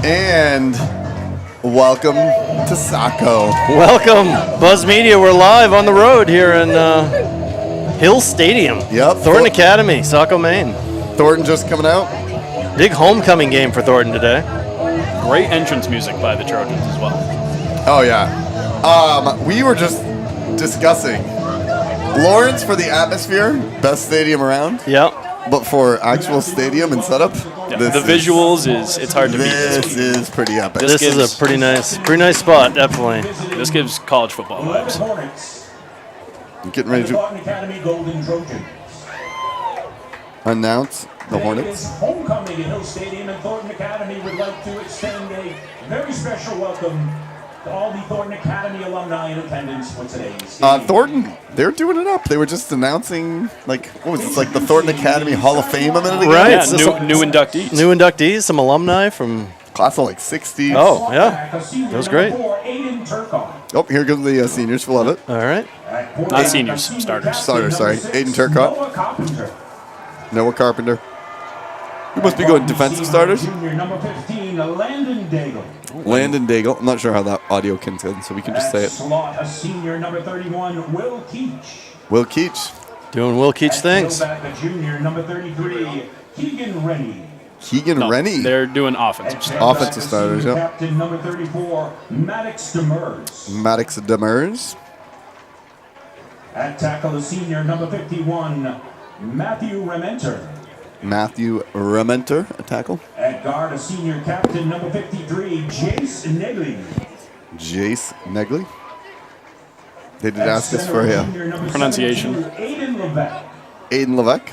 And welcome to Saco. Welcome, Buzz Media. We're live on the road here in Hill Stadium. Yep. Thornton Academy, Saco, Maine. Thornton just coming out. Big homecoming game for Thornton today. Great entrance music by the Trojans as well. Oh, yeah. We were just discussing Lawrence for the atmosphere, best stadium around. Yep. But for actual stadium and setup, Yeah, the visuals it's hard to beat. This is pretty epic. This is a pretty nice spot, definitely. This gives college football vibes. I'm getting ready to Academy Golden Trojans. announce the It Hornets. is homecoming at Hill Stadium, and Thornton Academy would like to extend a very special welcome to all the Thornton Academy alumni in attendance for today's game. Thornton, they're doing it up. They were just announcing, like, what was this, like the Thornton Academy Hall of Fame a minute ago? Right. Yeah, So new inductees. New inductees, some alumni from. Class of like 60. Oh, yeah. That was great. Oh, here comes the seniors for Leavitt. All right. Not seniors, starters. Starters, sorry. Aiden Turcotte. Noah Carpenter. We must be going defensive starters. Junior number 15, Landon Daigle. Landon Daigle. I'm not sure how that audio can in, so we can just say it. Slot, a senior number 31, Will Keach. Will Keach. Doing Will Keach things. Tailback, a junior number 33, Keegan Rennie. Keegan Rennie. They're doing offensive At stuff. tailback, Offensive a starters, senior yep. Captain number 34, Maddox Demers. Maddox Demers. At tackle, a senior number 51, Matthew Rementer. Matthew Rementer, a tackle. At guard, a senior captain number 53, Jace Negley. Jace Negley. They did ask us for Pronunciation. Aiden Levesque. Aiden Levesque.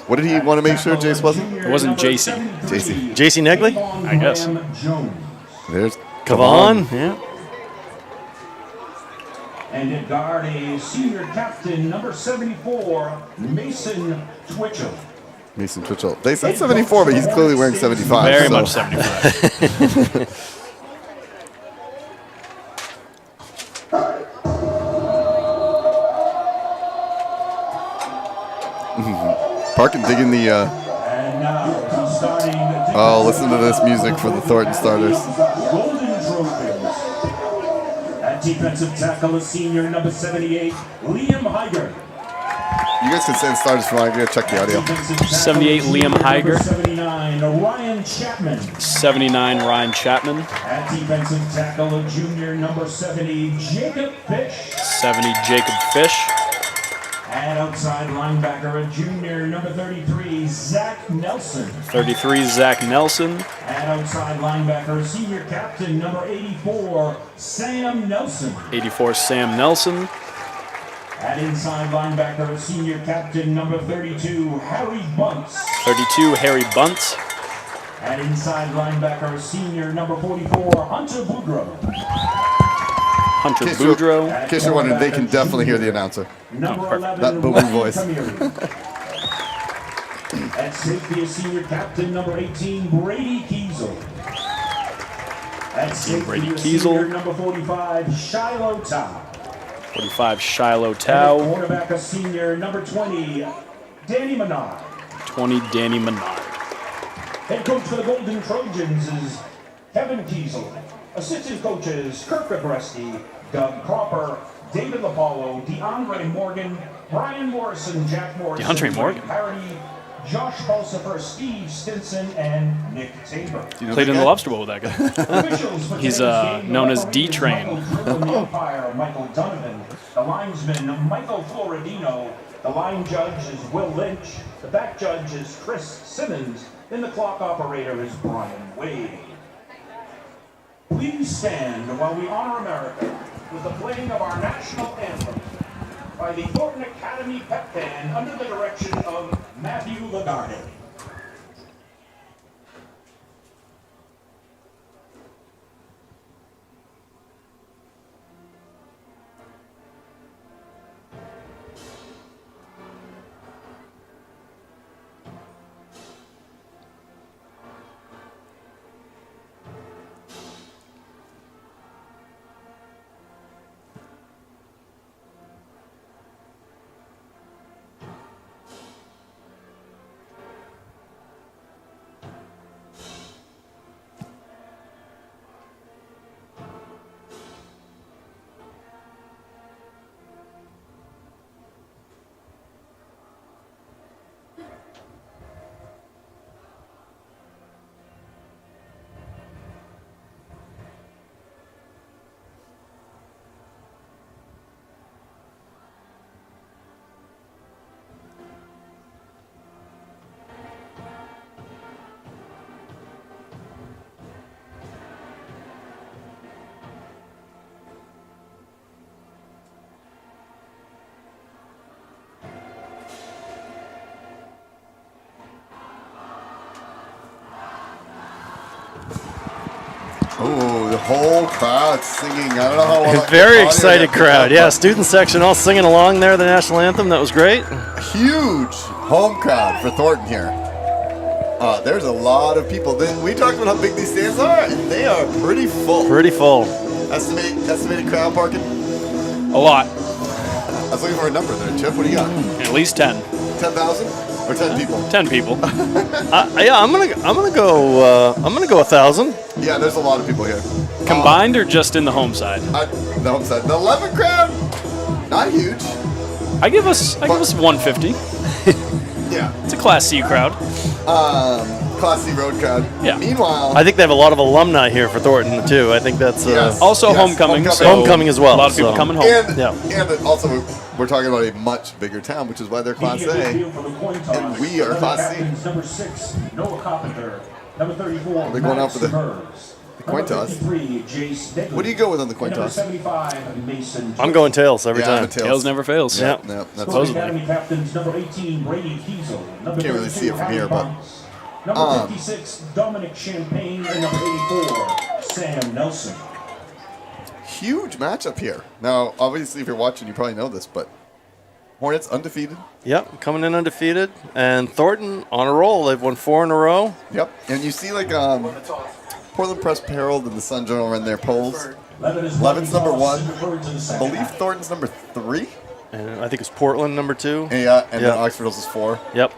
What did he want to make sure Jace wasn't? It wasn't JC. JC. JC Negley? I guess. Jones. There's Kavon. Yeah. And at guard, a senior captain number 74, Mason Twitchell. Mason Twitchell. They said 74, but he's clearly wearing 75. Very so. much 75. Parkin digging the. And now, starting. Oh, listen to this music for the Thornton starters. Golden Trojans. At defensive tackle, a senior number 78, Liam Heiger. You guys can say the starters for me. I'm going to check the audio. 78, Liam Heiger. 79, Ryan Chapman. 79, Ryan Chapman. At defensive tackle, a junior number 70, Jacob Fish. 70, Jacob Fish. And outside linebacker, a junior number 33, Zach Nelson. 33, Zach Nelson. And outside linebacker, a senior captain number 84, Sam Nelson. 84, Sam Nelson. And inside linebacker, a senior captain number 32, Harry Bunce. 32, Harry Bunce. And inside linebacker, senior number 44, Hunter Boudreaux. Hunter In Boudreaux. case you're wondering, they can definitely hear the announcer. Number perfect. 11, That booming Ray voice. Tamiri. At safety, a senior captain number 18, Brady Kiesel. At safety, Brady a Kiesel. senior number 45, Shiloh Tao. 45, Shiloh And at Tao. quarterback, a senior number 20, Danny Menard. 20, Danny Menard. Head coach for the Golden Trojans is Kevin Kiesel. Assistant coaches Kirk Agresti, Doug Cropper, David LaPaulo, DeAndre Morgan, Brian Morrison, Jack Morrison, DeAndre Morgan? Parody, Josh Pulsifer, Steve Stinson, and Nick Tabor. Played in the Lobster Bowl with that guy. Officials for He's, today's game, known the as referee is D-Train. Michael Triplin, the umpire, Michael Donovan, the linesman, Michael Floridino, the line judge is Will Lynch, the back judge is Chris Simmons, and the clock operator is Brian Wade. Please stand while we honor America with the playing of our national anthem by the Thornton Academy Pep Band under the direction of Matthew Lagarde. Oh, the whole crowd singing. I don't know how well Very audio excited got picked crowd. up, Yeah, but student section all singing along there, the national anthem. That was great. Huge home crowd for Thornton here. There's a lot of people. We talked about how big these stands are, and they are pretty full. Pretty full. Estimated crowd parking. A lot. I was looking for a number there, Chip. What do you got? At least 10. 10,000 or 10 people? 10 people. Yeah, I'm gonna go 1,000. Yeah, there's a lot of people here. Combined or just in the home side? The home side. The 11 crowd, not huge. I give us 150. Yeah. It's a Class C crowd. Class C road crowd. Yeah. Meanwhile, I think they have a lot of alumni here for Thornton too. I think that's Yes. Also Yes, homecoming. So Homecoming as well, A lot of people so. coming home. and also we're talking about a much bigger town, which is why they're Class A. And we are Class C. Number 6, Noah Carpenter. Number 34, They're going out for the Burrs. coin toss. 53, Jace Degley. What do you go with on the coin Number toss? 75, Mason. I'm going tails every Yeah, I'm time. a tails. Tails never fails. Yeah. No, that's Supposedly. Academy captains, number 18, Brady Kiesel. Number Can't really 32, see it from Harry here, but- Bunce. Number 56, Dominic Champagne. And number 84, Sam Nelson. Huge matchup here. Now, obviously, if you're watching, you probably know this, but Hornets undefeated. Yep, coming in undefeated, and Thornton on a roll. They've won 4 in a row. Yep. And you see, like, Portland Press Herald and the Sun Journal run their polls. Leavitt's number 1. I believe Thornton's number 3. And I think it's Portland number 2. Yeah, and then Yeah. Oxford Hills is 4. Yep.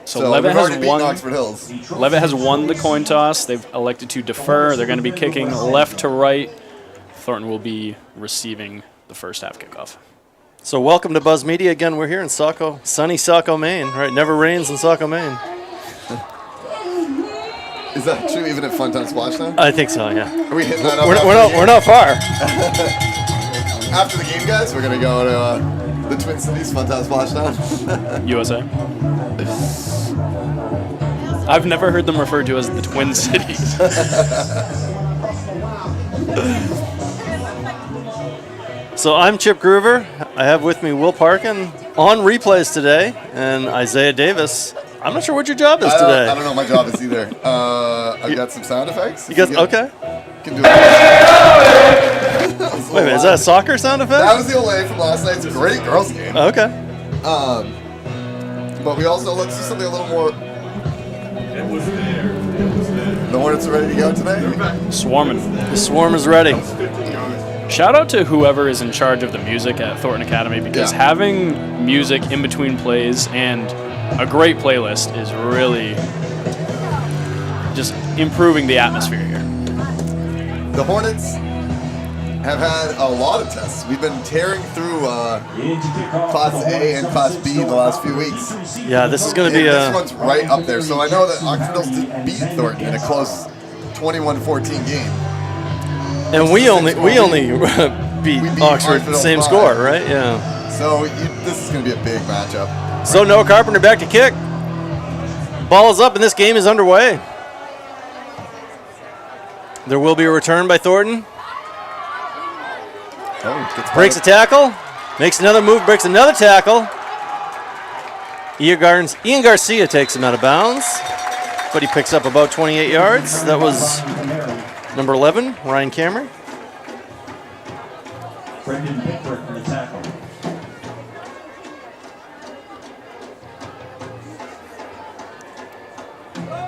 So we've Leavitt already has beaten won. Oxford Hills. Leavitt has won the coin toss. They've elected to defer. They're going to be kicking left to right. Thornton will be receiving the first half kickoff. So welcome to Buzz Media again. We're here in Saco, sunny Saco, Maine. Right, never rains in Saco, Maine. Is that true even at Fun Time Splash now? I think so. Yeah. Are we hitting that up? We're not far. After the game, guys, we're going to go to the Twin Cities Fun Time Splash now. USA. I've never heard them referred to as the Twin Cities. So I'm Chip Groover. I have with me Will Parkin on replays today, and Isaiah Davis. I'm not sure what your job is today. I don't know what my job is either. I've got some sound effects. You got okay? Can do it. Wait a minute, is that a soccer sound effect? That was the Olay from last night's great girls game. Okay. But we also, let's do something a little more. The Hornets are ready to go today? Swarming. The swarm is ready. Shout out to whoever is in charge of the music at Thornton Academy, because Yeah. having music in between plays and a great playlist is really just improving the atmosphere here. The Hornets have had a lot of tests. We've been tearing through Class A and Class B the last few weeks. Yeah, this is going to And be this a. one's right up there. So I know that Oxford Hills did beat Thornton in a close 21-14 game. And we only beat beat Oxford Oxford same 5. score, right? Yeah. So this is going to be a big matchup. So Noah Carpenter back to kick. Ball is up, and this game is underway. There will be a return by Thornton. Oh, gets Breaks a tackle, makes another move, breaks another tackle. Ian Garcia takes him out of bounds, but he picks up about 28 yards. That was number 11, Ryan Cameron. Brendan Pickford for the tackle.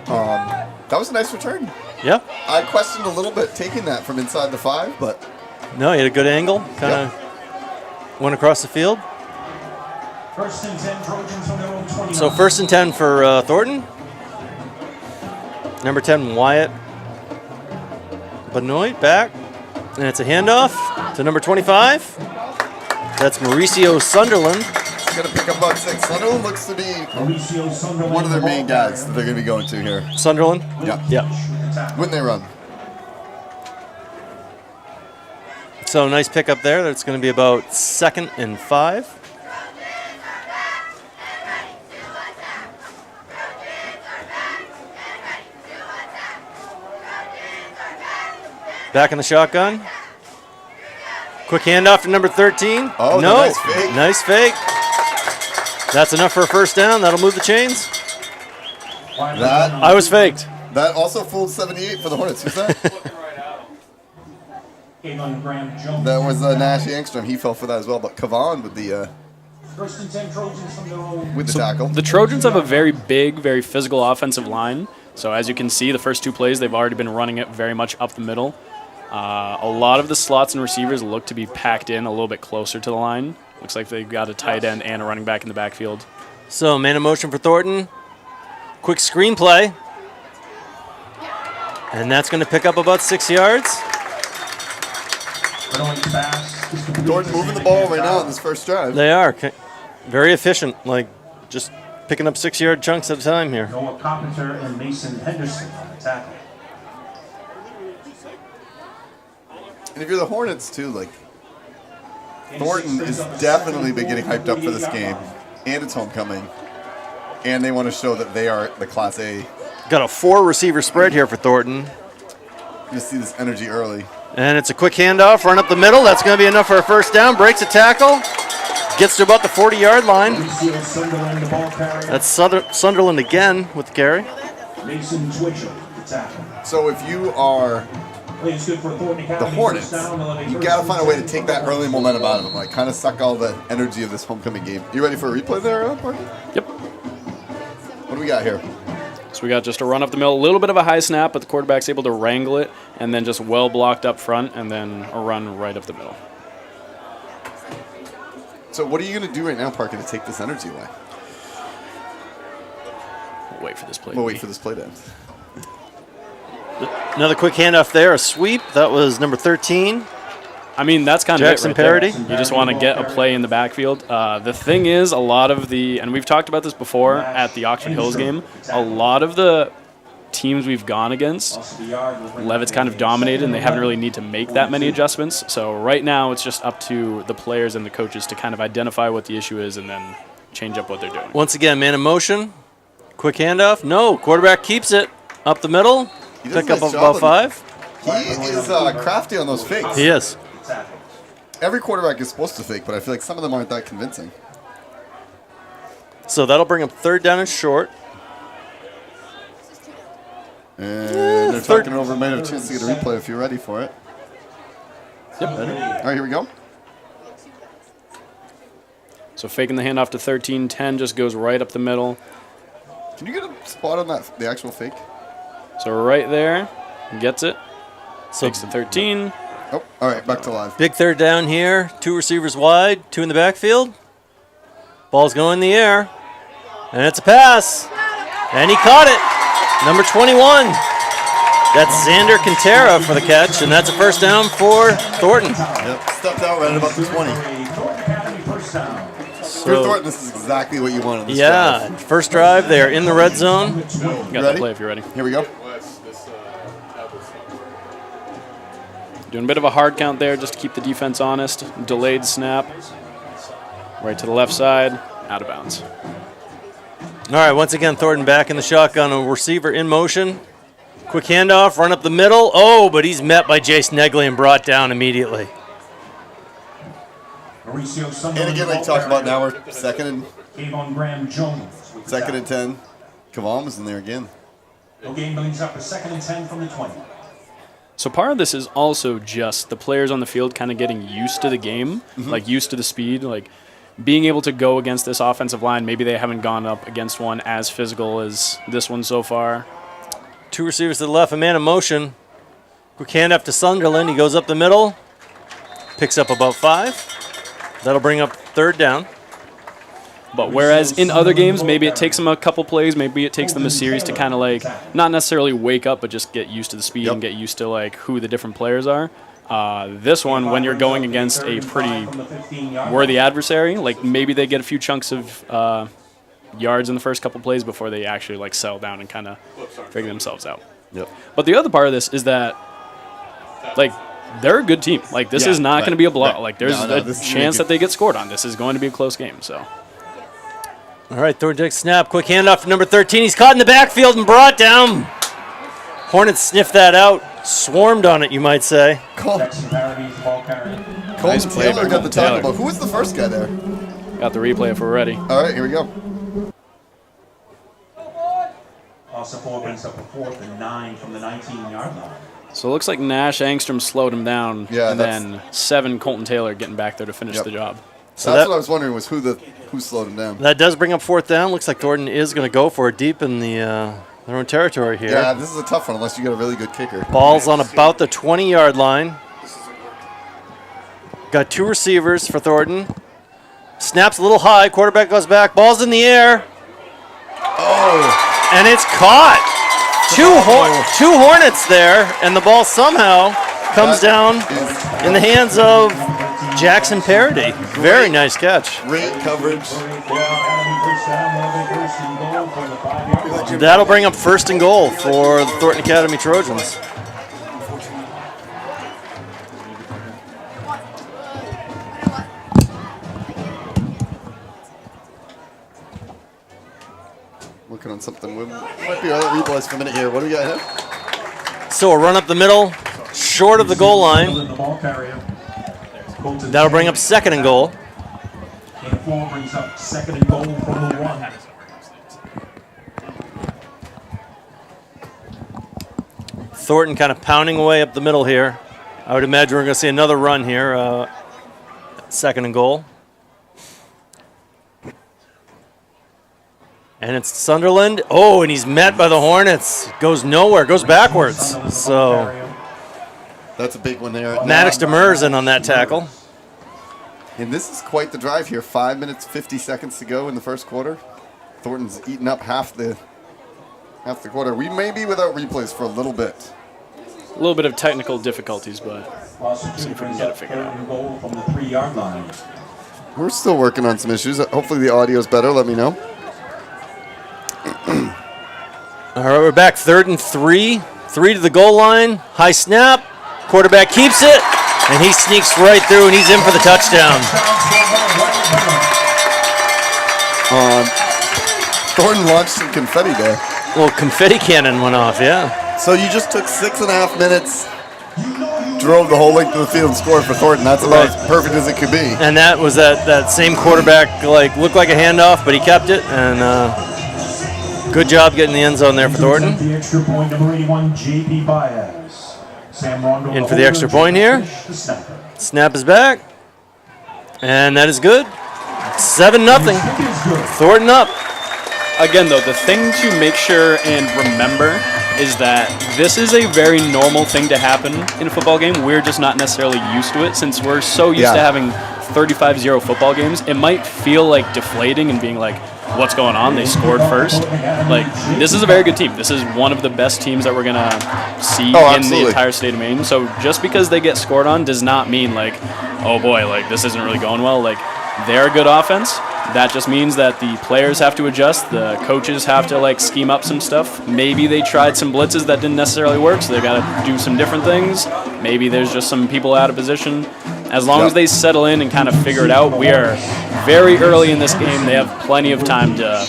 That was a nice return. Yeah. I questioned a little bit taking that from inside the 5, but No, he had a good angle. Kind of went across the field. First and 10 Trojans from their own 29. So 1st and 10 for Thornton. Number 10, Wyatt Benoit back. And it's a handoff to number 25. That's Mauricio Sunderland. it's going to pick up about 6. Sunderland looks to be Mauricio Sunderland, one of their the main ball guys that they're going to be going to here. Sunderland? Yeah. Yeah. When they run. So nice pickup there. That's going to be about 2nd and 5. Back in the shotgun. Quick handoff to number 13. Oh, no. nice fake. Nice fake. That's enough for a first down. That'll move the chains. That I was faked. that also fooled 78 for the Hornets. Who's that? That was Nash Angstrom. He fell for that as well. But Kavan with the tackle. The Trojans have a very big, very physical offensive line. So as you can see, the first 2 plays, they've already been running it very much up the middle. A lot of the slots and receivers look to be packed in a little bit closer to the line. Looks like they've got a tight end and a running back in the backfield. So man in motion for Thornton. Quick screen play. And that's going to pick up about 6 yards. Thornton moving the ball right now in this first drive. They are. Very efficient. Like, just picking up 6-yard chunks at a time here. Noah Carpenter and Mason Henderson on the tackle. And if you're the Hornets, too, like, Thornton is definitely been getting hyped up for this game. And it's homecoming. And they want to show that they are the Class A. Got a 4-receiver spread here for Thornton. You see this energy early. And it's a quick handoff, run up the middle. That's going to be enough for a first down. Breaks a tackle. Gets to about the 40-yard line. That's Sunderland again with the carry. So if you are the Hornets, you got to find a way to take that early momentum out of them, like kind of suck all the energy of this homecoming game. You ready for a replay there, Parker? Yep. What do we got here? So we got just a run up the middle, a little bit of a high snap, but the quarterback's able to wrangle it, and then just well blocked up front, and then a run right up the middle. So what are you going to do right now, Parker, to take this energy away? We'll wait for this play. We'll wait for this play to end. Another quick handoff there, a sweep. That was number 13. I mean, that's kind Jackson of it right Parody. there. You just want to get a play in the backfield. The thing is, a lot of the, and we've talked about this before at the Oxford Hills game, a lot of the teams we've gone against, Leavitt's kind of dominated, and they haven't really need to make that many adjustments. So right now, it's just up to the players and the coaches to kind of identify what the issue is and then change up what they're doing. Once again, man in motion. Quick handoff. No, quarterback keeps it up the middle. Pick up about 5. He is crafty on those fakes. He is. Every quarterback is supposed to fake, but I feel like some of them aren't that convincing. So that'll bring up 3rd down and short. And they're talking it over. Might have a chance to get a replay if you're ready for it. Yep. All right, here we go. So faking the handoff to 13-10 just goes right up the middle. Can you get a spot on that, the actual fake? So right there, gets it. So Takes the 13. Oh, all right, back to live. big 3rd down here. 2 receivers wide, 2 in the backfield. Ball's going in the air. And it's a pass. And he caught it. Number 21. That's Xander Quintera for the catch, and that's a first down for Thornton. Yep, stepped out right about the 20. For Thornton, this is exactly what you want in this drive. First drive, they are in the red zone. You got ready? the play if you're ready. Here we go. Doing a bit of a hard count there just to keep the defense honest. Delayed snap. Right to the left side. Out of bounds. All right, once again, Thornton back in the shotgun. A receiver in motion. Quick handoff, run up the middle. Oh, but he's met by Jace Negley and brought down immediately. And again, like talked about, now we're second and 10. Kavam is in there again. No game brings up a 2nd and 10 from the 20. So part of this is also just the players on the field kind of getting used to the game, like used to the speed, like being able to go against this offensive line. Maybe they haven't gone up against one as physical as this one so far. 2 receivers to the left, a man in motion. Quick handoff to Sunderland. He goes up the middle, picks up about 5. That'll bring up 3rd down. But whereas in other games, maybe it takes them a couple plays, maybe it takes them a series to kind of like not necessarily wake up, but just get used to the speed and get used to like who the different players are. This one, when you're going against a pretty worthy adversary, like maybe they get a few chunks of yards in the first couple plays before they actually like settle down and kind of figure themselves out. Yep. But the other part of this is that like they're a good team. Like this is not going to be a blowout. Like there's a chance that they get scored on. This is going to be a close game. So. All right, Thornton takes snap. Quick handoff to number 13. He's caught in the backfield and brought down. Hornets sniffed that out. Swarmed on it, you might say. Colton Nice play Taylor by got the Colton tackle, Taylor. but who was the first guy there? Got the replay if we're ready. All right, here we go. Also, 4 brings up a 4th and 9 from the 19-yard line. So it looks like Nash Angstrom slowed him down, Yeah, and then 7 Colton Taylor getting back there to finish Yep. the job. So that's what I was wondering was who slowed him down. That does bring up 4th down. Looks like Thornton is going to go for it deep in their own territory here. Yeah, this is a tough one unless you got a really good kicker. Ball's on about the 20-yard line. Got 2 receivers for Thornton. Snaps a little high. Quarterback goes back. Ball's in the air. Oh, And it's caught. Two Hornets there, and the ball somehow comes down in the hands of Jackson Parody. Very nice catch. great coverage. That'll bring up 1st and goal for the Thornton Academy Trojans. Working on something. We might be other replays for a minute here. What do we got here? So a run up the middle, short of the goal line. That'll bring up 2nd and goal. And 4 brings up 2nd and goal from the 1. Thornton kind of pounding away up the middle here. I would imagine we're going to see another run here. 2nd and goal. And it's Sunderland. Oh, and he's met by the Hornets. Goes nowhere. Goes backwards. So That's a big one there. Maddox Demers in on that tackle. And this is quite the drive here. 5 minutes, 50 seconds to go in the first quarter. Thornton's eaten up half the quarter. We may be without replays for a little bit. A little bit of technical difficulties, but See if we can get it figured out. Goal from the 3-yard line. We're still working on some issues. Hopefully the audio's better. Let me know. All right, we're back 3rd and 3. 3 to the goal line. High snap. Quarterback keeps it, and he sneaks right through, and he's in for the touchdown. Thornton launched some confetti there. Well, confetti cannon went off, yeah. So you just took 6.5 minutes, drove the whole length of the field and scored for Thornton. That's about as perfect as it could be. And that was that same quarterback, looked like a handoff, but he kept it, and good job getting the end zone there for Thornton. The extra point, number 81, J.P. Baez. Sam Rondo, In for the extra point here. Snap is back, and that is good. 7-0. Thornton up. Again, though, the thing to make sure and remember is that this is a very normal thing to happen in a football game. We're just not necessarily used to it since we're so used to having 35-0 football games. It might feel like deflating and being like, what's going on? They scored first. Like, this is a very good team. This is one of the best teams that we're going to see in the entire state of Maine. So just because they get scored on does not mean like, oh boy, like this isn't really going well. Like, they're a good offense. That just means that the players have to adjust. The coaches have to like scheme up some stuff. Maybe they tried some blitzes that didn't necessarily work, so they got to do some different things. Maybe there's just some people out of position. As long as they settle in and kind of figure it out, we are very early in this game. They have plenty of time to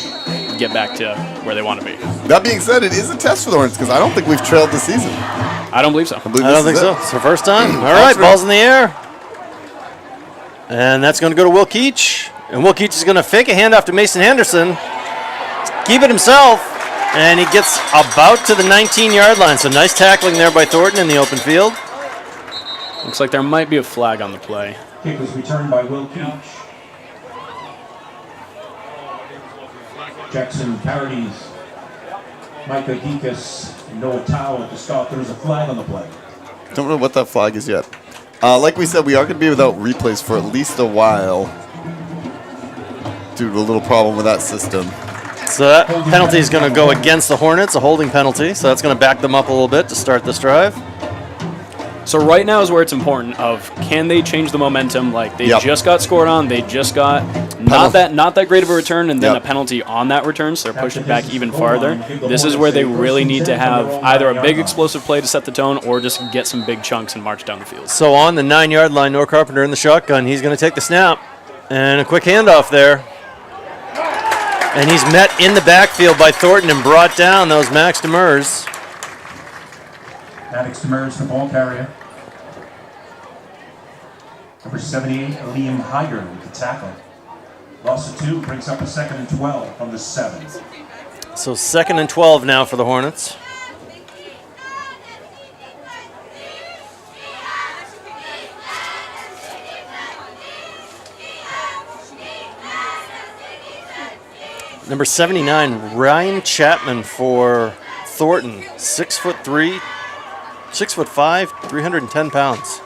get back to where they want to be. That being said, it is a test for the Hornets because I don't think we've trailed this season. I don't believe so. I don't think so. It's the first time. All right, ball's in the air. And that's going to go to Will Keach. And Will Keach is going to fake a handoff to Mason Henderson. Keep it himself. And he gets about to the 19-yard line. So nice tackling there by Thornton in the open field. Looks like there might be a flag on the play. Kick was returned by Will Keach. Jackson Parodies, Micah Geekus, and Noah Tao at the stop. There was a flag on the play. Don't know what that flag is yet. Like we said, we are going to be without replays for at least a while due to a little problem with that system. So that penalty is going to go against the Hornets, a holding penalty. So that's going to back them up a little bit to start this drive. So right now is where it's important of can they change the momentum? Like they just got scored on, they just got not that great of a return, and then a penalty on that return, so they're pushing it back even farther. This is where they really need to have either a big explosive play to set the tone or just get some big chunks and march down the field. So on the 9-yard line, Noah Carpenter in the shotgun. He's going to take the snap. And a quick handoff there. And he's met in the backfield by Thornton and brought down. That was Max Demers. Maddox Demers, the ball carrier. Number 78, Liam Hyder with the tackle. Loss of 2 brings up a 2nd and 12 from the 7. So 2nd and 12 now for the Hornets. Number 79, Ryan Chapman for Thornton. 6'3", 6'5", 310 pounds.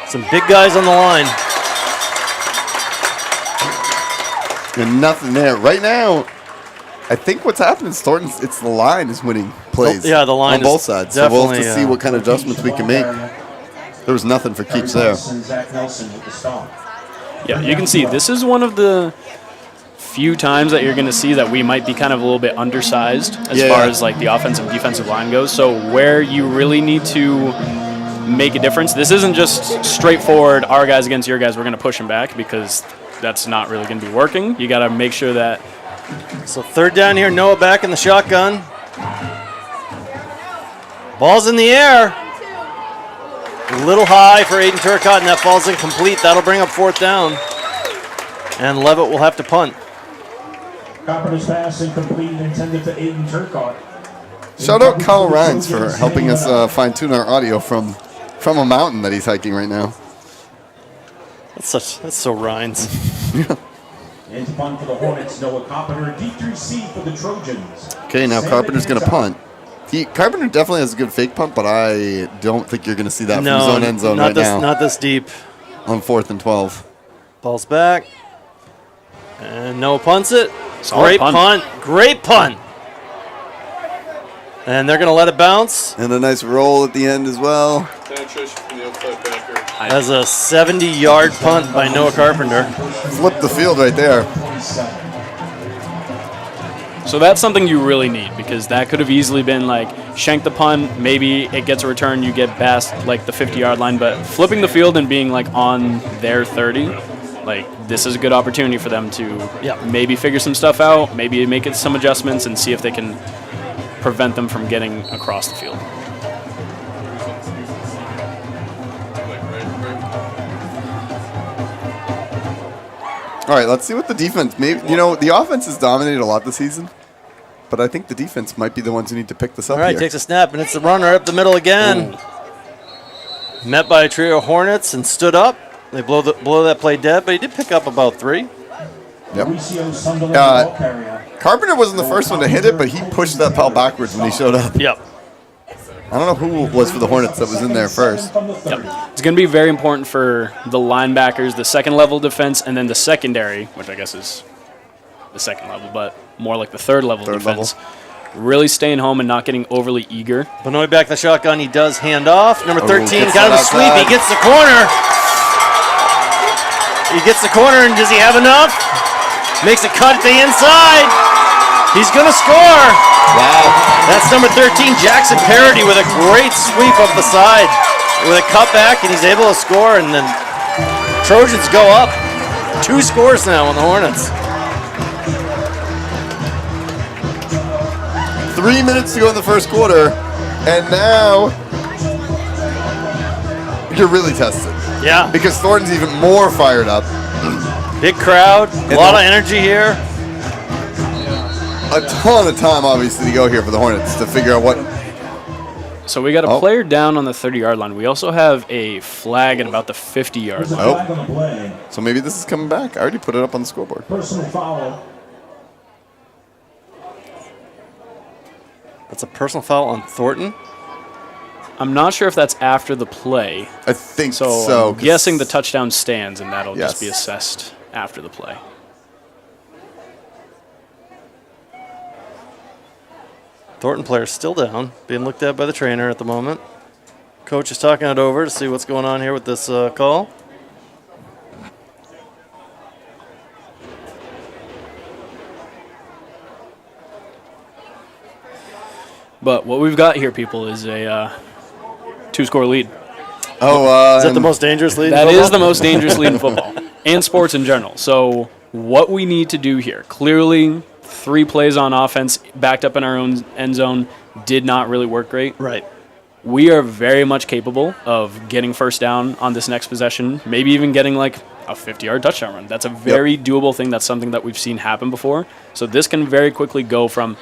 Some big guys on the line. And nothing there. Right now, I think what's happening is Thornton, it's the line is winning plays. Yeah, the line on both sides. So we'll have to see what kind of adjustments we can make. There was nothing for keeps there. Yeah, you can see this is one of the few times that you're going to see that we might be kind of a little bit undersized as far as like the offensive and defensive line goes. So where you really need to make a difference, this isn't just straightforward, our guys against your guys, we're going to push them back, because that's not really going to be working. You got to make sure that. So third down here, Noah back in the shotgun. Ball's in the air. A little high for Aiden Turcott, and that falls incomplete. That'll bring up fourth down. And Leavitt will have to punt. Carpenter's pass incomplete, intended to Aiden Turcott. Shout out Kyle Rhines for helping us fine-tune our audio from a mountain that he's hiking right now. That's so Rhines. And to punt for the Hornets, Noah Carpenter. D3C for the Trojans. Okay, now Carpenter's going to punt. Carpenter definitely has a good fake punt, but I don't think you're going to see that from zone end zone right now. Not this deep. On 4th and 12. Ball's back. And Noah punts it. Solid Great punt. Great punt. And they're going to let it bounce. And a nice roll at the end as well. As a 70-yard punt by Noah Carpenter. Flipped the field right there. So that's something you really need, because that could have easily been like shank the punt, maybe it gets a return, you get past like the 50-yard line, but flipping the field and being like on their 30, like this is a good opportunity for them to maybe figure some stuff out, maybe make it some adjustments and see if they can prevent them from getting across the field. All right, let's see what the defense. Maybe the offense has dominated a lot this season, but I think the defense might be the ones who need to pick this up. All right, here. Takes a snap, and it's the runner up the middle again. Ooh. Met by a trio of Hornets and stood up. They blow that play dead, but he did pick up about 3. Yep. Carpenter wasn't the first one to hit it, but he pushed that pal backwards when he showed up. Yep. I don't know who was for the Hornets that was in there first. Yep. It's going to be very important for the linebackers, the second level defense, and then the secondary, which I guess is the second level, but more like the third level defense. Really staying home and not getting overly eager. Benoit back the shotgun. He does hand off. Number 13 got him a sweep. He gets the corner. He gets the corner, and does he have enough? Makes a cut at the inside. He's going to score. Wow. That's number 13, Jackson Parody, with a great sweep up the side with a cutback, and he's able to score, and then Trojans go up. 2 scores now on the Hornets. 3 minutes to go in the first quarter, and now you're really tested. Yeah. Because Thornton's even more fired up. Big crowd, a lot of energy here. A ton of time, obviously, to go here for the Hornets to figure out what. So we got a player down on the 30-yard line. We also have a flag at about the 50-yard line. Oh. So maybe this is coming back. I already put it up on the scoreboard. Personal foul. That's a personal foul on Thornton. I'm not sure if that's after the play. I think so. I'm guessing the touchdown stands, and that'll just be assessed after the play. Thornton player still down, being looked at by the trainer at the moment. Coach is talking it over to see what's going on here with this call. But what we've got here, people, is a 2-score lead. Oh, is that the most dangerous lead? That is the most dangerous lead in football and sports in general. So what we need to do here, clearly 3 plays on offense backed up in our own end zone did not really work great. Right. We are very much capable of getting first down on this next possession, maybe even getting like a 50-yard touchdown run. That's a very doable thing. That's something that we've seen happen before. So this can very quickly go from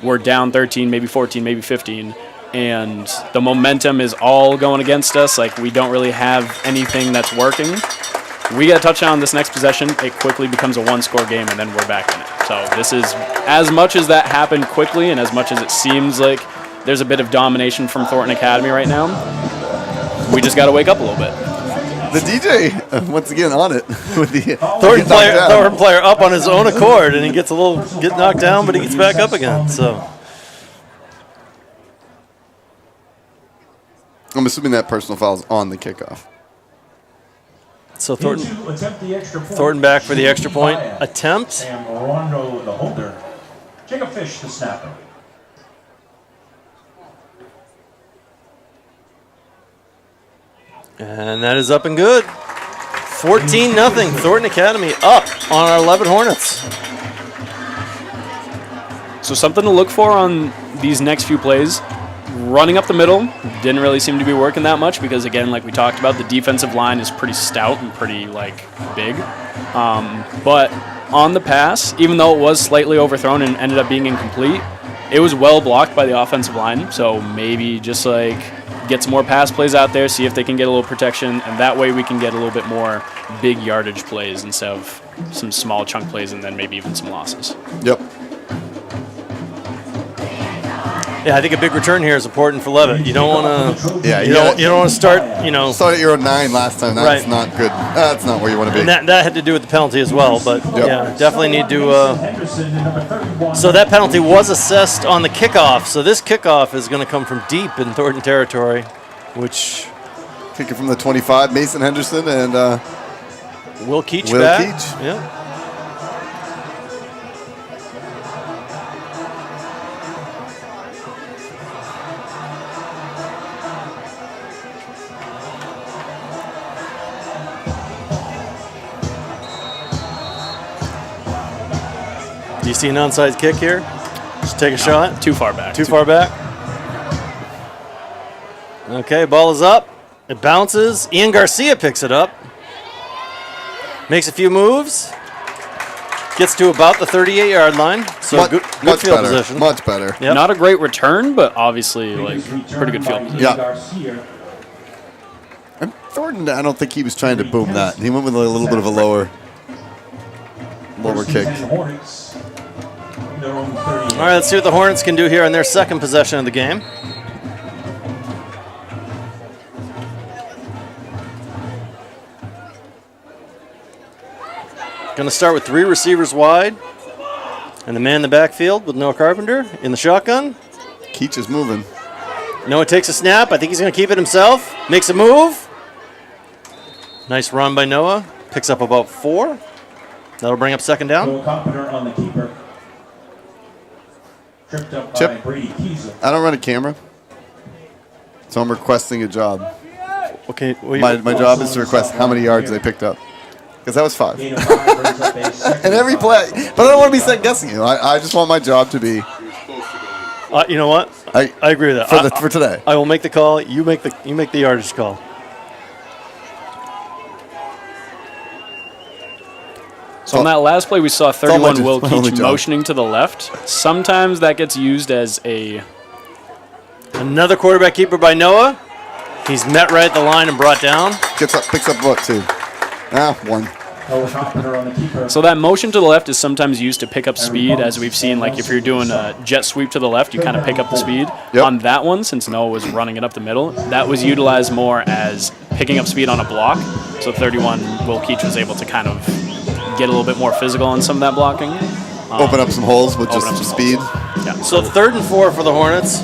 we're down 13, maybe 14, maybe 15, and the momentum is all going against us. Like, we don't really have anything that's working. We get a touchdown on this next possession, it quickly becomes a 1-score game, and then we're back in it. So this is, as much as that happened quickly and as much as it seems like there's a bit of domination from Thornton Academy right now, we just got to wake up a little bit. The DJ, once again, on it. With the Thornton player up on his own accord, and he gets knocked down, but he gets back up again. So I'm assuming that personal foul is on the kickoff. So Thornton back for the extra point attempt. And Rondo, the holder. Jacob Fish, the snapper. And that is up and good. 14-0. Thornton Academy up on our 11 Hornets. So something to look for on these next few plays. Running up the middle didn't really seem to be working that much because, again, like we talked about, the defensive line is pretty stout and pretty, big. But on the pass, even though it was slightly overthrown and ended up being incomplete, it was well blocked by the offensive line. So maybe just, get some more pass plays out there, see if they can get a little protection, and that way we can get a little bit more big yardage plays instead of some small chunk plays and then maybe even some losses. Yep. Yeah, I think a big return here is important for Leavitt. You don't want to. Yeah, you don't want to start. Started at Euro 9 last time. That's not good. That's not where you want to be. And that had to do with the penalty as well. But yeah, definitely need to. So that penalty was assessed on the kickoff. So this kickoff is going to come from deep in Thornton territory, which. Kicking from the 25, Mason Henderson and Will Keach Will back. Keach. Yeah. Do you see an onside kick here? Just take a shot. Too far back. Too far back. Okay, ball is up. It bounces. Ian Garcia picks it up. Makes a few moves. Gets to about the 38-yard line. So good field position. Much better. Yep. Not a great return, but obviously pretty good field position. Yeah. And Thornton, I don't think he was trying to boom that. He went with a little bit of a lower kick. All right, let's see what the Hornets can do here on their second possession of the game. Going to start with 3 receivers wide. And the man in the backfield with Noah Carpenter in the shotgun. Keach is moving. Noah takes a snap. I think he's going to keep it himself. Makes a move. Nice run by Noah. Picks up about 4. That'll bring up second down. Noah Carpenter on the keeper. Tripped up by Brady Kiesel. I don't run a camera, so I'm requesting a job. Okay. My job is to request how many yards they picked up. Because that was 5. And every play. But I don't want to be second guessing you. I just want my job to be. You know what? I agree with that. For today. I will make the call. You make the yardage call. So on that last play, we saw 31 Will Keach job. motioning to the left. Sometimes that gets used as another quarterback keeper by Noah. He's met right at the line and brought down. Picks up what, 2? 1. So that motion to the left is sometimes used to pick up speed, as we've seen. Like if you're doing a jet sweep to the left, you kind of pick up the speed. Yep. On that one, since Noah was running it up the middle, that was utilized more as picking up speed on a block. So 31 Will Keach was able to kind of get a little bit more physical on some of that blocking. Open up some holes with just some speed. Yeah. So 3rd and 4 for the Hornets.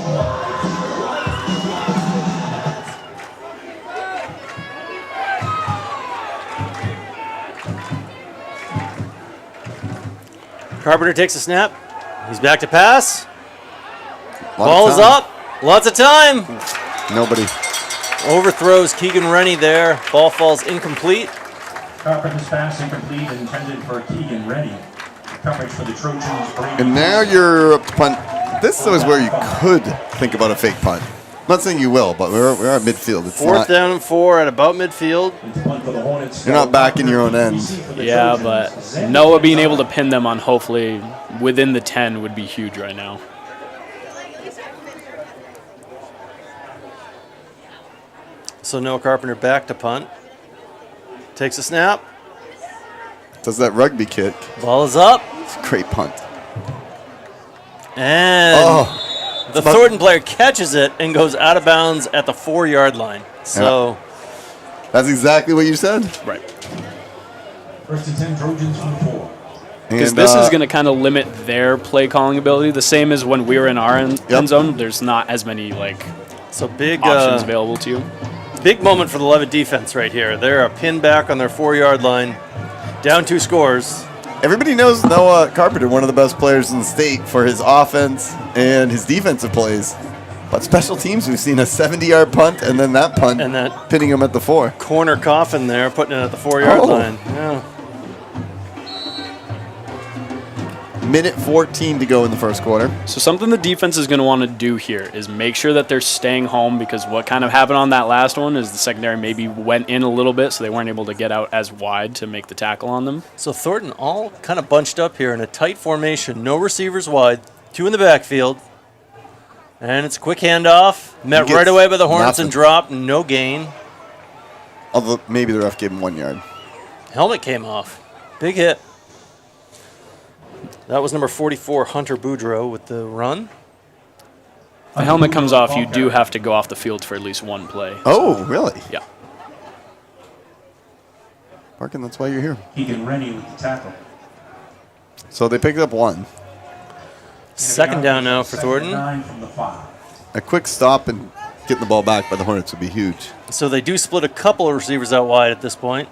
Carpenter takes a snap. He's back to pass. Ball is up. Lots of time. Nobody. Overthrows Keegan Rennie there. Ball falls incomplete. Carpenter's pass incomplete, intended for Keegan Rennie. Coverage for the Trojans. And now you're up to punt. This is where you could think about a fake punt. I'm not saying you will, but we're at midfield. It's 4th down and 4 at about midfield. You're not back in your own end. Yeah, but Noah being able to pin them on hopefully within the 10 would be huge right now. So Noah Carpenter back to punt. Takes a snap. Does that rugby kick. Ball is up. It's a great punt. And the Thornton player catches it and goes out of bounds at the 4-yard line. So that's exactly what you said. Right. First and 10 Trojans from 4. Because this is going to kind of limit their play calling ability. The same as when we were in our end zone. There's not as many big options available to you. Big moment for the Leavitt defense right here. They're a pin back on their 4-yard line, down 2 scores. Everybody knows Noah Carpenter, one of the best players in the state for his offense and his defensive plays. But special teams, we've seen a 70-yard punt and then that punt, and that pinning him at the 4. Corner coffin there, putting it at the 4-yard line. Yeah. Minute 14 to go in the first quarter. So something the defense is going to want to do here is make sure that they're staying home, because what kind of happened on that last one is the secondary maybe went in a little bit, so they weren't able to get out as wide to make the tackle on them. So Thornton all kind of bunched up here in a tight formation. No receivers wide, 2 in the backfield. And it's a quick handoff. Met right away by the Hornets and dropped. No gain. Although maybe the ref gave him 1 yard. Helmet came off. Big hit. That was number 44, Hunter Boudreau, with the run. The helmet comes off, you do have to go off the field for at least one play. Oh, really? Yeah. Parkin, that's why you're here. Keegan Rennie with the tackle. So they picked up 1. Second down now for Thornton. 9 from the 5. A quick stop and getting the ball back by the Hornets would be huge. So they do split a couple of receivers out wide at this point.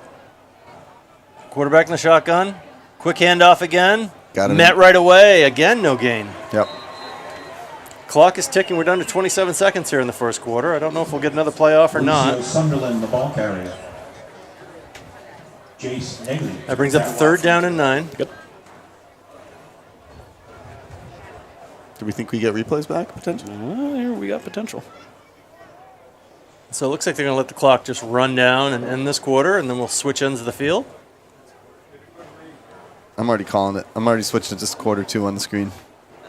Quarterback in the shotgun. Quick handoff again. Got it. Met right away. Again, no gain. Yep. Clock is ticking. We're down to 27 seconds here in the first quarter. I don't know if we'll get another playoff or not. Sunderland, the ball carrier. Jace Negley. That brings up 3rd down and 9. Yep. Do we think we get replays back, potentially? Here we got potential. So it looks like they're going to let the clock just run down and end this quarter, and then we'll switch ends of the field. I'm already calling it. I'm already switching to just quarter 2 on the screen.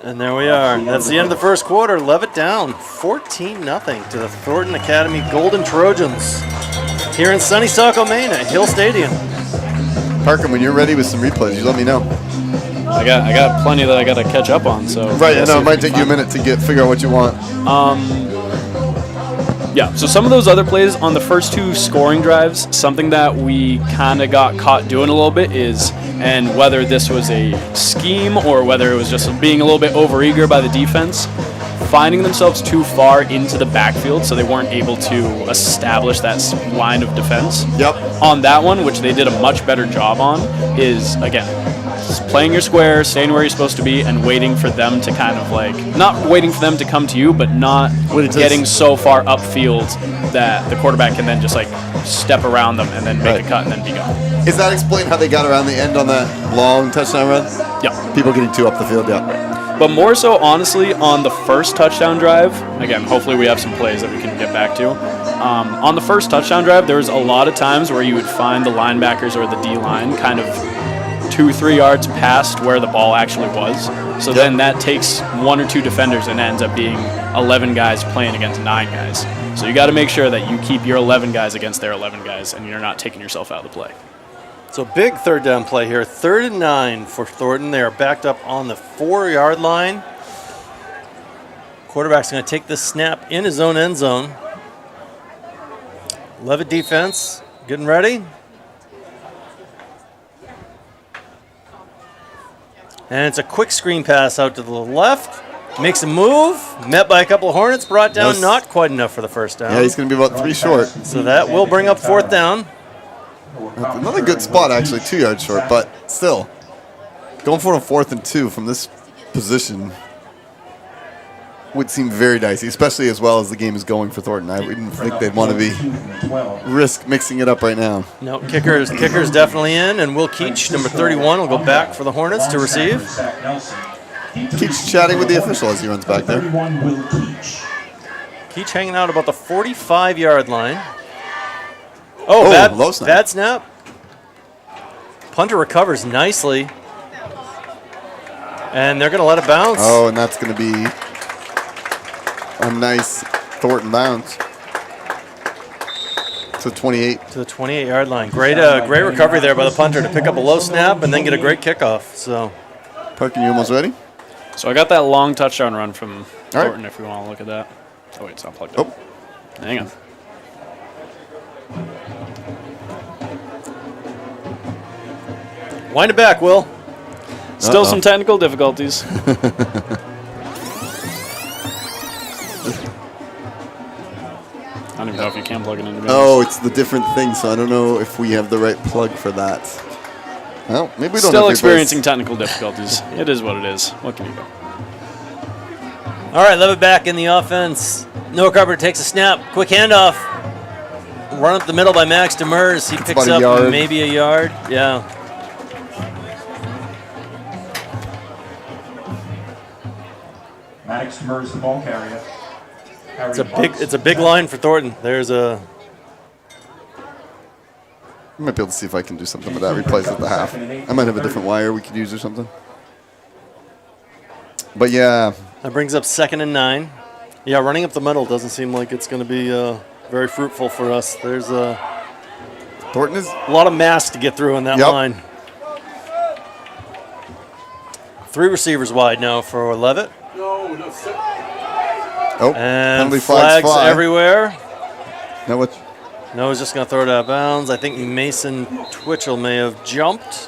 And there we are. That's the end of the first quarter. Leavitt down 14-0 to the Thornton Academy Golden Trojans here in sunny Saco, Maine at Hill Stadium. Parker, when you're ready with some replays, you let me know. I got plenty that I got to catch up on. So right, I know it might take you a minute to figure out what you want. Yeah, so some of those other plays on the first 2 scoring drives, something that we kind of got caught doing a little bit is, and whether this was a scheme or whether it was just being a little bit overeager by the defense, finding themselves too far into the backfield so they weren't able to establish that line of defense. Yep. On that one, which they did a much better job on, is, again, just playing your square, staying where you're supposed to be, and waiting for them to kind of not waiting for them to come to you, but not getting so far upfield that the quarterback can then just step around them and then make a cut and then be gone. Is that explain how they got around the end on that long touchdown run? Yeah. People getting too up the field, yeah. But more so, honestly, on the first touchdown drive, again, hopefully we have some plays that we can get back to. On the first touchdown drive, there was a lot of times where you would find the linebackers or the D-line kind of 2-3 yards past where the ball actually was. So then that takes 1 or 2 defenders and ends up being 11 guys playing against 9 guys. So you got to make sure that you keep your 11 guys against their 11 guys and you're not taking yourself out of the play. So big 3rd down play here. 3rd and 9 for Thornton. They are backed up on the 4-yard line. Quarterback's going to take this snap in his own end zone. Leavitt defense getting ready. And it's a quick screen pass out to the left. Makes a move. Met by a couple of Hornets. Brought down. Not quite enough for the first down. Yeah, he's going to be about 3 short. So that will bring up 4th down. Another good spot, actually, 2 yards short, but still. Going for a 4th and 2 from this position would seem very dicey, especially as well as the game is going for Thornton. I wouldn't think they'd want to risk mixing it up right now. No, kicker's definitely in, and Will Keach, number 31, will go back for the Hornets to receive. Keach chatting with the official as he runs back there. Keach hanging out about the 45-yard line. Oh, low snap. Bad snap. Punter recovers nicely. And they're going to let it bounce. Oh, and that's going to be a nice Thornton bounce. To 28. To the 28-yard line. Great recovery there by the punter to pick up a low snap and then get a great kickoff. So Parkin, you almost ready? So I got that long touchdown run from right. Thornton if we want to look at that. Oh, wait, it's not plugged up. Oh. Hang on. Wind it back, Will. Still some technical difficulties. I don't even know if you can plug it in. Oh, it's the different thing, so I don't know if we have the right plug for that. Well, maybe we don't. Still experiencing technical difficulties. It is what it is. What can you do? All right, Leavitt back in the offense. Noah Carpenter takes a snap. Quick handoff. Run up the middle by Max Demers. He It's picks about a up yard. maybe a yard. Yeah. Maddox Demers, the ball carrier. It's a big line for Thornton. There's a I might be able to see if I can do something with that. Replace at the half. I might have a different wire we could use or something. But yeah, that brings up 2nd and 9. Yeah, running up the middle doesn't seem like it's going to be very fruitful for us. There's a Thornton is lot of mass to get through in that Yep. line. 3 receivers wide now for Leavitt. oh And penalty flags fly. everywhere. Now what? Noah's just going to throw it out of bounds. I think Mason Twitchell may have jumped.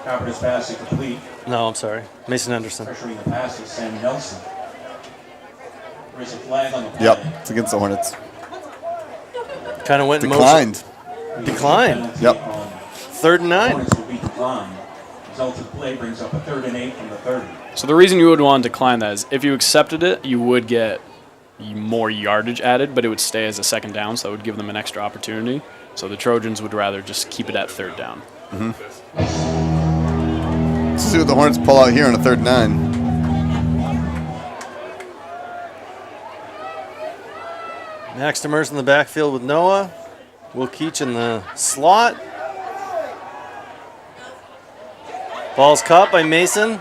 Carpenter's pass is complete. No, I'm sorry. Mason Henderson. Pressuring the pass is Sam Nelson. There is a flag on the play. Yep, it's against the Hornets. Kind of went in Declined. Declined. Penalty Yep. on 3rd and 9. Hornets will be declined. Result of the play brings up a 3rd and 8 from the 30. So the reason you would want to decline that is if you accepted it, you would get more yardage added, but it would stay as a 2nd down, so it would give them an extra opportunity. So the Trojans would rather just keep it at 3rd down. Let's see what the Hornets pull out here on a 3rd and 9. Max Demers in the backfield with Noah. Will Keach in the slot. Ball's caught by Mason.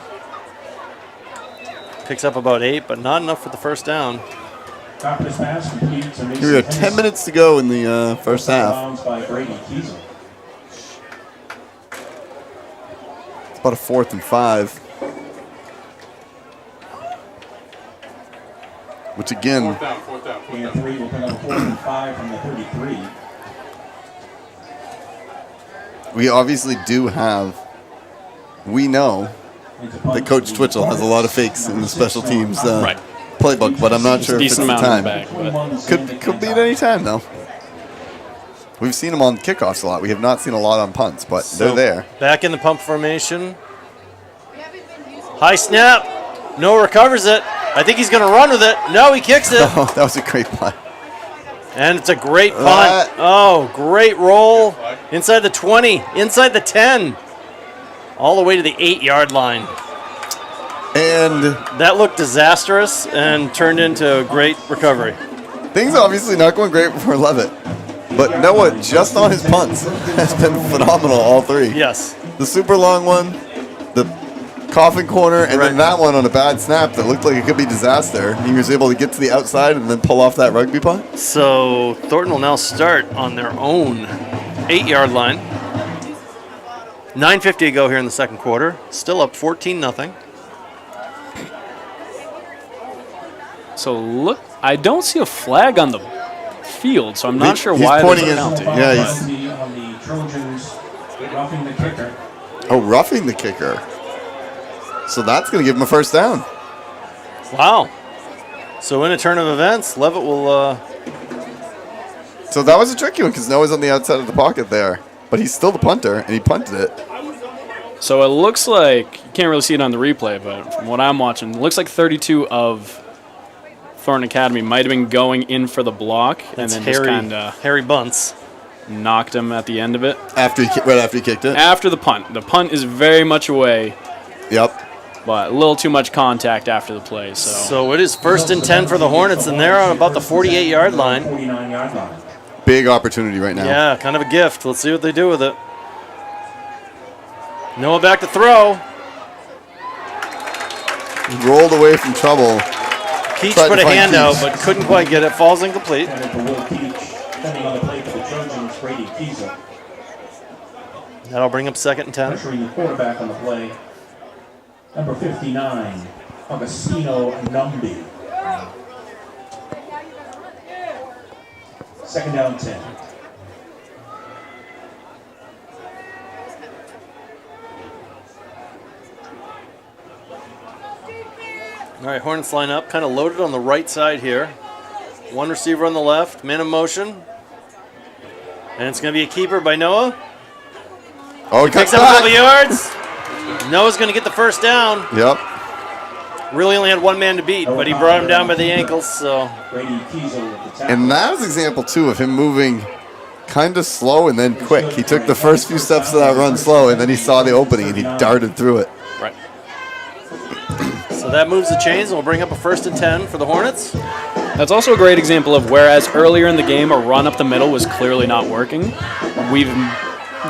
Picks up about 8, but not enough for the 1st down. Carpenter's pass complete to Mason Here we have 10 minutes to go in the first half. Bounds by Brady Kiesel. It's about a 4th and 5. Which again, And 3 will bring up a 4th and 5 from the 33. we obviously do have. We know that Coach Twitchell has a lot of fakes in the special teams Right. playbook, but I'm not sure if it's Decent the amount in time. the bag, but Could be at any time though. We've seen them on kickoffs a lot. We have not seen a lot on punts, but they're there. Back in the pump formation. High snap. Noah recovers it. I think he's going to run with it. No, he kicks it. Oh, that was a great play. And it's a great punt. Oh, great roll. Inside the 20. Inside the 10. All the way to the 8-yard line. And That looked disastrous and turned into a great recovery. things obviously not going great for Leavitt. But Noah, just on his punts, has been phenomenal, all 3. Yes. The super long one, the coffin corner, and then Right. that one on a bad snap that looked like it could be disaster. He was able to get to the outside and then pull off that rugby punt. So Thornton will now start on their own 8-yard line. 9:50 to go here in the 2nd quarter. Still up 14-0. so look, I don't see a flag on the field, so I'm not sure He's why pointing there's a his- penalty. Yeah, but- he's- On the Trojans, roughing the kicker. Oh, roughing the kicker. So that's going to give him a 1st down. Wow. So in a turn of events, Leavitt will So that was a tricky one because Noah's on the outside of the pocket there. But he's still the punter, and he punted it. So it looks like, you can't really see it on the replay, but from what I'm watching, it looks like 32 of Thornton Academy might have been going in for the block and That's then just Harry, kind of Harry Bunce. knocked him at the end of it. Right after he kicked it. After the punt. The punt is very much away, Yep. but a little too much contact after the play. So it is 1st and 10 for the Hornets, and they're on about the 48-yard line. 49-yard line. Big opportunity right now. Yeah, kind of a gift. Let's see what they do with it. Noah back to throw. He rolled away from trouble. Keach Tried put to a find hand out, Keach. but couldn't quite get it. Falls incomplete. Center for Will Keach. Defending on the play for the Trojans, Brady Kiesel. That'll bring up 2nd and 10. Pressuring the quarterback on the play Number 59, Augustino Numbi. Second down 10. All right, Hornets line up, kind of loaded on the right side here. One receiver on the left, man in motion. And it's going to be a keeper by Noah. Oh, he Picks cuts up a back. couple yards. Noah's going to get the first down. Yep. Really only had one man to beat, but he brought him down by the ankles. So, And that was an example, too, of him moving kind of slow and then quick. He took the first few steps of that run slow, and then he saw the opening, and he darted through it. right. So that moves the chains, and we'll bring up a 1st and 10 for the Hornets. That's also a great example of whereas earlier in the game a run up the middle was clearly not working,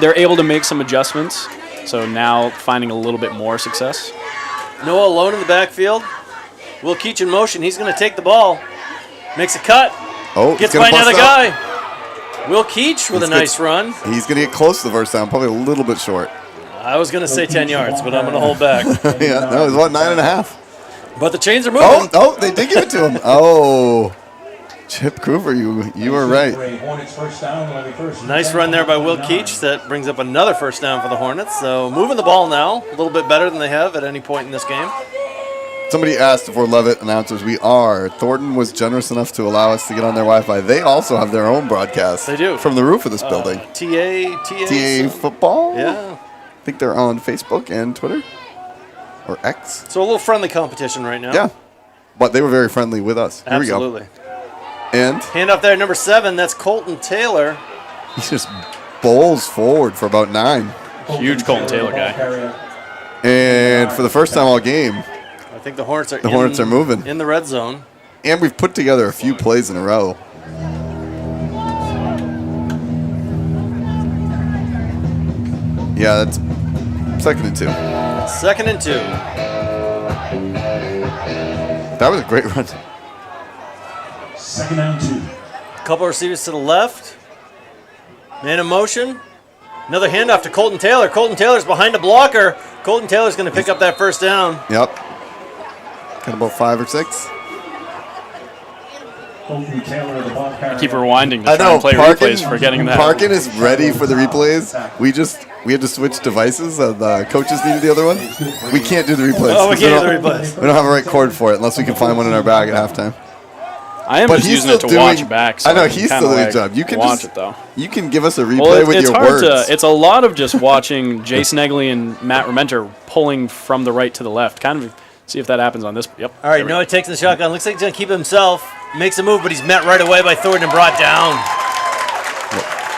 they're able to make some adjustments. So now finding a little bit more success. Noah alone in the backfield. Will Keach in motion. He's going to take the ball. Makes a cut. Oh, Gets he's by gonna another bust out. guy. Will Keach with a nice run. He's going to get close to the first down, probably a little bit short. I was going to say 10 yards, but I'm going to hold back. Yeah, no, it was about 9.5. But the chains are moving. Oh, they did give it to him. Oh, Chip Cooper, you were right. Nice run there by Will Keach. That brings up another 1st down for the Hornets. So moving the ball now, a little bit better than they have at any point in this game. Somebody asked if we're Leavitt announcers. We are. Thornton was generous enough to allow us to get on their Wi-Fi. They also have their own broadcast. They do. From the roof of this building. TA football? Yeah. I think they're on Facebook and Twitter. Or X. So a little friendly competition right now. Yeah. But they were very friendly with us. Here Absolutely. we go. And Hand off there, number 7. That's Colton Taylor. he just bowls forward for about 9. Huge Colton Taylor guy. And for the first time all game, I think the Hornets are Hornets are moving. in the red zone. and we've put together a few plays in a row. Yeah, that's 2nd and 2. 2nd and 2. That was a great run. 2nd and 2. Couple of receivers to the left. Man in motion. Another handoff to Colton Taylor. Colton Taylor's behind a blocker. Colton Taylor's going to pick up that 1st down. Yep. Got about 5 or 6. Colton Taylor, the ball carrier. Keep rewinding to I try know. and play replays for getting that. Parkin is ready for the replays. We had to switch devices. The coaches needed the other one. We can't do the replays. Oh, we 'cause can't do the replays. We don't have a right cord for it unless we can find one in our bag at halftime. I am But just he's using it to still watch doing- back. So I know, can he's kinda, still doing a like, job. You can watch just- it though. You can give us a replay Well, with it's your hard words. to. It's a lot of just watching Jason Egley and Matt Rementer pulling from the right to the left. Kind of see if that happens on this. Yep. All right, Noah takes the shotgun. Looks like he's going to keep himself. Makes a move, but he's met right away by Thornton and brought down.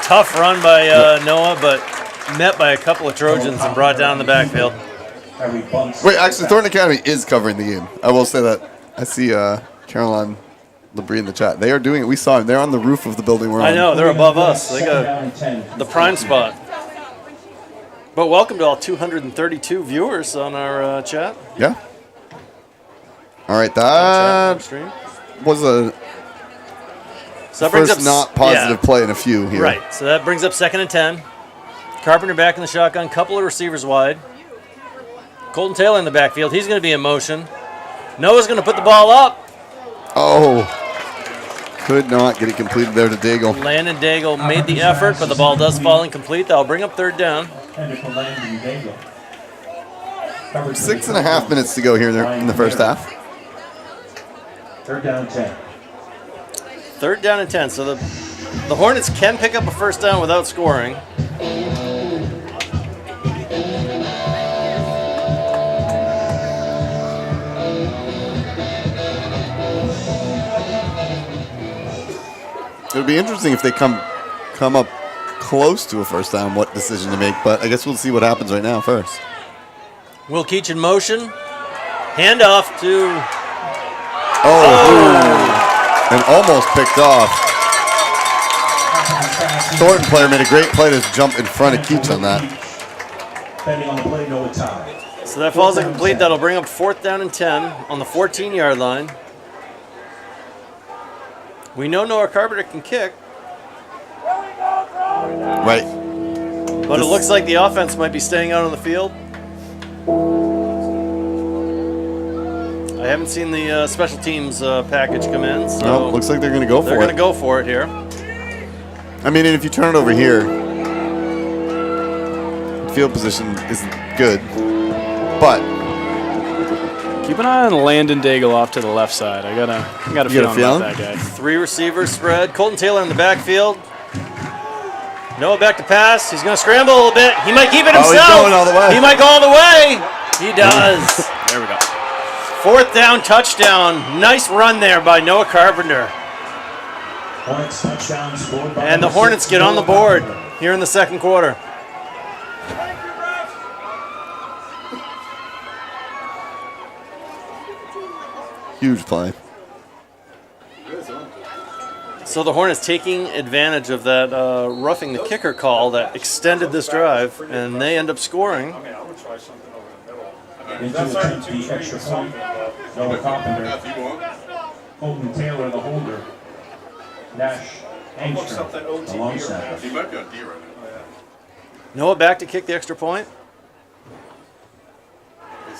Tough run by Noah, but met by a couple of Trojans and brought down in the backfield. Wait, actually, Thornton Academy is covering the game. I will say that. I see Caroline Labrie in the chat. They are doing it. We saw them. They're on the roof of the building we're on. I know, they're above us. They got the prime spot. But welcome to all 232 viewers on our chat. Yeah. All right, Chat that stream. was a So that brings first up not positive play in a few here. Right. So that brings up 2nd and 10. Carpenter back in the shotgun. Couple of receivers wide. Colton Taylor in the backfield. He's going to be in motion. Noah's going to put the ball up. Oh, could not get it completed there to Daigle. Landon Daigle made the effort, but the ball does fall incomplete. That'll bring up 3rd down. 6.5 minutes to go here in the first half. 3rd down 10. 3rd down and 10. So the Hornets can pick up a 1st down without scoring. It would be interesting if they come up close to a 1st down, what decision to make, but I guess we'll see what happens right now first. Will Keach in motion. Handoff to And almost picked off. Thornton player made a great play to jump in front of Keach on that. Depending on the play, no time. So that falls incomplete. That'll bring up 4th down and 10 on the 14-yard line. We know Noah Carpenter can kick, Right. but it looks like the offense might be staying out on the field. I haven't seen the special teams package come in. So No, looks like they're going to go for it. they're going to go for it here. I mean, and if you turn it over here, field position isn't good, but Keep an eye on Landon Daigle off to the left side. I got a feeling about that guy. 3 receivers spread. Colton Taylor in the backfield. Noah back to pass. He's going to scramble a little bit. He might keep it himself. He's going all the way. He might go all the way. He does. There we go. 4th down touchdown. Nice run there by Noah Carpenter. Hornets touchdown scored by And the Hornets get on the board here in the second quarter. huge play. So the Hornets taking advantage of that roughing the kicker call that extended this drive, and they end up scoring. Into the extra point. Noah Carpenter. Colton Taylor, the holder. Nash Angstrom, the long snapper. He might be on D right now. Noah back to kick the extra point.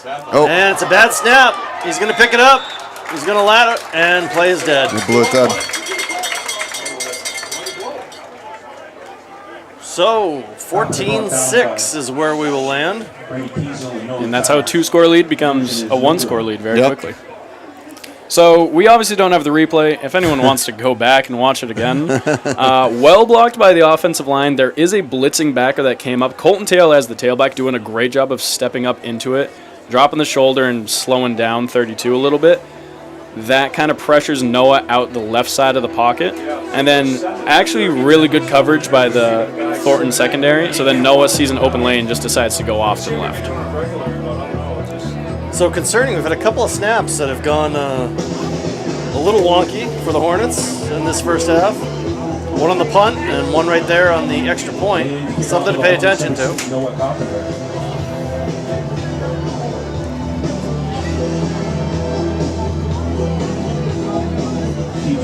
Oh, And it's a bad snap. He's going to pick it up. He's going to ladder, and play is dead. he blew it dead. So 14-6 is where we will land. And that's how a 2-score lead becomes a 1-score lead very Yep. quickly. So we obviously don't have the replay. If anyone wants to go back and watch it again, well blocked by the offensive line. There is a blitzing backer that came up. Colton Taylor as the tailback doing a great job of stepping up into it, dropping the shoulder and slowing down 32 a little bit. That kind of pressures Noah out the left side of the pocket. And then actually really good coverage by the Thornton secondary. So then Noah sees an open lane and just decides to go off to the left. So concerning, we've had a couple of snaps that have gone a little wonky for the Hornets in this first half. One on the punt and one right there on the extra point. Something to pay attention to. Noah Carpenter.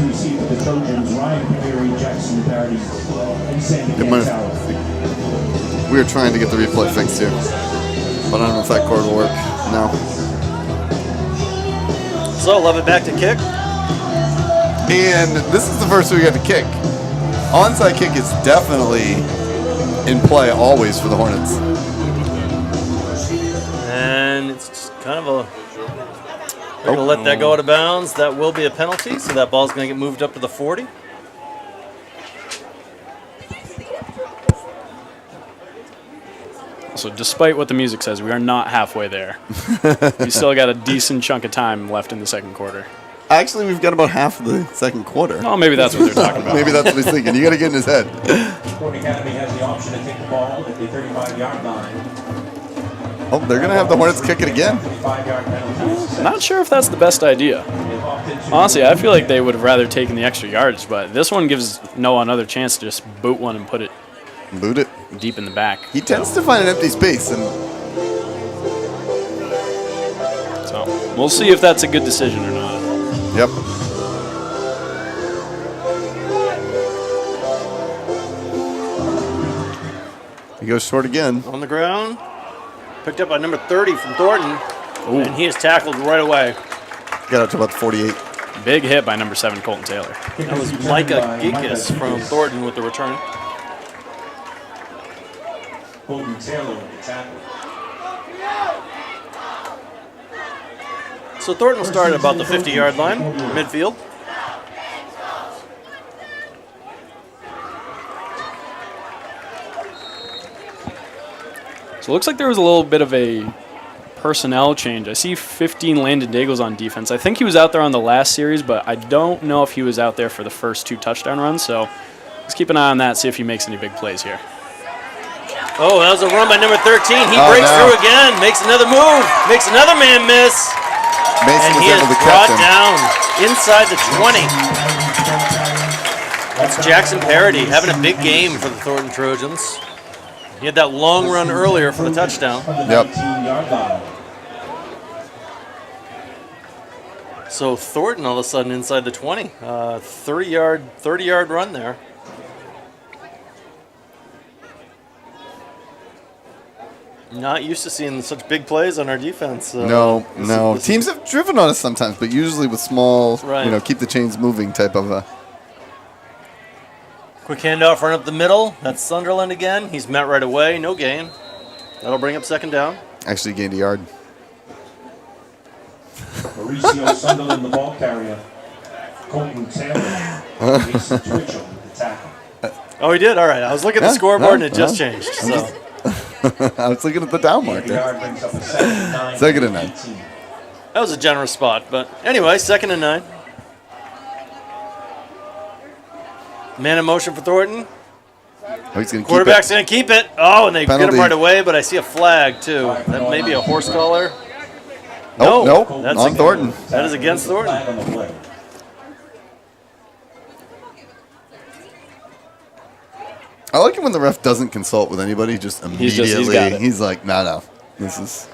Receive for the Trojans, Ryan Perry, Jackson Parody, and Sandy Gonzalez. We were trying to get the replay fixed here, but I don't know if that cord will work now. So Leavitt back to kick. And this is the first we got to kick. Onside kick is definitely in play always for the Hornets. And it's just kind of a... They're going to let that go out of bounds. That will be a penalty, so that ball's going to get moved up to the 40. So despite what the music says, we are not halfway there. We still got a decent chunk of time left in the second quarter. Actually, we've got about half of the second quarter. Well, maybe that's what they're talking about. Maybe that's what he's thinking. You got to get in his head. Thornton Academy has the option to take the ball at the 35-yard line. Oh, they're going to have the Hornets kick it again. 5-yard penalty. Not sure if that's the best idea. Honestly, I feel like they would have rather taken the extra yards, but this one gives Noah another chance to just boot one and put it Boot it. deep in the back. He tends to find an empty space, and So we'll see if that's a good decision or not. yep. He goes short again. On the ground. Picked up by number 30 from Thornton. And he is tackled right away. Got out to about 48. Big hit by number 7, Colton Taylor. That was Micah Geekus from Thornton with the return. Colton Taylor with the tackle. So Thornton will start at about the 50-yard line, midfield. So it looks like there was a little bit of a personnel change. I see 15 Landon Daigles on defense. I think he was out there on the last series, but I don't know if he was out there for the first 2 touchdown runs. So let's keep an eye on that, see if he makes any big plays here. Oh, that was a run by number 13. He Oh, breaks no. through again, makes another move, makes another man miss, Mason and was he is able to brought catch him. down inside the 20. That's Jackson Parody having a big game for the Thornton Trojans. He had that long run earlier for the touchdown. Yep. 19-yard line. So Thornton all of a sudden inside the 20. 30-yard run there. Not used to seeing such big plays on our defense. No. this Teams have driven on us sometimes, but usually with small, Right. keep the chains moving type of a. Quick handoff, run up the middle. That's Sunderland again. He's met right away. No gain. That'll bring up second down. Actually gained a yard. Mauricio Sunderland, the ball carrier. Colton Taylor. Mason Twitchell with the tackle. Oh, he did? All right. I was looking at the Yeah, scoreboard, and no, it just no. changed. So. I was looking at the down mark The there. yard brings up a 2nd and 9. 2nd and 9. 18. That was a generous spot. But anyway, 2nd and 9. Man in motion for Thornton. Oh, he's going to keep Quarterback's it. going to keep it. Oh, and they get Penalty. him right away, but I see a flag, too. That may be a horse collar. Oh, No, no, that's on a- Thornton. That is against Thornton. Flag on the play. I like it when the ref doesn't consult with anybody, just immediately. he's got it. He's like, no. This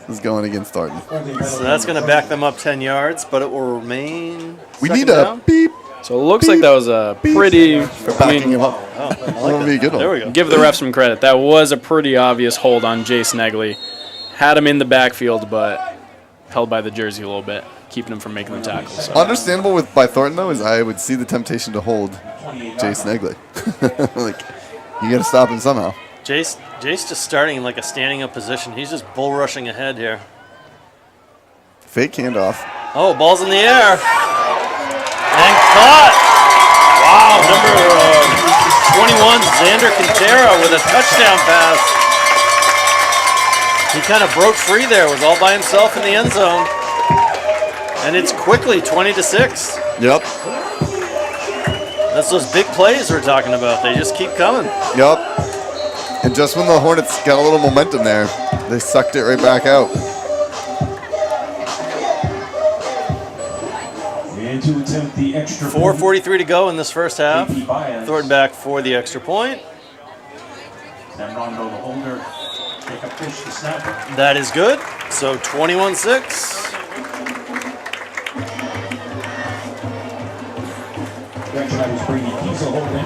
is going against Thornton. So that's going to back them up 10 yards, but it will remain. We second need a down. beep. So it looks like that was a pretty. For backing him up. Oh, I That'll like be a that. good one. There we go. Give the refs some credit. That was a pretty obvious hold on Jace Negley. Had him in the backfield, but held by the jersey a little bit, keeping him from making the tackle. So. Understandable by Thornton, though, is I would see the temptation to hold Jace Negley. Like, you got to stop him somehow. Jace just starting in like a standing up position. He's just bull rushing ahead here. Fake handoff. Oh, ball's in the air. And caught. Wow, number 21, Xander Quintera with a touchdown pass. He kind of broke free there, was all by himself in the end zone. And it's quickly 20-6. Yep. That's those big plays we're talking about. They just keep coming. Yep. And just when the Hornets got a little momentum there, they sucked it right back out. And to attempt the extra 4:43 to go in this first half. AP Baez. Thornton back for the extra point. Then Rondo, the holder. Take a fish, the snapper. That is good. So 21-6. Direction that was Brady Kiesel holding.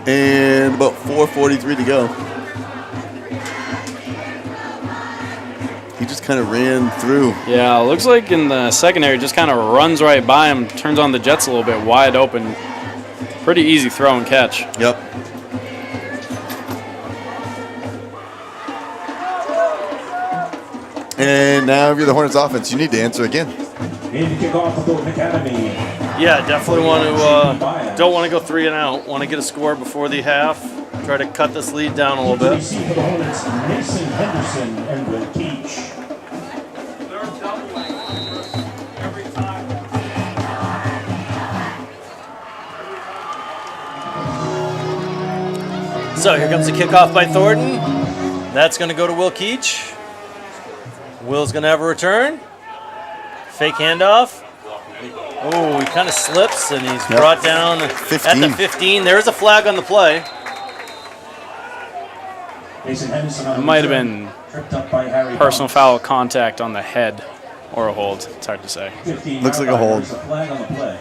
And about 4:43 to go. He just kind of ran through. Yeah, looks like in the secondary, just kind of runs right by him, turns on the Jets a little bit, wide open. Pretty easy throw and catch. Yep. And now if you're the Hornets offense, you need to answer again. In to kick off the Thornton Academy. Yeah, definitely want to, don't want to go 3 and out. Want to get a score before the half. Try to cut this lead down a little bit. Receive for the Hornets, Mason Henderson and Will Keach. So here comes the kickoff by Thornton. That's going to go to Will Keach. Will's going to have a return. Fake handoff. Oh, he kind of slips and he's brought down at 15. the 15. There's a flag on the play. Mason Henderson on It the might have return. been Tripped up by Harry personal Bunch. foul contact on the head or a hold. It's hard to say. 15 Looks like a yard line. hold. There's a flag on the play.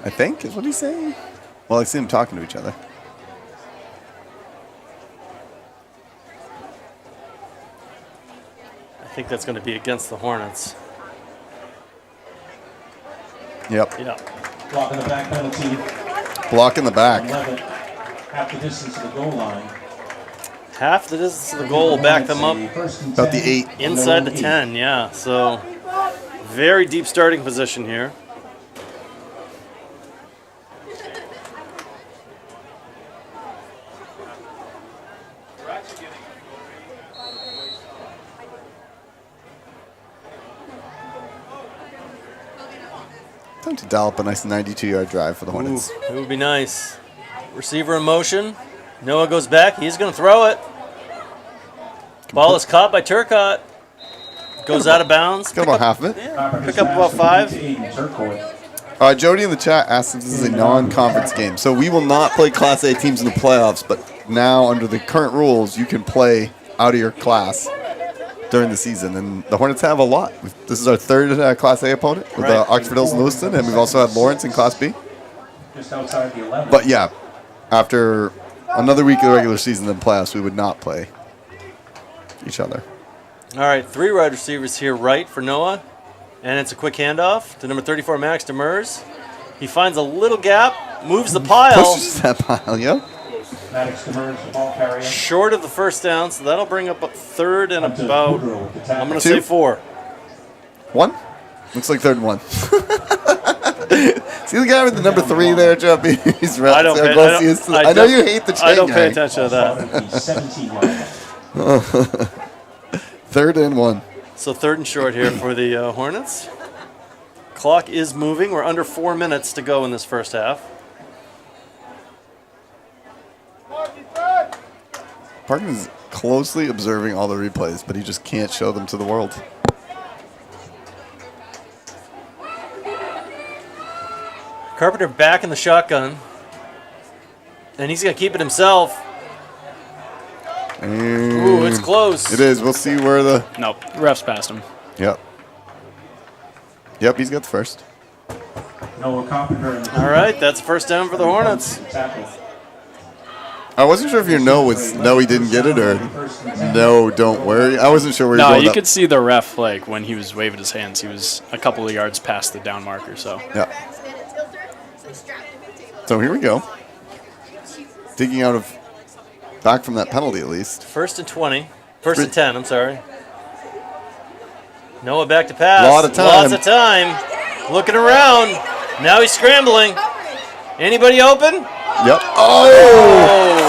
I think is what he's saying. Well, I see them talking to each other. I think that's going to be against the Hornets. Yep. Yeah. Block in the back penalty. Block in the back. Leavitt, half the distance to the goal line. Half the distance of the goal will back them up About the 8. inside the 10, yeah. So very deep starting position here. Time to dial up a nice 92-yard drive for the Hornets. It would be nice. Receiver in motion. Noah goes back. He's going to throw it. Ball is caught by Turcotte. Goes out of bounds. Got about half of it. Pick up about 5. Jody in the chat asked if this is a non-conference game. So we will not play Class A teams in the playoffs, but now under the current rules, you can play out of your class during the season. And the Hornets have a lot. This is our third Class A opponent with Right. Oxford Hills and Lewiston, and we've also had Lawrence in Class B. Just outside the 11. But yeah, after another week of the regular season in playoffs, we would not play each other. All right, 3 wide receivers here right for Noah. And it's a quick handoff to number 34, Max Demers. He finds a little gap, moves the pile. Pushes that pile, yep. Maddox Demers, the ball carrier. Short of the first down, so that'll bring up a 3rd and about, I'm going to say 4. 1? Looks like 3rd and 1. See the guy with the number 3 there, Jeff? He's right. I don't pay, I know you hate the chain I don't pay gang. attention to that. 3rd and 1. So 3rd and short here for the Hornets. Clock is moving. We're under 4 minutes to go in this first half. Parkin is closely observing all the replays, but he just can't show them to the world. Carpenter back in the shotgun. And he's going to keep it himself. Ooh, it's close. It is. We'll see where the... Nope. Refs passed him. Yep. Yep, he's got the first. Noah Carpenter. All right, that's first down for the Hornets. I wasn't sure if your no was no, he didn't get it, or no, don't worry. I wasn't sure where you were No, going. you could see the ref, like, when he was waving his hands, he was a couple of yards past the down marker, so. Yeah. So here we go. Digging out of... Back from that penalty, at least. 1st and 20. 1st and 10, I'm sorry. Noah back to pass. Lot of time. Lots of time. Looking around. Now he's scrambling. Anybody open? Yep. Oh!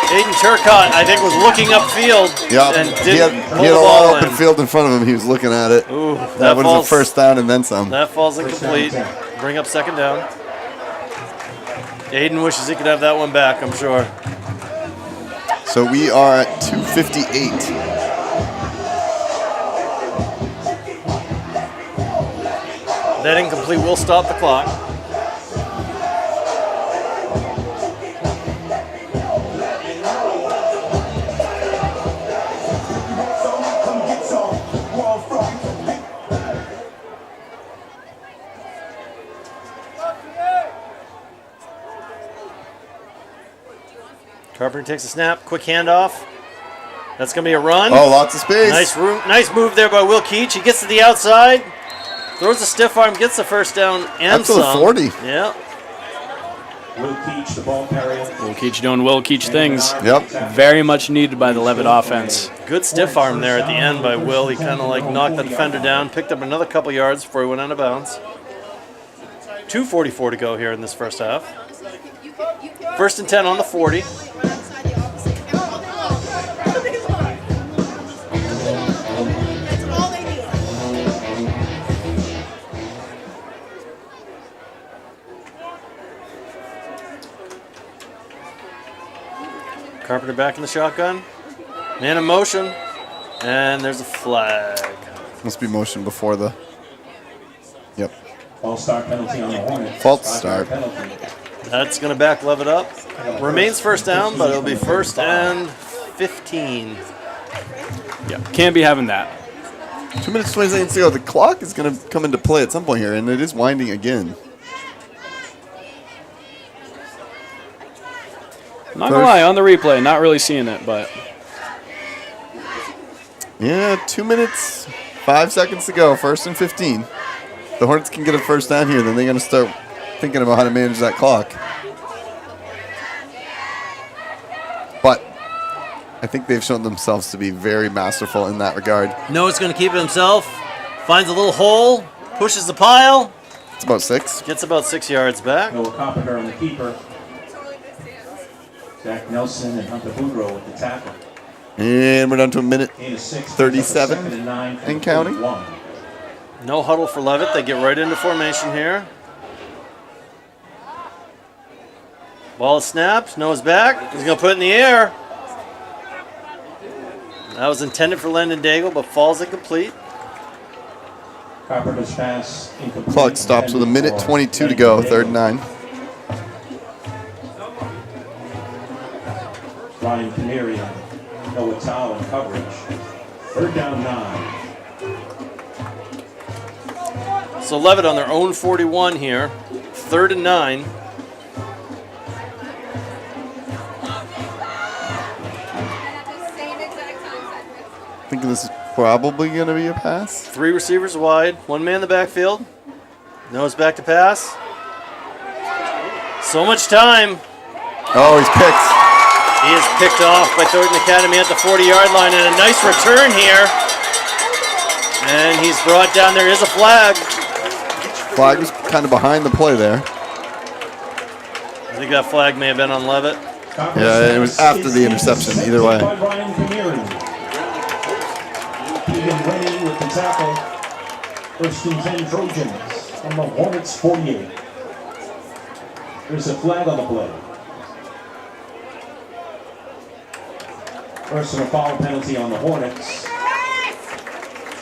Aiden Turcotte, I think, was looking upfield Yep. and He didn't had pull a the lot ball of open in. field in front of him. He was looking at it. Ooh, that was falls, a first down and then some. That falls incomplete. Bring up 2nd down. Aiden wishes he could have that one back, I'm sure. So we are at 2:58. That incomplete will stop the clock. Carpenter takes a snap, quick handoff. That's going to be a run. Oh, lots of space. Nice move there by Will Keach. He gets to the outside, throws a stiff arm, gets the first down and Up to the some. 40. Yeah. Will Keach, the ball carrier. Will Keach doing Will Keach things. Yep. Very much needed by the Leavitt offense. Good stiff arm there at the end by Will. He kind of like knocked the defender down, picked up another couple yards before he went out of bounds. 2:44 to go here in this first half. 1st and 10 on the 40. Carpenter back in the shotgun. Man in motion. And there's a flag. Must be motion before the... Yep. False start penalty on the Hornet. False start. Penalty. That's going to back Leavitt up. Remains first down, but it'll be 1st and 15. Yeah, can't be having that. 2 minutes, 20 seconds to go. The clock is going to come into play at some point here, and it is winding again. Not gonna lie, on the replay, not really seeing it, but Yeah, 2 minutes, 5 seconds to go. 1st and 15. The Hornets can get a first down here, then they're going to start thinking about how to manage that clock. But I think they've shown themselves to be very masterful in that regard. Noah's going to keep it himself. Finds a little hole. Pushes the pile. It's about 6. Gets about 6 yards back. Noah Carpenter on the keeper. Zach Nelson and Hunter Boudreaux with the tackle. And we're down to a minute. Gain of 6. 37 2nd and 9 and counting. 41. No huddle for Leavitt. They get right into formation here. Ball is snapped. Noah's back. He's going to put it in the air. That was intended for Landon Daigle, but falls incomplete. Carpenter's pass incomplete. Clock stops with a minute 22 to go. 3rd and 9. Ryan Canary and Noah Tao in coverage. 3rd down 9. So Leavitt on their own 41 here. 3rd and 9. Thinking this is probably going to be a pass. 3 receivers wide, 1 man in the backfield. Nose back to pass. So much time. Oh, he's picked. He is picked off by Thornton Academy at the 40-yard line, and a nice return here. And he's brought down. There is a flag. Flag was kind of behind the play there. I think that flag may have been on Leavitt. Yeah, it was after the interception, either way. Keegan Rennie with the tackle. First and 10 Trojans on the Hornets 48. There's a flag on the play. Personal foul penalty on the Hornets.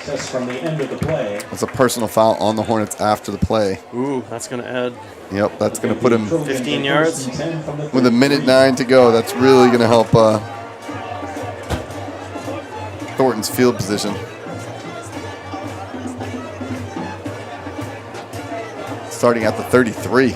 Says from the end of the play. It's a personal foul on the Hornets after the play. Ooh, that's going to add. Yep, that's going to put him 15 yards. with a minute 9 to go. That's really going to help Thornton's field position. Starting at the 33.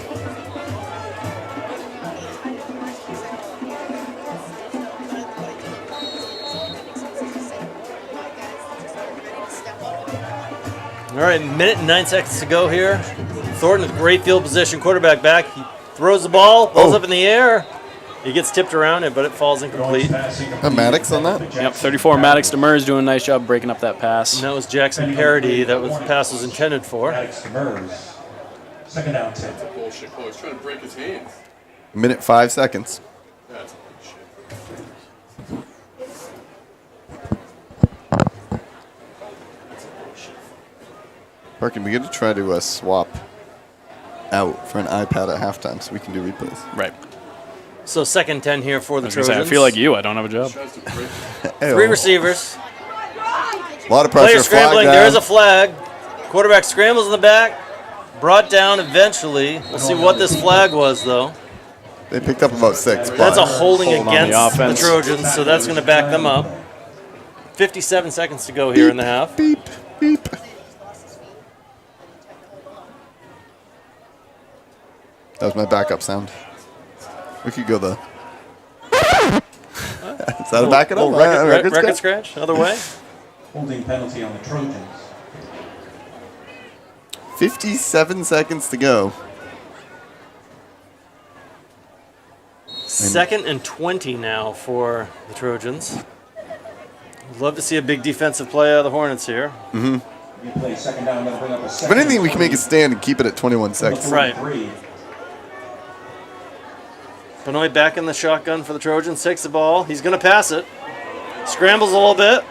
All right, minute and 9 seconds to go here. Thornton with great field position, quarterback back. He throws the ball's up in the air. He gets tipped around it, but it falls incomplete. Maddox on that? Yep, 34 Maddox Demers doing a nice job breaking up that pass. And that was Jackson Parody. That was the pass was intended for. Maddox Demers. Second down 10. Bullshit call. He's trying to break his hands. Minute 5 seconds. That's bullshit. Parkin, we get to try to swap out for an iPad at halftime so we can do replays. Right. So 2nd 10 here for the I was gonna say, Trojans. I feel like you. I don't have a job. Tries to break. 3 receivers. A lot of pressure. Player scrambling. Flag There down. is a flag. Quarterback scrambles in the back. Brought down eventually. We'll see what this flag was, though. They picked up about 6. That's a holding Hold on the against the offense. Trojans, so that's going to back them up. 57 seconds to go here in the half. Beep, beep. That was my backup sound. We could go the... Is that a backup? Oh, record scratch? Other way? Holding penalty on the Trojans. 57 seconds to go. 2nd and 20 now for the Trojans. I'd love to see a big defensive play out of the Hornets here. Replay second down. That'll bring up a If second. anything, we can make a stand and keep it at 21 seconds. Right. 43. Benoit back in the shotgun for the Trojans. Takes the ball. He's going to pass it. Scrambles a little bit.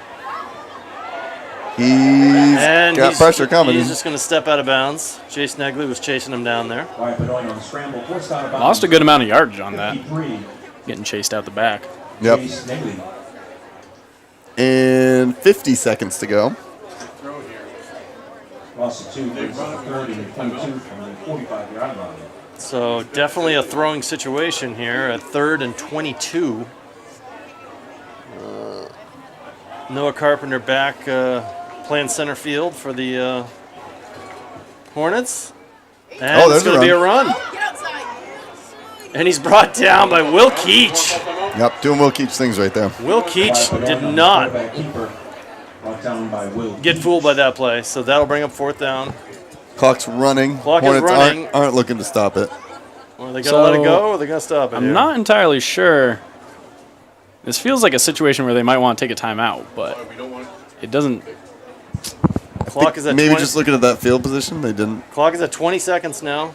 He's got pressure coming. He's just going to step out of bounds. Chase Negley was chasing him down there. Wyatt Benoit on the scramble. Forced out of bounds. Lost a good amount of yardage on that. 53. Getting chased out the back. Yep. Chase Negley. And 50 seconds to go. Throw here. Lost of 2. Brings up 30 and 22 from the 45-yard line. So definitely a throwing situation here at 3rd and 22. Noah Carpenter back playing center field for the Hornets. And it's going to be a run. And he's brought down by Will Keach. Yep, doing Will Keach things right there. Will Keach did not get fooled by that play, so that'll bring up 4th down. Clock's running. Clock is Hornets running. aren't looking to stop it. Well, they going to let it go, or are they going to stop it? I'm here? not entirely sure. This feels like a situation where they might want to take a timeout, but We don't want it doesn't. Clock is at Maybe 20. just looking at that field position, they didn't. Clock is at 20 seconds now.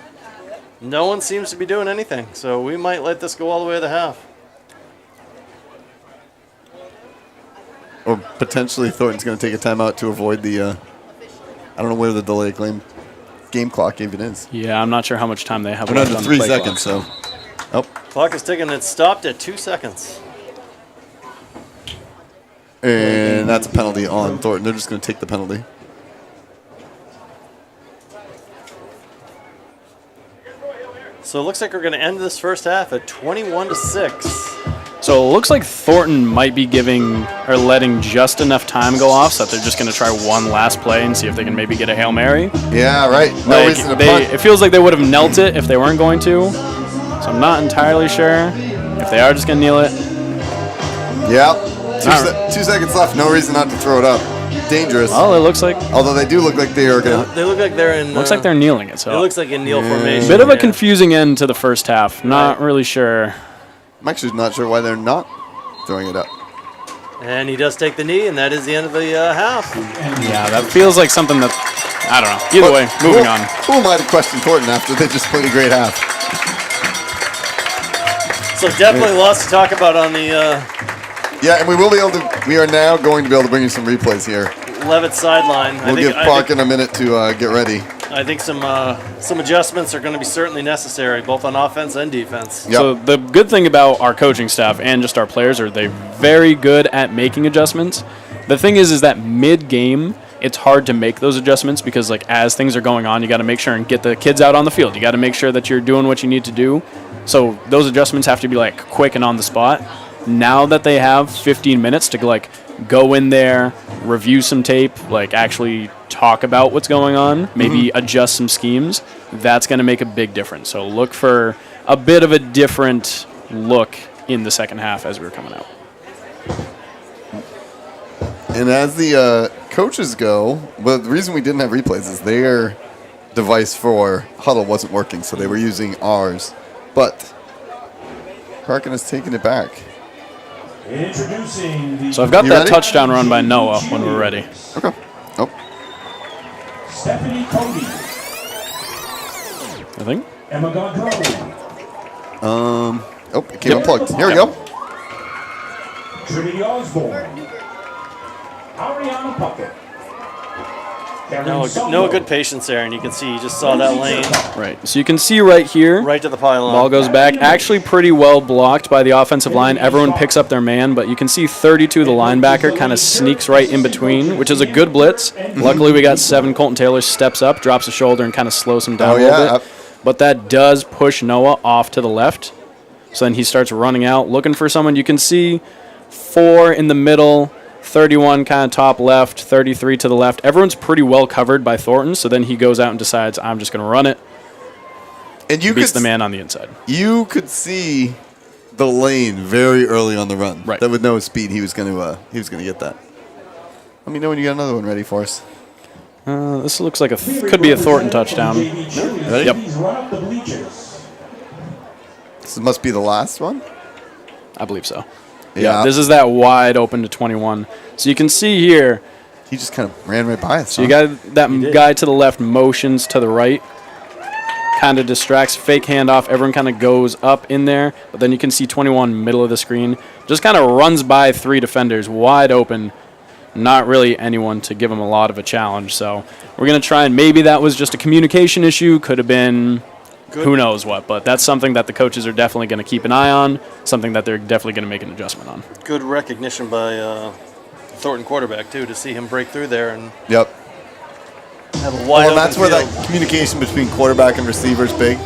No one seems to be doing anything, so we might let this go all the way to the half. Or potentially Thornton's going to take a timeout to avoid the, I don't know where the delay game clock even is. Yeah, I'm not sure how much time they have We're left under on 3 the play seconds, clock. so. Oh, Clock is ticking. It stopped at 2 seconds. and that's a penalty on Thornton. They're just going to take the penalty. So it looks like we're going to end this first half at 21-6. So it looks like Thornton might be giving or letting just enough time go off, so that they're just going to try one last play and see if they can maybe get a Hail Mary. Yeah, right. No Like, reason to punt. it feels like they would have knelt it if they weren't going to. So I'm not entirely sure if they are just going to kneel it. Yeah. 2 seconds left. No reason not to throw it up. Dangerous. Well, it looks like Although they do look like they are going to. They look like they're in. looks like they're kneeling it. So It looks like in kneel formation. bit of a yeah. confusing end to the first half. Not really sure. I'm actually not sure why they're not throwing it up. And he does take the knee, and that is the end of the half. Yeah, that feels like something that I don't know. Either way, moving on. Who am I to question Thornton after they just played a great half? So definitely lots to talk about on the Yeah, and we will be able to. We are now going to be able to bring you some replays here. Leavitt sideline. We'll give Parkin a minute to get ready. I think some adjustments are going to be certainly necessary, both on offense and defense. Yep. So the good thing about our coaching staff and just our players are they're very good at making adjustments. The thing is that mid-game, it's hard to make those adjustments because like as things are going on, you got to make sure and get the kids out on the field. You got to make sure that you're doing what you need to do. So those adjustments have to be like quick and on the spot. Now that they have 15 minutes to like go in there, review some tape, like actually talk about what's going on, maybe adjust some schemes, that's going to make a big difference. So look for a bit of a different look in the second half as we're coming out. And as the coaches go, well, the reason we didn't have replays is their device for huddle wasn't working, so they were using ours. But Parkin has taken it back. Introducing the So I've got You that ready? touchdown run by Noah when we're ready. Okay. Oh, Stephanie Cody, I think. Emma Gaudreau, oh, it came unplugged. Here we go. Trinity Osborne, Ariana Puckett, Karen No Solo, good patience there, and you can see you just saw that lane Right. So you can see right here. right to the pylon. Ball goes back. Actually pretty well blocked by the offensive line. Everyone picks up their man, but you can see 32, the linebacker, kind of sneaks right in between, which is a good blitz. Luckily, we got 7. Colton Taylor steps up, drops a shoulder, and kind of slows him down Oh, a little yeah. bit. But that does push Noah off to the left. So then he starts running out, looking for someone. You can see 4 in the middle, 31 kind of top left, 33 to the left. Everyone's pretty well covered by Thornton, so then he goes out and decides, I'm just going to run it. And you Beats could the man on the inside. You could see the lane very early on the run. Right. That with no speed, he was going to get that. Let me know when you got another one ready for us. This looks like could be a Thornton touchdown. Ready? Yep. Please run up the bleachers. This must be the last one. I believe so. Yeah. This is that wide open to 21. So you can see here, He just kind of ran right by us. so you got that guy to the left motions to the right, kind of distracts, fake handoff. Everyone kind of goes up in there, but then you can see 21 middle of the screen, just kind of runs by 3 defenders wide open. Not really anyone to give him a lot of a challenge. So we're going to try, and maybe that was just a communication issue. Could have been who knows what, but that's something that the coaches are definitely going to keep an eye on, something that they're definitely going to make an adjustment on. Good recognition by Thornton quarterback, too, to see him break through there and Yep. have a wide Well, open that's where field. that communication between quarterback and receiver is big.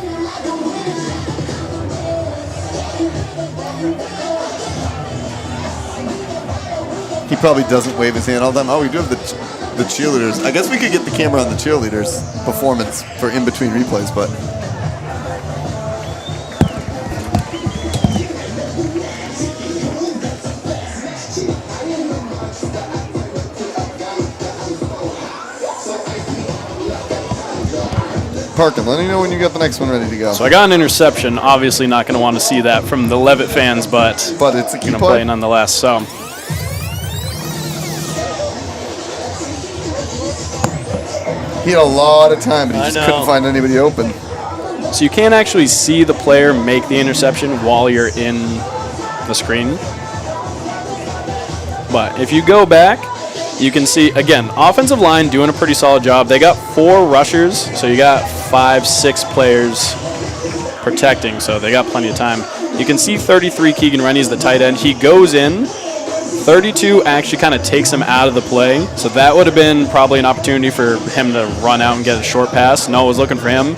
He probably doesn't wave his hand all the time. Oh, we do have the cheerleaders. I guess we could get the camera on the cheerleaders' performance for in between replays, but Parkin, let me know when you got the next one ready to go. So I got an interception. Obviously not going to want to see that from the Leavitt fans, but But it's a key going to play play. nonetheless. So He had a lot of time, but he I just know. couldn't find anybody open. So you can't actually see the player make the interception while you're in the screen. But if you go back, you can see, again, offensive line doing a pretty solid job. They got 4 rushers, so you got 5, 6 players protecting, so they got plenty of time. You can see 33, Keegan Rennie's the tight end. He goes in. 32 actually kind of takes him out of the play, so that would have been probably an opportunity for him to run out and get a short pass. Noah was looking for him.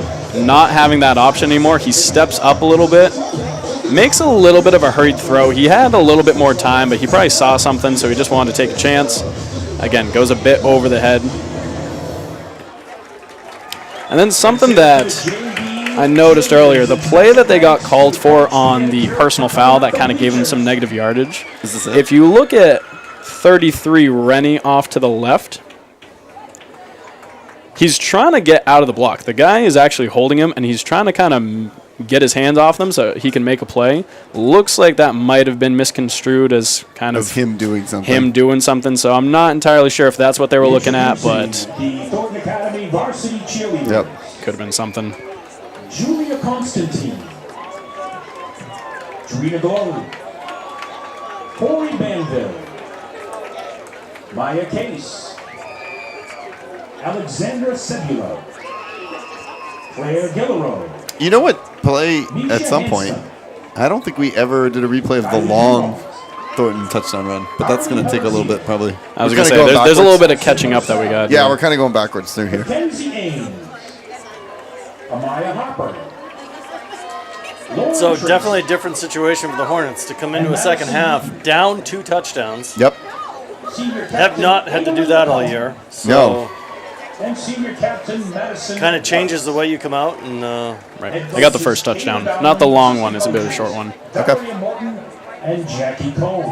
Not having that option anymore, he steps up a little bit, makes a little bit of a hurried throw. He had a little bit more time, but he probably saw something, so he just wanted to take a chance. Again, goes a bit over the head. And then something that I noticed earlier, the play that they got called for on the personal foul that kind of gave them some negative yardage. Is this it? If you look at 33 Rennie off to the left, he's trying to get out of the block. The guy is actually holding him, and he's trying to kind of get his hands off them so he can make a play. Looks like that might have been misconstrued as kind of him doing something. So I'm not entirely sure if that's what they were looking at, but The Thornton Academy varsity cheerleaders. Yep. could have been something. Julia Constantine. Trina Glow. Corey Banville. Maya Case. Alexandra Sebula. Claire Gillerow. You know what play at some point? I don't think we ever did a replay of the long Thornton touchdown run, but that's going to take a little bit probably. I was We're going to kinda say, going there's a little backwards. bit of catching up that we got. Yeah, we're kind of going backwards through here. Mackenzie Ames. Amaya Hopper. Lauren So Tracy. definitely a different situation for the Hornets to come into a second half down 2 touchdowns. Yep. Senior Have captain not had to do that all year. So No. And senior captain Madison. kind of changes the way you come out. And Right. They got the first touchdown. Not the long one. It's a bit of a short one. Valeria Morton and Jackie Cone.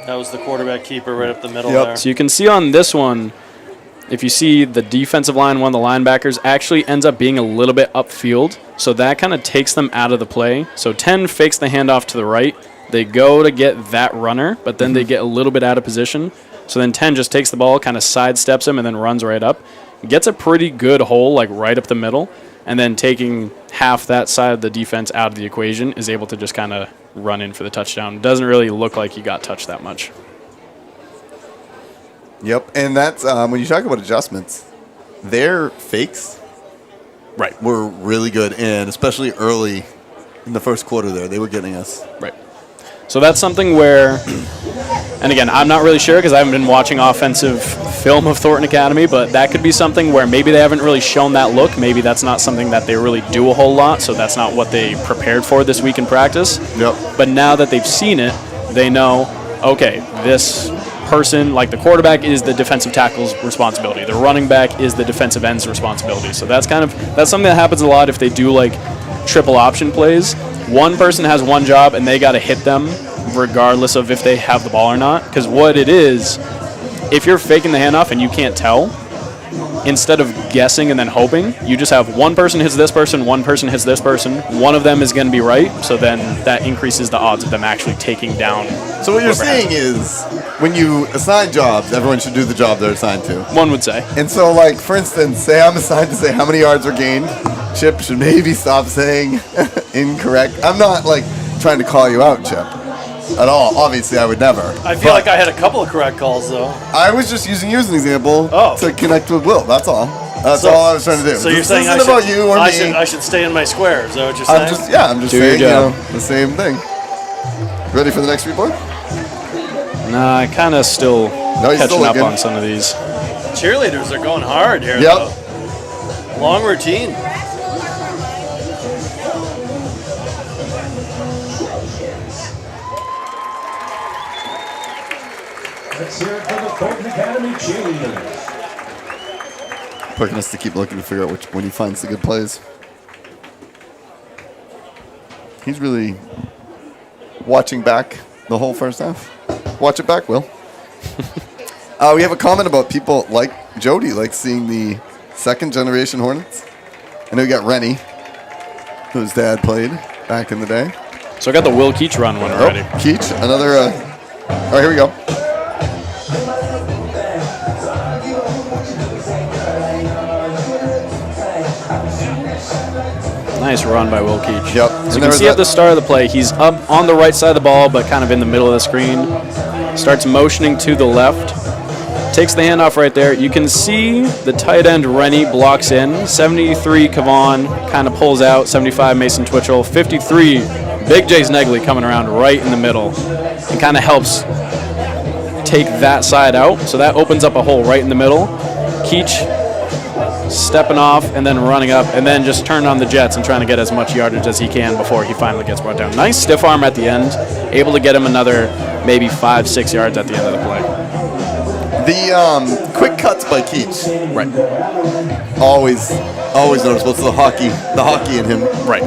that was the quarterback keeper right up the middle Yep. there. So you can see on this one, if you see the defensive line, one of the linebackers actually ends up being a little bit upfield. So that kind of takes them out of the play. So 10 fakes the handoff to the right. They go to get that runner, but then they get a little bit out of position. So then 10 just takes the ball, kind of sidesteps him, and then runs right up. Gets a pretty good hole, like right up the middle. And then taking half that side of the defense out of the equation is able to just kind of run in for the touchdown. Doesn't really look like he got touched that much. Yep. And that's when you talk about adjustments, their fakes Right. were really good, and especially early in the first quarter there, they were getting us. Right. So that's something where, and again, I'm not really sure because I haven't been watching offensive film of Thornton Academy, but that could be something where maybe they haven't really shown that look. Maybe that's not something that they really do a whole lot, so that's not what they prepared for this week in practice. Yep. But now that they've seen it, they know, okay, this person, like the quarterback is the defensive tackle's responsibility. The running back is the defensive end's responsibility. So that's something that happens a lot if they do like triple option plays. One person has one job and they got to hit them regardless of if they have the ball or not. Because what it is, if you're faking the handoff and you can't tell, instead of guessing and then hoping, you just have one person hits this person, one person hits this person. One of them is going to be right. So then that increases the odds of them actually taking down. So what you're whoever has saying it. is when you assign jobs, everyone should do the job they're assigned to. One would say. And so, like, for instance, say I'm assigned to say how many yards were gained. Chip should maybe stop saying incorrect. I'm not, like, trying to call you out, Chip, at all. Obviously, I would never. I feel like I had a couple of correct calls, though. I was just using you as an example Oh. to connect with Will. That's all. That's So- all I was trying to do. So you're This saying isn't I should, about you or I me. should I should stay in my square. Is that what you're saying? I'm just Do your saying, you job. know, the same thing. Ready for the next report? Nah, I kind of still you're catching still up looking. on some of these. Cheerleaders are going hard here. Yep. though. Long routine. Let's hear it for the Thornton Academy cheerleaders. Quick us to keep looking to figure out when he finds the good plays. He's really watching back the whole first half. Watch it back, Will. We have a comment about people like Jody, like seeing the second generation Hornets. I know you got Rennie, whose dad played back in the day. So I got the Will Keach run one already. Oh, Keach, another. All right, here we go. Nice run by Will Keach. Yep. So you can see at the start of the play, he's up on the right side of the ball, but kind of in the middle of the screen. Starts motioning to the left. Takes the handoff right there. You can see the tight end Rennie blocks in. 73 Kavon kind of pulls out. 75 Mason Twitchell. 53 Big Jay's Negley coming around right in the middle and kind of helps take that side out. So that opens up a hole right in the middle. Keach stepping off and then running up and then just turning on the jets and trying to get as much yardage as he can before he finally gets brought down. Nice stiff arm at the end, able to get him another maybe 5-6 yards at the end of the play. The quick cuts by Keach. Right. Always noticeable. It's the hockey in him. Right.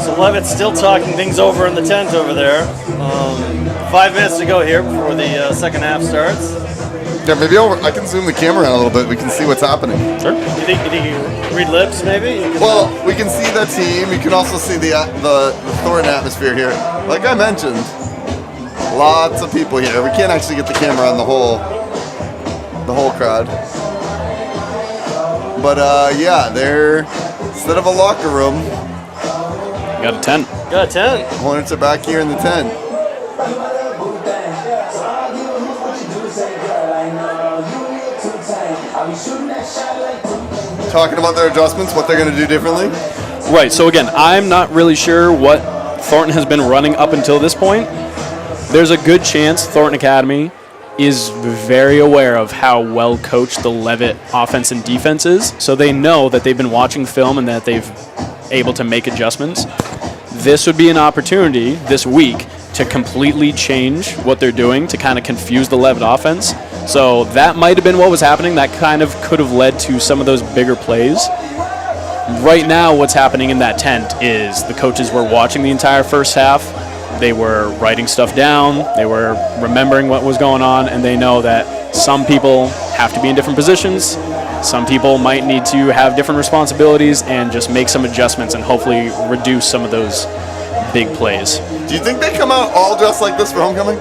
So Leavitt's still talking things over in the tent over there. 5 minutes to go here before the second half starts. Yeah, maybe I can zoom the camera out a little bit. We can see what's happening. Sure. You think you read lips, maybe? Well, we can see the team. You can also see the Thornton atmosphere here. Like I mentioned, lots of people here. We can't actually get the camera on the whole crowd. But yeah, they're instead of a locker room, Got a tent. Got a tent. Hornets are back here in the tent. Talking about their adjustments, what they're going to do differently. Right, so again, I'm not really sure what Thornton has been running up until this point. There's a good chance Thornton Academy is very aware of how well coached the Leavitt offense and defense is, so they know that they've been watching film and that they've able to make adjustments. This would be an opportunity this week to completely change what they're doing to kind of confuse the Leavitt offense. So that might have been what was happening. That kind of could have led to some of those bigger plays. Right now, what's happening in that tent is the coaches were watching the entire first half. They were writing stuff down. They were remembering what was going on, and they know that some people have to be in different positions. Some people might need to have different responsibilities and just make some adjustments and hopefully reduce some of those big plays. Do you think they come out all dressed like this for homecoming?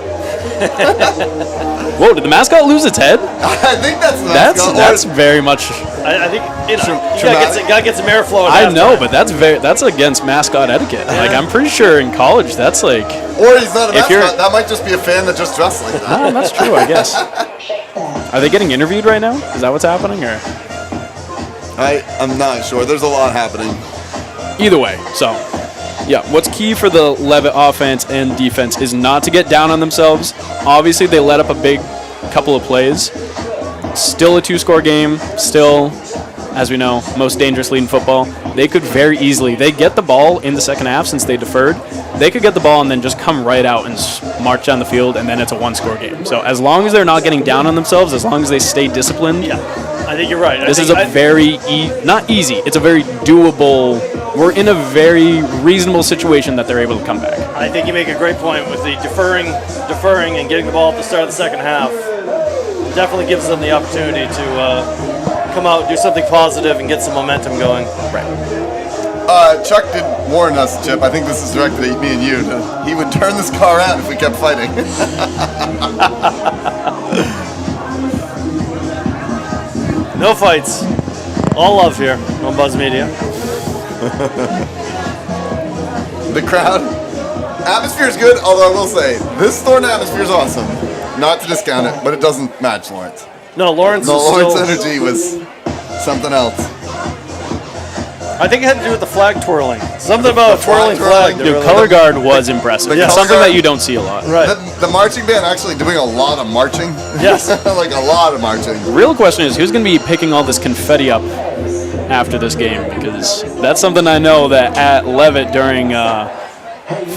Whoa, did the mascot lose its head? I think that's the mascot. That's very much. I think you Traumatic. gotta get some airflow. At I know, halftime. but that's against mascot etiquette. Like I'm pretty sure in college that's like. Or he's not a If you're- mascot. That might just be a fan that just dressed like that. That's true, I guess. Are they getting interviewed right now? Is that what's happening, or? I'm not sure. There's a lot happening. Either way, so yeah, what's key for the Leavitt offense and defense is not to get down on themselves. Obviously, they let up a big couple of plays. Still a 2-score game. Still, as we know, most dangerous lead in football. They could very easily. They get the ball in the second half since they deferred. They could get the ball and then just come right out and march down the field, and then it's a 1-score game. So as long as they're not getting down on themselves, as long as they stay disciplined. Yeah, I think you're right. This is a very, not easy, it's a very doable, we're in a very reasonable situation that they're able to come back. I think you make a great point with the deferring, and getting the ball at the start of the second half. It definitely gives them the opportunity to come out, do something positive, and get some momentum going. Right. Chuck did warn us, Chip. I think this is directed at me and you. He would turn this car out if we kept fighting. No fights. All love here on Buzz Media. The crowd atmosphere is good, although I will say this Thornton atmosphere is awesome. Not to discount it, but it doesn't match Lawrence. No, Lawrence No, is Lawrence still, energy was something else. I think it had to do with the flag twirling. Something about the a twirling flag flag. twirling. that The really- color guard was impressive. The Yeah, color something guard- that you don't see a lot. Right. The marching band actually doing a lot of marching. Yes. Like a lot of marching. The real question is who's going to be picking all this confetti up after this game, because that's something I know that at Leavitt during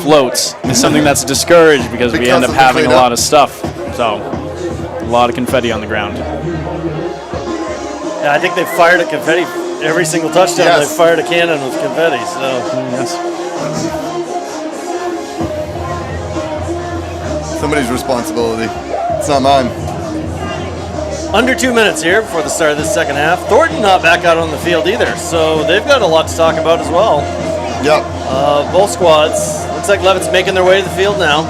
floats is something that's discouraged because we Because end up of the having a cleanup. lot of stuff. So a lot of confetti on the ground. Yeah, I think they fired a confetti every single touchdown. Yes. They fired a cannon with confetti. So Yes. Somebody's responsibility. It's not mine. under 2 minutes here before the start of this second half. Thornton not back out on the field either, so they've got a lot to talk about as well. Yep. Both squads. Looks like Leavitt's making their way to the field now.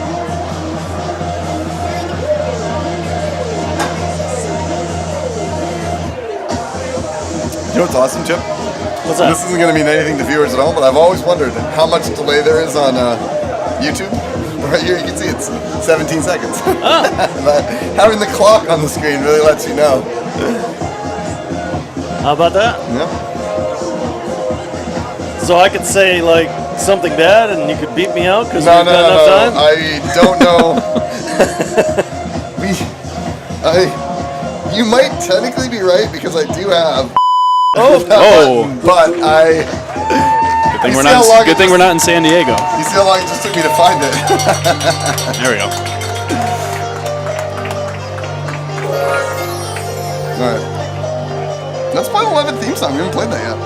You know what's awesome, Chip? What's that? This isn't going to mean anything to viewers at home, but I've always wondered how much delay there is on YouTube. Right here, you can see it's 17 seconds. But having the clock on the screen really lets you know. How about that? Yep. So I could say like something bad and you could beat me out because No, we've got enough time? I don't know. You might technically be right because I do have. Oh. But I. Good thing You we're see how long not. it Good thing just- we're not in San Diego. You see how long it just took me to find it? There we go. All right. Let's play the 11th theme song. We haven't played that yet.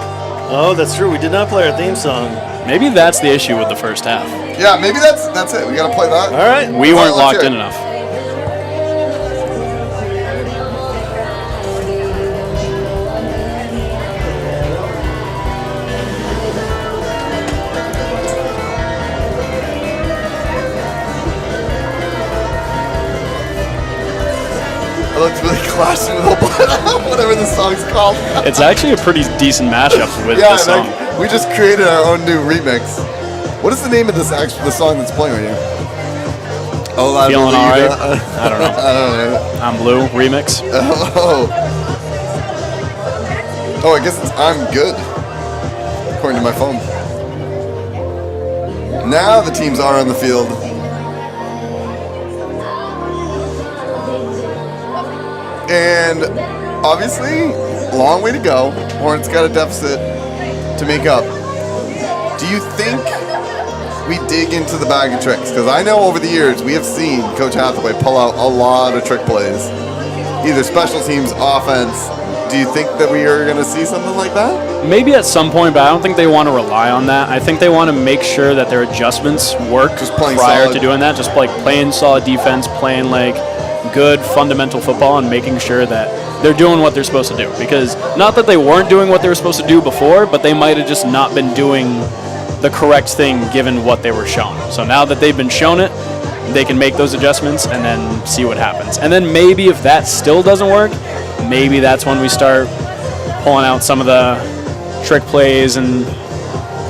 Oh, that's true. We did not play our theme song. Maybe that's the issue with the first half. Yeah, maybe that's it. We gotta play that. All right. We weren't let's locked hear in it. enough. I looked really classy with whatever the song's called. It's actually a pretty decent mashup with Yeah, this song. like, we just created our own new remix. What is the name of the song that's playing right here? Oh, I Feeling believe alright? it. I don't know. I don't know. I'm Blue remix. Oh, I guess it's I'm Good, according to my phone. Now the teams are on the field. And obviously, long way to go. Hornets got a deficit to make up. Do you think we dig into the bag of tricks? Because I know over the years we have seen Coach Hathaway pull out a lot of trick plays, either special teams, offense. Do you think that we are going to see something like that? Maybe at some point, but I don't think they want to rely on that. I think they want to make sure that their adjustments work Just playing prior solid. to doing that. Just like playing solid defense, playing like good fundamental football, and making sure that they're doing what they're supposed to do. Because not that they weren't doing what they were supposed to do before, but they might have just not been doing the correct thing given what they were shown. So now that they've been shown it, they can make those adjustments and then see what happens. And then maybe if that still doesn't work, maybe that's when we start pulling out some of the trick plays and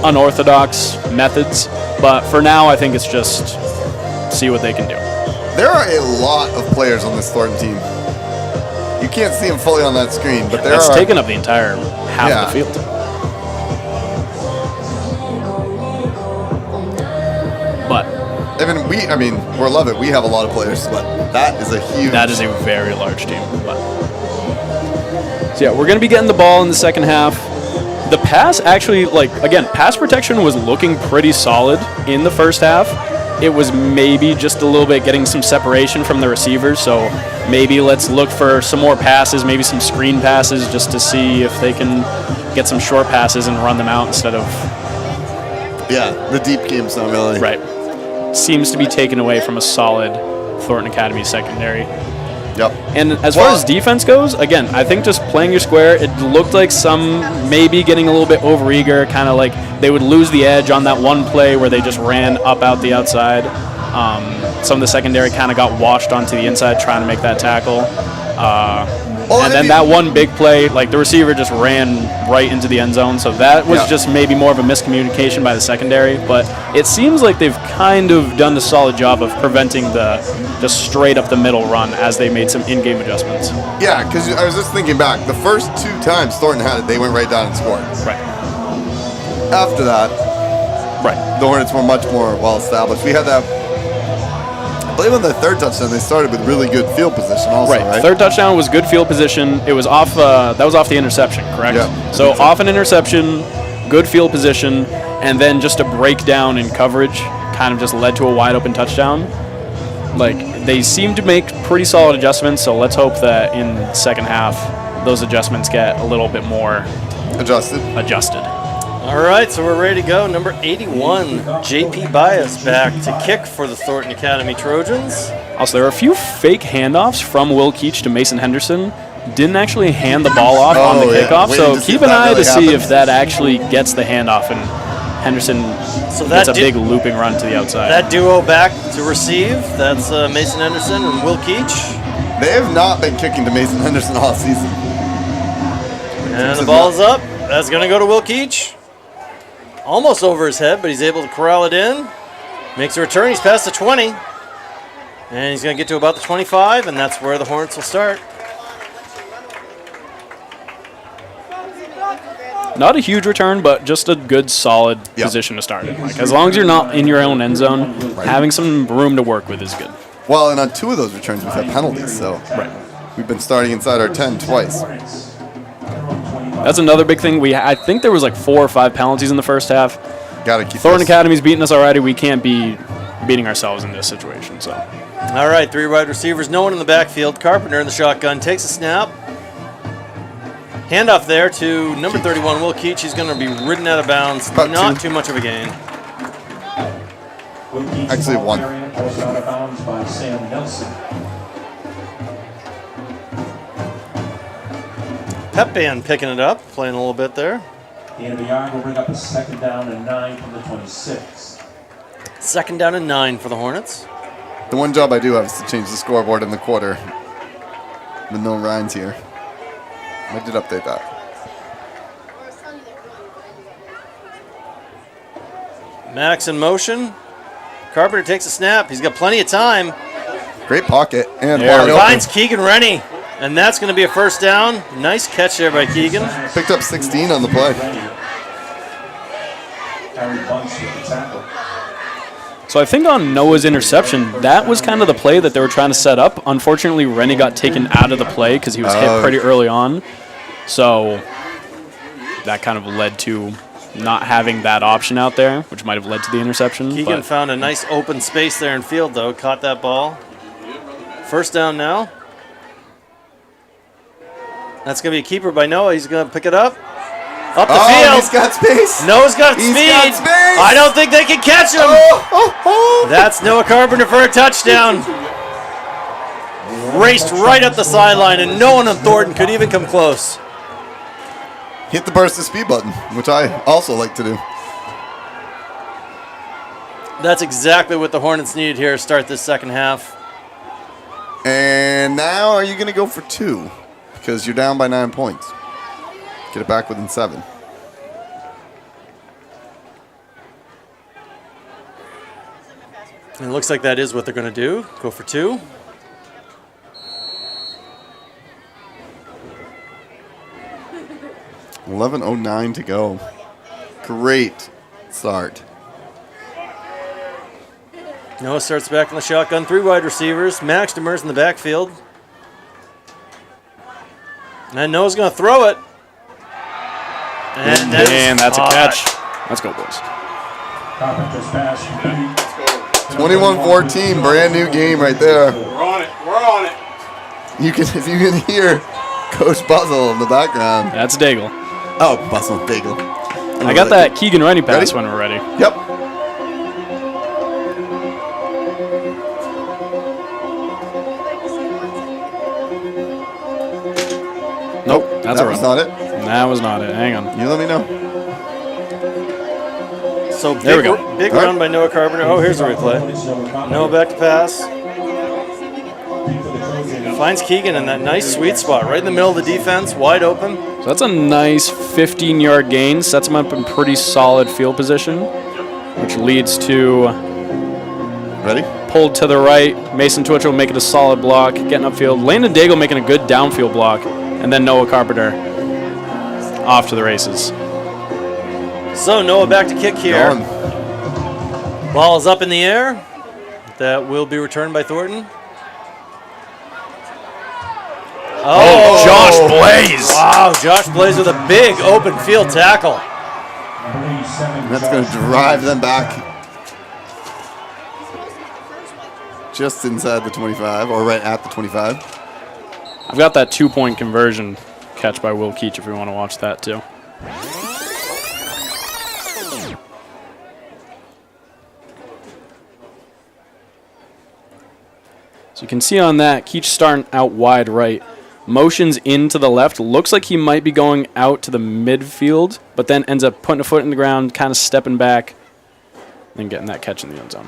unorthodox methods. But for now, I think it's just see what they can do. There are a lot of players on this Thornton team. You can't see them fully on that screen, but there That's are. taken up the entire half Yeah. of the field. But I mean, we're Leavitt. We have a lot of players, but that is a huge. that is a very large team. But so yeah, we're going to be getting the ball in the second half. The pass actually, like, again, pass protection was looking pretty solid in the first half. It was maybe just a little bit getting some separation from the receivers. So maybe let's look for some more passes, maybe some screen passes, just to see if they can get some short passes and run them out instead of Yeah, the deep game's not really. right. Seems to be taken away from a solid Thornton Academy secondary. Yep. And as far as defense goes, again, I think just playing your square, it looked like some maybe getting a little bit overeager, kind of like they would lose the edge on that one play where they just ran up out the outside. Some of the secondary kind of got washed onto the inside trying to make that tackle. And then that one big play, like the receiver just ran right into the end zone. So that was just maybe more of a miscommunication by the secondary. But it seems like they've kind of done a solid job of preventing the just straight up the middle run as they made some in-game adjustments. Yeah, because I was just thinking back. The first two times Thornton had it, they went right down and scored. Right. After that, Right. the Hornets were much more well established. We had that. I believe on the third touchdown, they started with really good field position also, right? Third touchdown was good field position. It was off. That was off the interception, correct? Yeah. So off an interception, good field position, and then just a breakdown in coverage kind of just led to a wide open touchdown. Like, they seem to make pretty solid adjustments. So let's hope that in the second half, those adjustments get a little bit more Adjusted. All right, so we're ready to go. Number 81, JP Bias back to kick for the Thornton Academy Trojans. Also, there are a few fake handoffs from Will Keach to Mason Henderson. Didn't actually hand the ball off on the yeah. kickoff, Waiting so to see keep if an that eye really to see happens. if that actually gets the handoff and Henderson that gets a did- big looping run to the outside. That duo back to receive, that's Mason Henderson and Will Keach. They have not been kicking to Mason Henderson all season. And the ball's up. That's going to go to Will Keach. Almost over his head, but he's able to corral it in. Makes a return. He's past the 20. And he's going to get to about the 25, and that's where the Hornets will start. Not a huge return, but just a good, solid position to start in. Like, as long as you're not in your own end zone, having some room to work with is good. Well, and on two of those returns, we've had penalties, so we've been starting inside our 10 twice. That's another big thing. I think there was like 4 or 5 penalties in the first half. Got to keep Thornton this. Academy's beating us already. We can't be beating ourselves in this situation. So, All right, 3 wide receivers, no one in the backfield. Carpenter in the shotgun takes a snap. Handoff there to number 31, Will Keach. He's going to be ridden out of bounds. About Not 2. too much of a gain. Actually, 1. Forced out of bounds by Sam Nelson. Pep Band picking it up, playing a little bit there. The end of the yard will bring up a 2nd down and 9 from the 26. 2nd down and 9 for the Hornets. The one job I do have is to change the scoreboard in the quarter. With no Ryan's here. I did update that. Maddox in motion. Carpenter takes a snap. He's got plenty of time. Great pocket. And There wide we open. Finds Keegan Rennie. And that's going to be a 1st down. Nice catch there by Keegan. Picked up 16 on the play. Harry Bunch with the tackle. so I think on Noah's interception, that was kind of the play that they were trying to set up. Unfortunately, Rennie got taken out of the play because he was hit pretty early on. So that kind of led to not having that option out there, which might have led to the interception. Keegan but found a nice open space there in field, though. Caught that ball. 1st down now. That's going to be a keeper by Noah. He's going to pick it up. Up the field. He's got space. Noah's got He's speed. got space. I don't think they can catch him. That's Noah Carpenter for a touchdown. Raced right up the sideline, and no one on Thornton could even come close. Hit the burst of speed button, which I also like to do. That's exactly what the Hornets needed here to start this 2nd half. And now are you going to go for 2? Because you're down by 9 points. Get it back within 7. And it looks like that is what they're going to do. Go for 2. $11:09 to go. Great start. Noah starts back in the shotgun. 3 wide receivers. Max Demers in the backfield. And Noah's going to throw it. And that's a caught. catch. Let's go, boys. Carpenter's pass complete. 21-14, brand new game right there. We're on it. We're on it. You can, if you can hear Coach Buzzle in the background. That's Daigle. Oh, Buzzle Bagel. I got that Keegan Rennie pass Ready? when we're ready. Yep. Nope, That's that a was run. not it. That was not it. Hang on. You let me know. So There we go. Big All right. run by Noah Carpenter. Oh, here's the replay. Noah back to pass. Finds Keegan in that nice sweet spot, right in the middle of the defense, wide open. So that's a nice 15-yard gain. Sets him up in pretty solid field position, which leads to Ready? pulled to the right. Mason Twitchell making a solid block, getting upfield. Landon Daigle making a good downfield block, and then Noah Carpenter off to the races. So Noah back to kick here. Gone. Ball is up in the air. That will be returned by Thornton. Oh, Josh Blaze! Wow, Josh Blaze with a big open field tackle. That's going to drive them back just inside the 25, or right at the 25. I've got that 2-point conversion catch by Will Keach if you want to watch that too. So you can see on that, Keach starting out wide right. Motions into the left. Looks like he might be going out to the midfield, but then ends up putting a foot in the ground, kind of stepping back, and getting that catch in the end zone.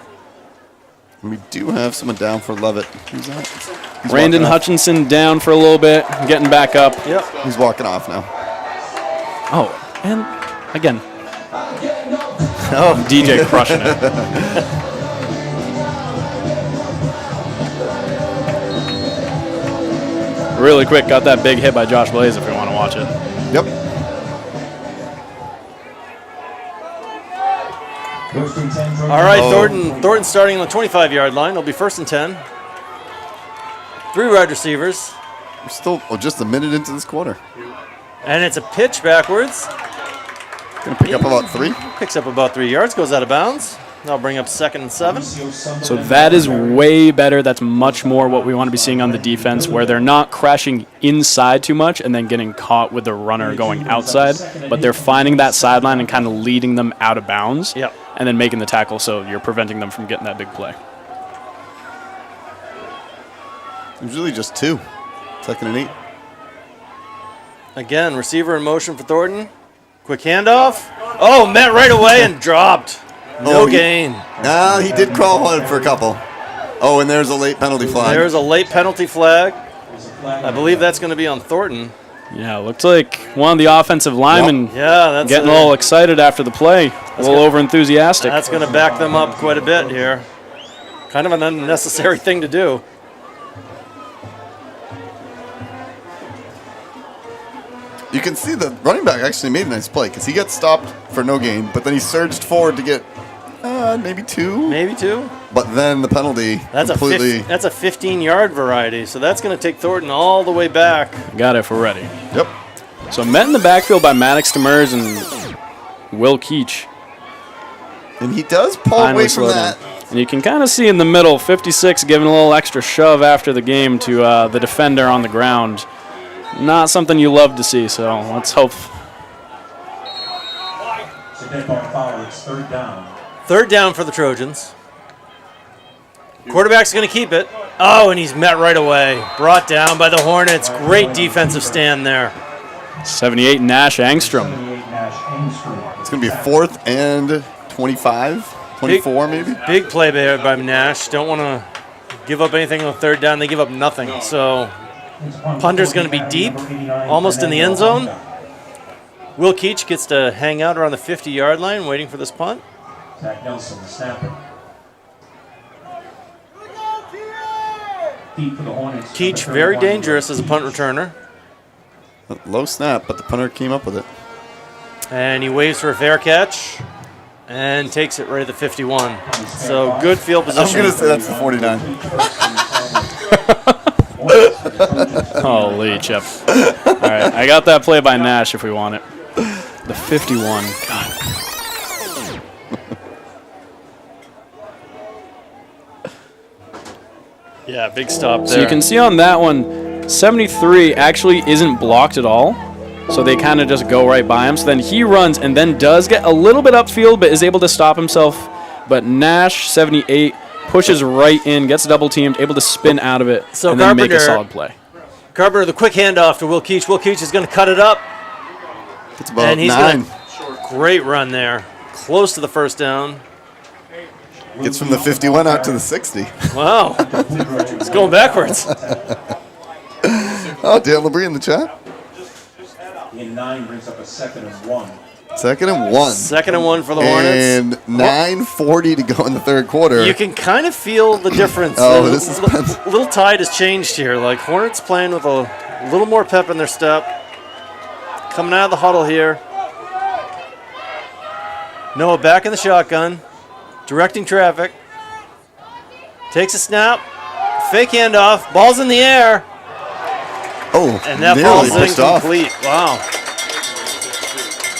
We do have someone down for Leavitt. Who's that? He's Brandon walking off. Hutchinson down for a little bit, getting back up. Yep. He's walking off now. Oh, and again, Oh, DJ crushing it. Really quick, got that big hit by Josh Blaze if you want to watch it. Yep. All right, Oh. Thornton starting on the 25-yard line. It'll be 1st and 10. 3 wide receivers. We're still just a minute into this quarter. And it's a pitch backwards. Going to pick up about 3. Picks up about 3 yards, goes out of bounds. That'll bring up 2nd and 7. So that is way better. That's much more what we want to be seeing on the defense, where they're not crashing inside too much and then getting caught with the runner going outside, but they're finding that sideline and kind of leading them out of bounds. Yep. And then making the tackle, so you're preventing them from getting that big play. Usually just 2. 2nd and 8. Again, receiver in motion for Thornton. Quick handoff. Oh, met right away and dropped. No gain. No, he did crawl one for a couple. Oh, and there's a late penalty flag. There's a late penalty flag. I believe that's going to be on Thornton. Yeah, looks like one of the offensive linemen Yeah, that's getting a little excited after the play, a little over-enthusiastic. That's going to back them up quite a bit here. Kind of an unnecessary thing to do. You can see the running back actually made a nice play because he got stopped for no gain, but then he surged forward to get maybe 2. Maybe 2. But then the penalty That's completely. that's a 15-yard variety, so that's going to take Thornton all the way back. Got it for ready. Yep. So met in the backfield by Maddox Demers and Will Keach. And he does pull Finally away from slowed that. down. And you can kind of see in the middle, 56 giving a little extra shove after the game to the defender on the ground. Not something you love to see, so let's hope. It's a dead ball foul. It's 3rd down. 3rd down for the Trojans. Quarterback's going to keep it. Oh, and he's met right away. Brought down by the Hornets. Great defensive stand there. 78 Nash Angstrom. 78 Nash Angstrom. It's going to be 4th and 25, 24 maybe. Big play there by Nash. Don't want to give up anything on 3rd down. They give up nothing. So punter's going to be deep, almost in the end zone. Will Keach gets to hang out around the 50-yard line waiting for this punt. Zach Nelson, the snapper. Deep for the Hornets. Keach, very dangerous as a punt returner. Low snap, but the punter came up with it. And he waves for a fair catch and takes it right at the 51. So good field I'm position. going to say that's the 49. Holy chip. All right, I got that play by Nash if we want it. The 51. God. Yeah, big stop there. So you can see on that one, 73 actually isn't blocked at all. So they kind of just go right by him. So then he runs and then does get a little bit upfield, but is able to stop himself. But Nash, 78, pushes right in, gets double teamed, able to spin out of it, So and then make a Carpenter- solid play. Carpenter, the quick handoff to Will Keach. Will Keach is going to cut it up. It's about And he's 9. Great run there. Close to the 1st down. Gets from the 51 out to the 60. Wow. It's going backwards. Oh, Dan Labrie in the chat. In 9 brings up a 2nd and 1. 2nd and 1. 2nd and 1 for the Hornets. And 9:40 to go in the 3rd quarter. You can kind of feel the difference. Oh, The this is little tide has changed here. Like Hornets playing with a little more pep in their step. Coming out of the huddle here. Noah back in the shotgun. Directing traffic. Takes a snap. Fake handoff. Ball's in the air. Oh, And that nearly ball's pushed off. incomplete. Wow.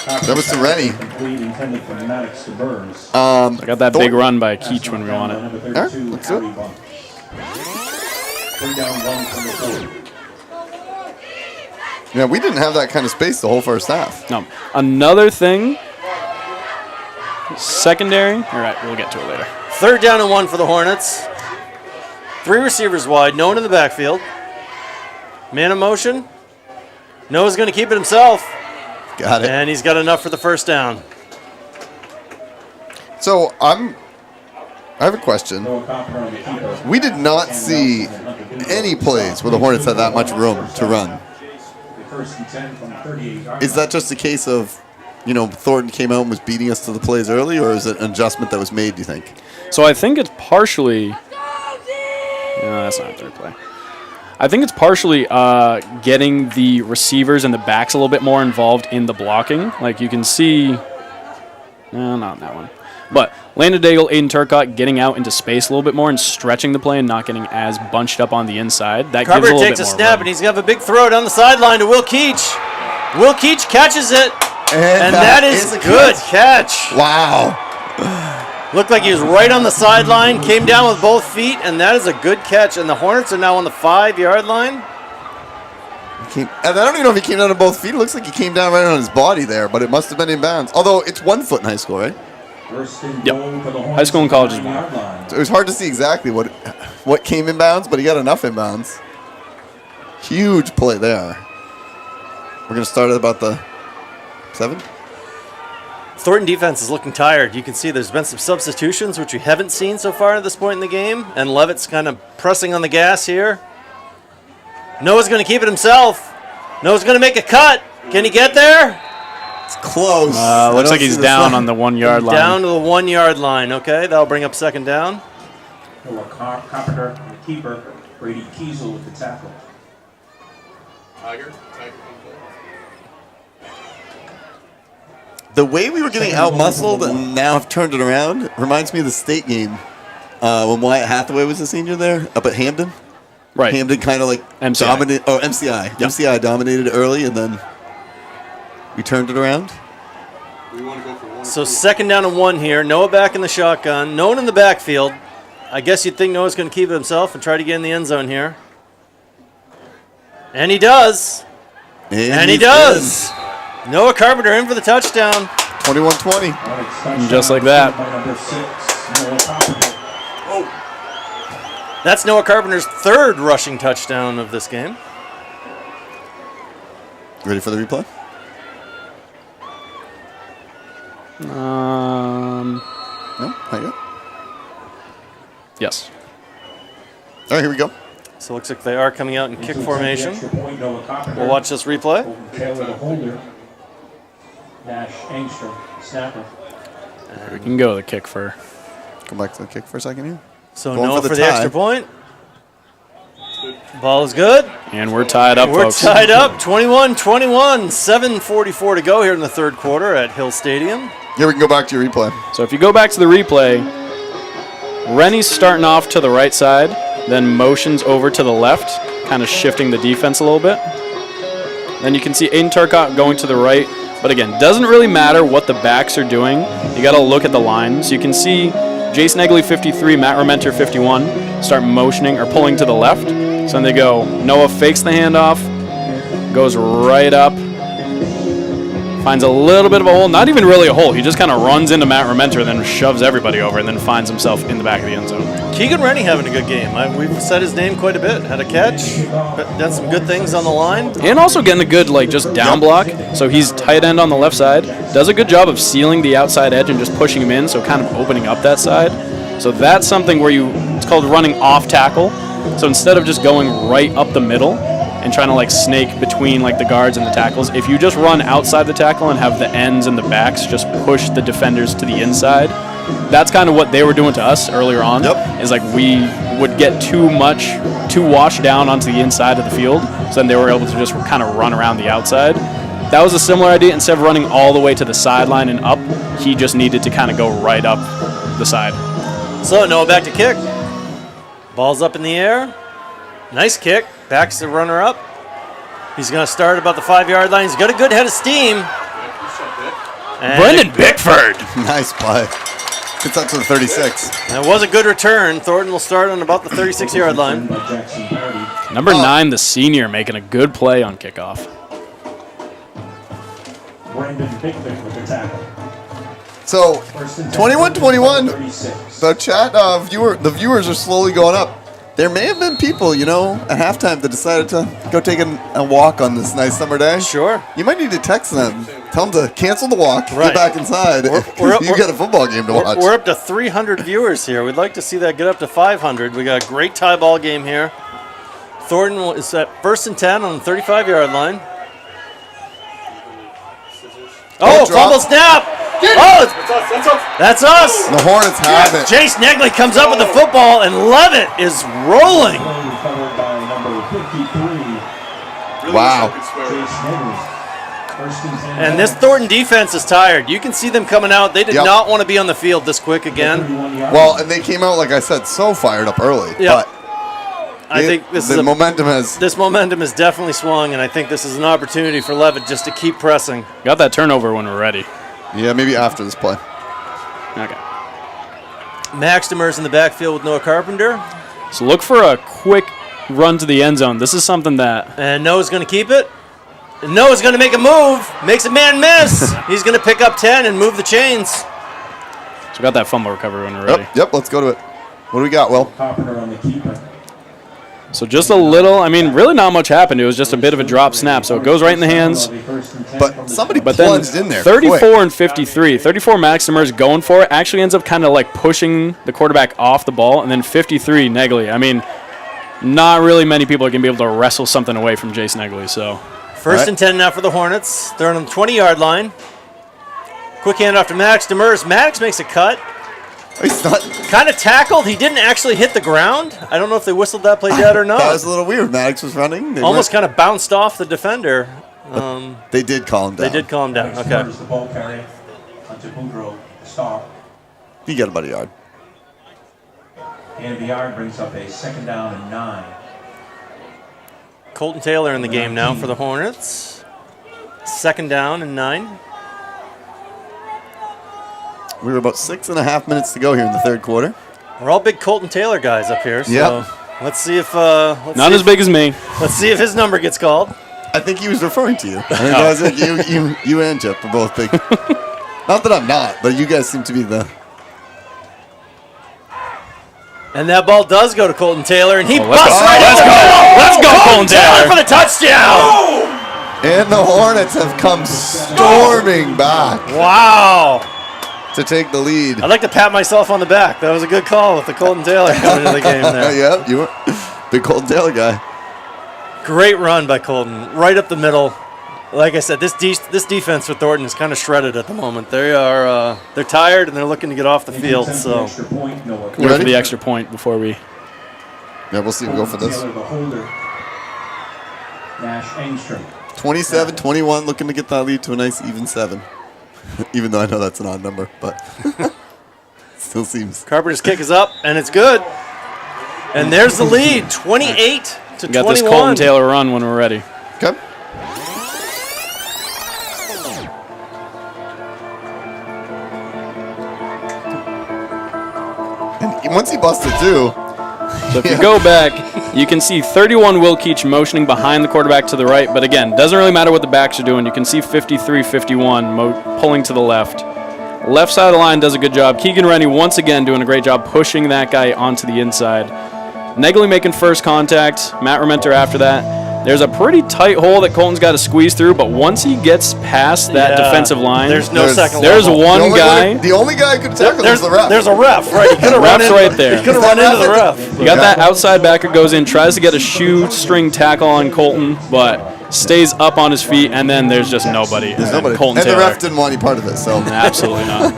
That was Sereni. Complete intended for Maddox to Burns. I got that big Thornton. run by Keach when we want it. Number All right, 32, let's do it. Howie Bunt. 3rd down, 1 from the 40. Yeah, we didn't have that kind of space the whole first half. No. Another thing, secondary. All right, we'll get to it later. 3rd down and 1 for the Hornets. 3 receivers wide. No one in the backfield. Man in motion. Noah's going to keep it himself. Got it. And he's got enough for the 1st down. So I have a question. Noah Carpenter on the keeper. We did not see any plays where the Hornets had that much room to run. The 1st and 10 from the 38-yard Is that just a case of, Thornton came out and was beating us to the plays early, or is it an adjustment that was made, do you think? So I think it's partially. No, that's not a 3rd play. I think it's partially getting the receivers and the backs a little bit more involved in the blocking. Like you can see, no, not in that one. But Landon Daigle, Aiden Turcotte getting out into space a little bit more and stretching the play and not getting as bunched up on the inside. That gives a Carpenter little takes bit a more snap, room. and he's going to have a big throw down the sideline to Will Keach. Will Keach catches it, and that is a good catch. Wow. Looked like he was right on the sideline, came down with both feet, and that is a good catch. And the Hornets are now on the 5-yard line. And I don't even know if he came down on both feet. It looks like he came down right on his body there, but it must have been in bounds. Although it's 1 foot in high school, right? Yep. High school and college is 1. So it was hard to see exactly what came in bounds, but he got enough in bounds. Huge play there. We're going to start at about the 7. Thornton defense is looking tired. You can see there's been some substitutions, which we haven't seen so far at this point in the game. And Leavitt's kind of pressing on the gas here. Noah's going to keep it himself. Noah's going to make a cut. Can he get there? It's close. Looks like he's down on the 1-yard line. Down to the 1-yard line. Okay, that'll bring up second down. Noah Carpenter, the keeper. Brady Kiesel with the tackle. Tiger. The way we were getting out-muscled and now have turned it around reminds me of the state game when Wyatt Hathaway was a senior there up at Hamden. Right. Hamden kind of like MCI. dominated. Oh, MCI. Yep. MCI dominated early, and then we turned it around. We want to go for 1. So second down and 1 here. Noah back in the shotgun. No one in the backfield. I guess you'd think Noah's going to keep it himself and try to get in the end zone here. And he does. And he does. Noah Carpenter in for the touchdown. 21-20. And just like that. That's Noah Carpenter's 3rd rushing touchdown of this game. Ready for the replay? No, not yet. Yes. All right, here we go. So it looks like they are coming out in kick formation. We'll watch this replay. We can go to the kick for. Come back to the kick for a second here. So Going Noah for the for the tie. extra point. Ball is good. And we're tied up, We're folks. tied up, 21-21, 7:44 to go here in the 3rd quarter at Hill Stadium. Here we can go back to your replay. So if you go back to the replay, Rennie's starting off to the right side, then motions over to the left, kind of shifting the defense a little bit. Then you can see Aiden Turcotte going to the right. But again, doesn't really matter what the backs are doing. You got to look at the line. So you can see Jason Egley 53, Matt Rementer 51 start motioning or pulling to the left. So then they go, Noah fakes the handoff, goes right up, finds a little bit of a hole, not even really a hole. He just kind of runs into Matt Rementer and then shoves everybody over and then finds himself in the back of the end zone. Keegan Rennie having a good game. We've said his name quite a bit. Had a catch, done some good things on the line. And also getting a good, just down block. So he's tight end on the left side. Does a good job of sealing the outside edge and just pushing him in, so kind of opening up that side. So that's something where it's called running off tackle. So instead of just going right up the middle and trying to snake between the guards and the tackles, if you just run outside the tackle and have the ends and the backs just push the defenders to the inside, that's kind of what they were doing to us earlier on. Yep. Is we would get too washed down onto the inside of the field, so then they were able to just kind of run around the outside. That was a similar idea. Instead of running all the way to the sideline and up, he just needed to kind of go right up the side. So Noah back to kick. Ball's up in the air. Nice kick. Backs the runner up. He's going to start about the 5-yard line. He's got a good head of steam. And Brendan Bickford. Nice play. Gets up to the 36. That was a good return. Thornton will start on about the 36-yard line. Number 9, the senior, making a good play on kickoff. Brendan Bickford with the tackle. So, 21-21. The chat the viewers are slowly going up. There may have been people, at halftime that decided to go take a walk on this nice summer day. Sure. You might need to text them. Tell them to cancel the walk, Right. get back inside. You got a football game to watch. We're up to 300 viewers here. We'd like to see that get up to 500. We got a great tie ball game here. Thornton is at 1st and 10 on the 35-yard line. Oh, fumble snap! Oh, that's us. The Hornets have it. Jace Negley comes up with the football, and Leavitt is rolling. Covered by number 53. Wow. And this Thornton defense is tired. You can see them coming out. They did not want to be on the field this quick again. Well, and they came out, like I said, so fired up early. Yep. But I think this the momentum has. This momentum has definitely swung, and I think this is an opportunity for Leavitt just to keep pressing. Got that turnover when we're ready. Yeah, maybe after this play. Okay. Max Demers in the backfield with Noah Carpenter. So look for a quick run to the end zone. This is something that... And Noah's going to keep it. And Noah's going to make a move. Makes a man miss. He's going to pick up 10 and move the chains. So we got that fumble recovery when we're ready. Yep, let's go to it. What do we got, Will? Carpenter on the keeper. So just a little, I mean, really not much happened. It was just a bit of a drop snap. So it goes right in the hands. But somebody But then plunged in there 34 quick. and 53. 34 Max Demers going for it. Actually ends up kind of like pushing the quarterback off the ball. And then 53 Negley. I mean, not really many people are going to be able to wrestle something away from Jace Negley. So First and 10 now for the Hornets. They're on the 20-yard line. Quick handoff to Max Demers. Maddox makes a cut. He's not. Kind of tackled. He didn't actually hit the ground. I don't know if they whistled that play dead or not. That was a little weird. Maddox was running. They Almost kind of bounced off the defender. They did call him down. They did calm down. Okay. The ball carrier onto Boudreaux. Stop. He got about a yard. And the yard brings up a 2nd down and 9. Colton Taylor in the game now for the Hornets. 2nd down and 9. We were about 6.5 minutes to go here in the third quarter. We're all big Colton Taylor guys up here. So Yep. let's see if not as big as me. Let's see if his number gets called. I think he was referring to you. I think I was like, you and Jeff are both big. Not that I'm not, but you guys seem to be the. And that ball does go to Colton Taylor, and he let's busts go. right Let's over go. the middle. Let's go, Colton Taylor. for the touchdown. And the Hornets have come storming back Wow. to take the lead. I'd like to pat myself on the back. That was a good call with the Colton Taylor coming into the game there. Yeah, you were big Colton Taylor guy. Great run by Colton, right up the middle. Like I said, this defense for Thornton is kind of shredded at the moment. They're tired and they're looking to get off the field. So Extra point, Noah. Wait for ready? the extra point before we... Yeah, we'll see. We'll go for this. Taylor, the holder. Nash Engstrom. 27-21, looking to get that lead to a nice even 7. Even though I know that's an odd number, but still seems. Carpenter's kick is up and it's good. And there's the lead, 28 to Got 21. this Colton Taylor run when we're ready. Okay. And once he busted too, So if you go back, you can see 31 Will Keach motioning behind the quarterback to the right. But again, doesn't really matter what the backs are doing. You can see 53-51 pulling to the left. Left side of the line does a good job. Keegan Rennie once again doing a great job pushing that guy onto the inside. Negley making first contact. Matt Rementer after that. There's a pretty tight hole that Colton's got to squeeze through, but once he gets past that defensive line, there's no second there's level. one guy. The only guy who could tackle There's is the ref. There's a ref, right? He could have run Ref's in, right there. He could have run into the ref. You got that outside backer goes in, tries to get a shoestring tackle on Colton, but stays up on his feet, and then there's just nobody. There's nobody. Colton And Taylor. the ref didn't want any part of it, so. Absolutely not.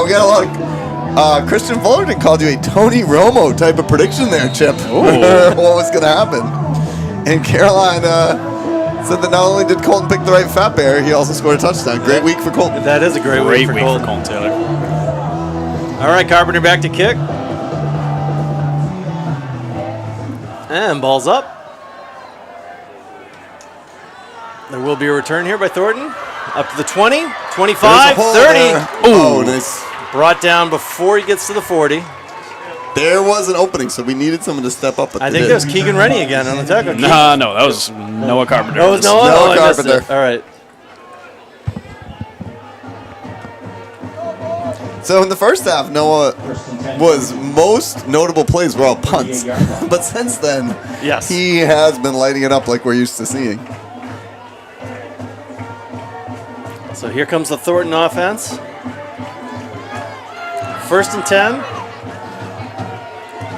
We got a lot of. Christian Fullerton called you a Tony Romo type of prediction there, Chip. What was going to happen? And Caroline said that not only did Colton pick the right fat bear, he also scored a touchdown. Great week for Colton. That is a great week for Colton. Taylor. All right, Carpenter back to kick. And ball's up. There will be a return here by Thornton. Up to the 20, 25, 30. Oh, nice. Brought down before he gets to the 40. There was an opening, so we needed someone to step up. But I they think didn't. that was Keegan Rennie again on the tackle. No, that was Noah Carpenter. That was Noah? Noah Oh, I missed Carpenter. it. All right. So in the first half, Noah was most notable plays were all punts. But since then, Yes. he has been lighting it up like we're used to seeing. So here comes the Thornton offense. 1st and 10.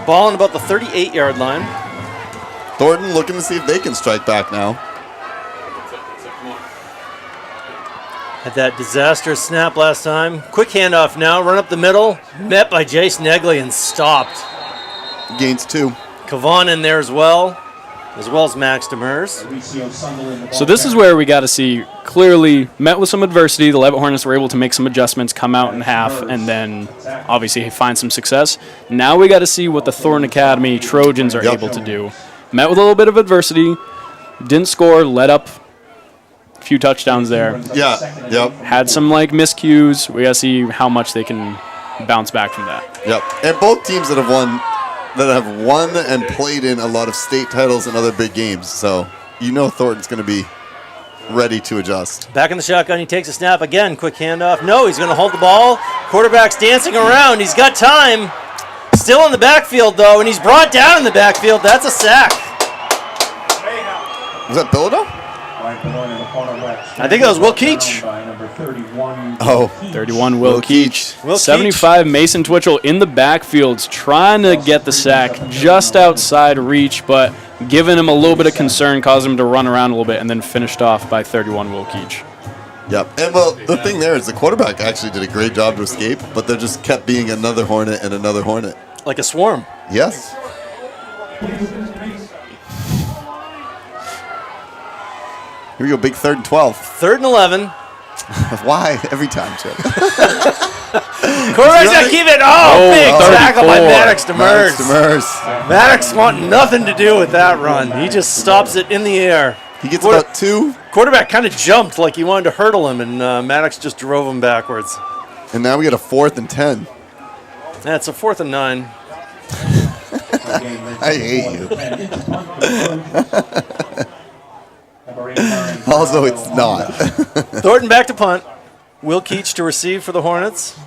Ball on about the 38-yard line. Thornton looking to see if they can strike back now. Had that disastrous snap last time. Quick handoff now. Run up the middle. Met by Jace Negley and stopped. Gains 2. Kavan in there as well. as well as Max Demers. So this is where we got to see clearly met with some adversity. The Leavitt Hornets were able to make some adjustments, come out in half, and then obviously find some success. Now we got to see what the Thornton Academy Trojans are able to do. Met with a little bit of adversity, didn't score, let up a few touchdowns there. Yeah. Yep. Had some miscues. We got to see how much they can bounce back from that. Yep. And both teams that have won and played in a lot of state titles and other big games. So Thornton's going to be ready to adjust. Back in the shotgun, he takes a snap again. Quick handoff. No, he's going to hold the ball. Quarterback's dancing around. He's got time. Still in the backfield, though, and he's brought down in the backfield. That's a sack. Was that Bilodeau? I think that was Will Keach. Oh. 31 Will Keach. Will 75 Mason Twitchell in the backfields trying to get the sack just outside reach, but giving him a little bit of concern, caused him to run around a little bit, and then finished off by 31 Will Keach. Yep. And well, the thing there is the quarterback actually did a great job to escape, but there just kept being another Hornet and another Hornet. Like a swarm. Yes. Here we go, big 3rd and 12. 3rd and 11. Why? Every time, Chip. Quarterback's going to keep it. Oh, big tackle by Maddox Demers. Demers. Maddox wanting nothing to do with that run. He just stops it in the air. He gets about 2. Quarterback kind of jumped like he wanted to hurdle him, and Maddox just drove him backwards. And now we got a 4th and 10. That's a 4th and 9. I hate you. Also, it's not. Thornton back to punt. Will Keach to receive for the Hornets.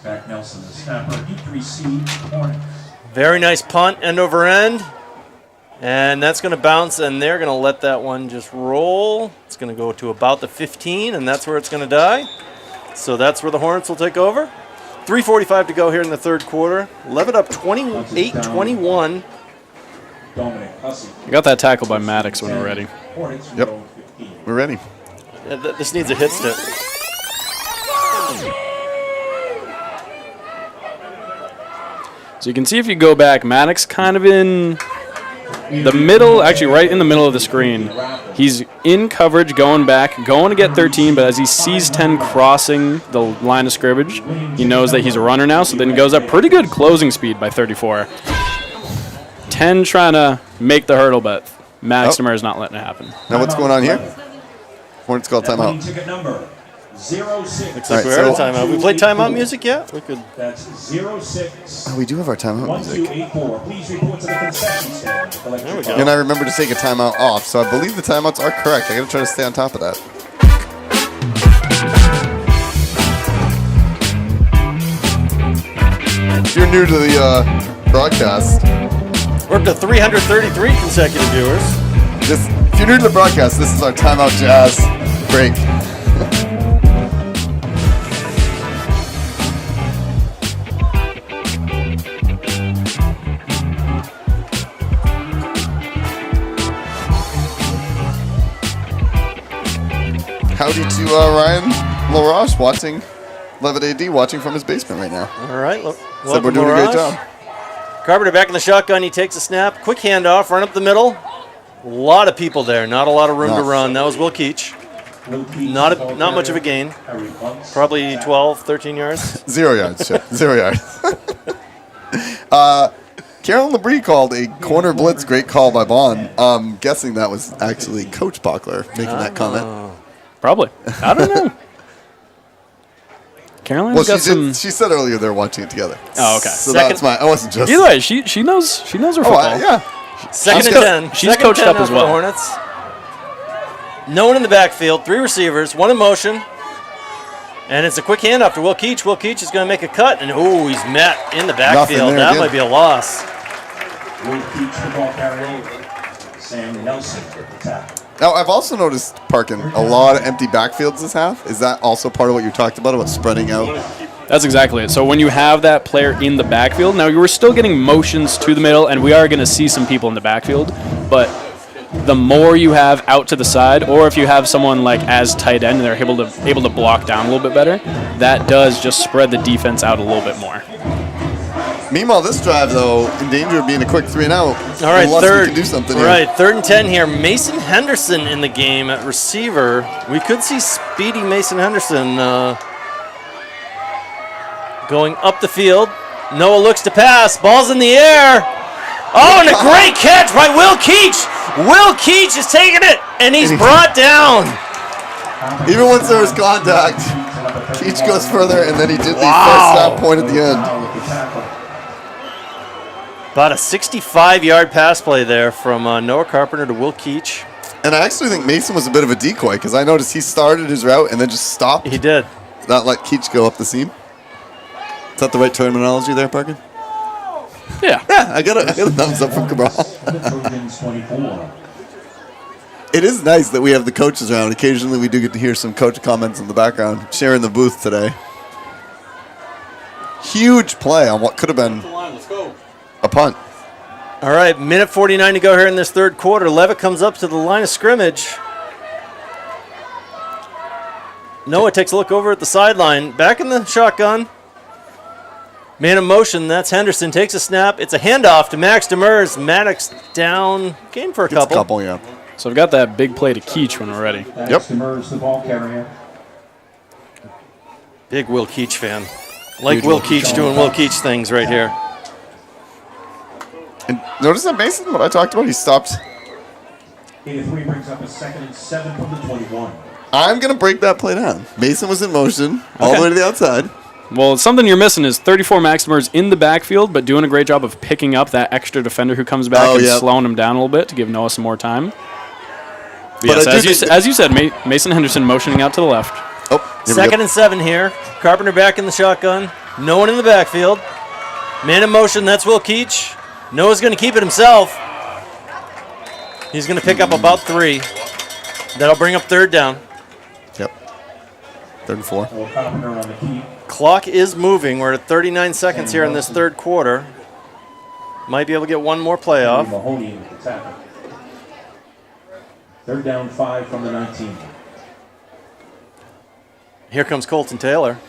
Zach Nelson, the snapper, deep to receive, Hornets. Very nice punt, end over end. And that's going to bounce, and they're going to let that one just roll. It's going to go to about the 15, and that's where it's going to die. So that's where the Hornets will take over. 3:45 to go here in the 3rd quarter. Leavitt up 28-21. We got that tackle by Maddox when we're ready. Yep. We're ready. This needs a hit step. So you can see if you go back, Maddox kind of in the middle, actually right in the middle of the screen. He's in coverage, going back, going to get 13, but as he sees 10 crossing the line of scrimmage, he knows that he's a runner now, so then he goes up pretty good closing speed by 34. 10 trying to make the hurdle, but Maddox Demers is not letting it happen. Now what's going on here? Hornets call timeout. Ticket number 06. Looks like we're out of timeout. We played timeout music yet? We could. That's 06. Oh, we do have our timeout music. 1284. Please report to the concession stand. There we go. And I remember to take a timeout off, so I believe the timeouts are correct. I got to try to stay on top of that. If you're new to the broadcast, We're up to 333 consecutive viewers. if you're new to the broadcast, this is our timeout jazz break. Howdy to Ryan LaRoche watching, Leavitt AD watching from his basement right now. All right. Said we're doing a great job. Carpenter back in the shotgun. He takes a snap. Quick handoff. Run up the middle. A lot of people there. Not a lot of room to run. That was Will Keach. Not much of a gain. Probably 12, 13 yards. 0 yards, Chip. 0 yards. Carolyn Labrie called a corner blitz. Great call by Bond. Guessing that was actually Coach Bachler making that comment. Probably. I don't know. Caroline's Well, got some. she said earlier they're watching it together. Oh, okay. So that's I wasn't just. Either way, she knows her football. Yeah. Second and 10. She's Second coached and 10 up as now for the well. Hornets. No one in the backfield. 3 receivers. 1 in motion. And it's a quick handoff to Will Keach. Will Keach is going to make a cut. And, he's met in the backfield. there That again. might be a loss. Will Keach the ball carrier. Sam Nelson with the tackle. Now, I've also noticed, Parkin, a lot of empty backfields this half. Is that also part of what you talked about spreading out? That's exactly it. So when you have that player in the backfield, now you were still getting motions to the middle, and we are going to see some people in the backfield, but the more you have out to the side, or if you have someone like as tight end and they're able to block down a little bit better, that does just spread the defense out a little bit more. Meanwhile, this drive, though, in danger of being a quick 3 and out. All right, unless third. we can do something All here. right, 3rd and 10 here. Mason Henderson in the game at receiver. We could see speedy Mason Henderson going up the field. Noah looks to pass. Ball's in the air. Oh, and a great catch by Will Keach. Will Keach is taking it, and he's brought down. Even once there was contact, Keach goes further, and then he did the first snap point at the end. About a 65-yard pass play there from Noah Carpenter to Will Keach. And I actually think Mason was a bit of a decoy because I noticed he started his route and then just stopped. He did. Not let Keach go up the seam. Is that the right terminology there, Parkin? Yeah. Yeah, I got a thumbs up from Cabral. It is nice that we have the coaches around. Occasionally we do get to hear some coach comments in the background. Sharing the booth today. Huge play on what could have been Let's go. a punt. All right, minute 49 to go here in this 3rd quarter. Leavitt comes up to the line of scrimmage. Noah takes a look over at the sideline. Back in the shotgun. Man in motion, that's Henderson. Takes a snap. It's a handoff to Max Demers. Maddox down. Game for a Gets couple. a couple, yeah. So I've got that big play to Keach when we're ready. Yep. The ball carrier. Big Will Keach fan. Like Will Keach doing Will Keach things right here. And notice that Mason, what I talked about, he stopped. 83 brings up a 2nd and 7 from the 21. I'm going to break that play down. Mason was in motion all the way to the outside. Well, something you're missing is 34 Max Demers in the backfield, but doing a great job of picking up that extra defender who comes back and slowing him down a little bit to give Noah some more time. But yes, as you said, Mason Henderson motioning out to the left. Oh, here we 2nd go. and 7 here. Carpenter back in the shotgun. No one in the backfield. Man in motion, that's Will Keach. Noah's going to keep it himself. He's going to pick up about 3. That'll bring up 3rd down. Yep. 3rd and 4. Carpenter on the key. Clock is moving. We're at 39 seconds here in this 3rd quarter. Might be able to get one more play off. Mahoney with the tackle. 3rd down 5 from the 19. Here comes Colton Taylor.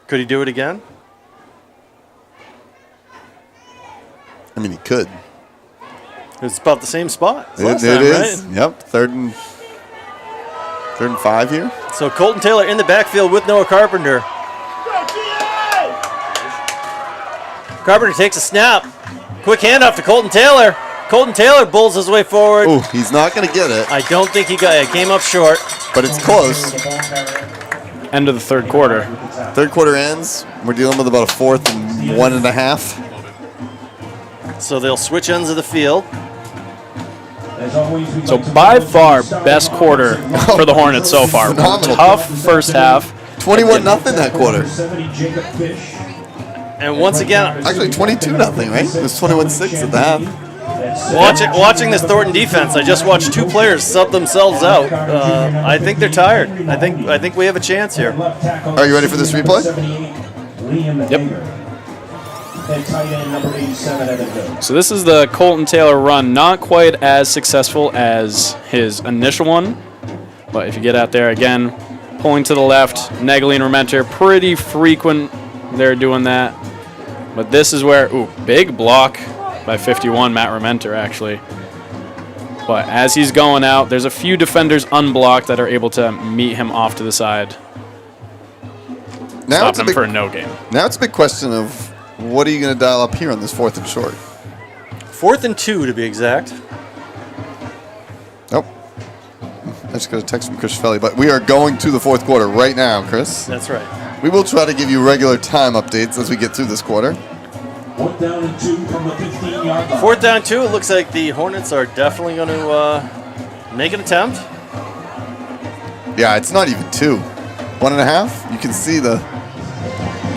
Could he do it again? I mean, he could. It's about the same spot as last It time, is. right? Yep. 3rd and 5 here. So Colton Taylor in the backfield with Noah Carpenter. Carpenter takes a snap. Quick handoff to Colton Taylor. Colton Taylor bulls his way forward. Oh, he's not going to get it, I don't think he got it. Came up short. but it's close. End of the 3rd quarter. 3rd quarter ends. We're dealing with about a 4th and 1.5. So they'll switch ends of the field. So by far, best quarter for the Hornets so far. Phenomenal. Tough first half. 21-0 that quarter. And once again, Actually, 22-0, right? It was 21-6 at the half. watching this Thornton defense, I just watched 2 players sub themselves out. I think they're tired. I think we have a chance here. Are you ready for this replay? Yep. So this is the Colton Taylor run. Not quite as successful as his initial one. But if you get out there, again, pulling to the left, Negley and Rementer, pretty frequent they're doing that. But this is where, big block by 51, Matt Rementer, actually. But as he's going out, there's a few defenders unblocked that are able to meet him off to the side. Now Stopping him for a no game. Now it's a big question of what are you going to dial up here on this 4th and short? 4th and 2 to be exact. Nope. I just got a text from Chris Felly, but we are going to the 4th quarter right now, Chris. That's right. We will try to give you regular time updates as we get through this quarter. 4th down and 2 from the 15-yard line. 4th down 2. It looks like the Hornets are definitely going to make an attempt. Yeah, it's not even 2. 1.5. You can see the.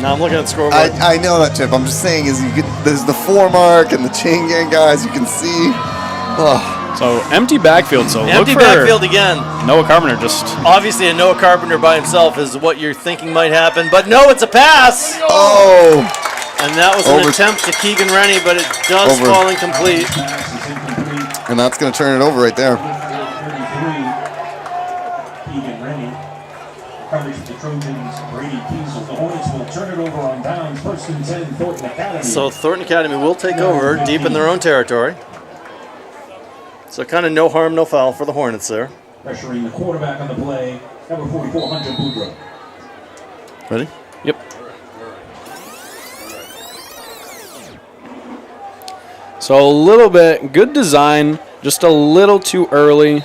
Now I'm looking at the scoreboard. I know that, Chip. I'm just saying, there's the 4 mark and the chain gang guys. You can see. Oh. So empty backfield. So Empty look for backfield again. Noah Carpenter just. Obviously, a Noah Carpenter by himself is what you're thinking might happen. But no, it's a pass. Oh. And that was an attempt to Keegan Rennie, but it does fall incomplete. And that's going to turn it over right there. Coverage of the Trojans, Brady Kiesel. The Hornets will turn it over on downs. First and 10, Thornton Academy. So Thornton Academy will take over deep in their own territory. So kind of no harm, no foul for the Hornets there. Pressuring the quarterback on the play, number 44, Hunter Boudreaux. Ready? Yep. So a little bit, good design, just a little too early.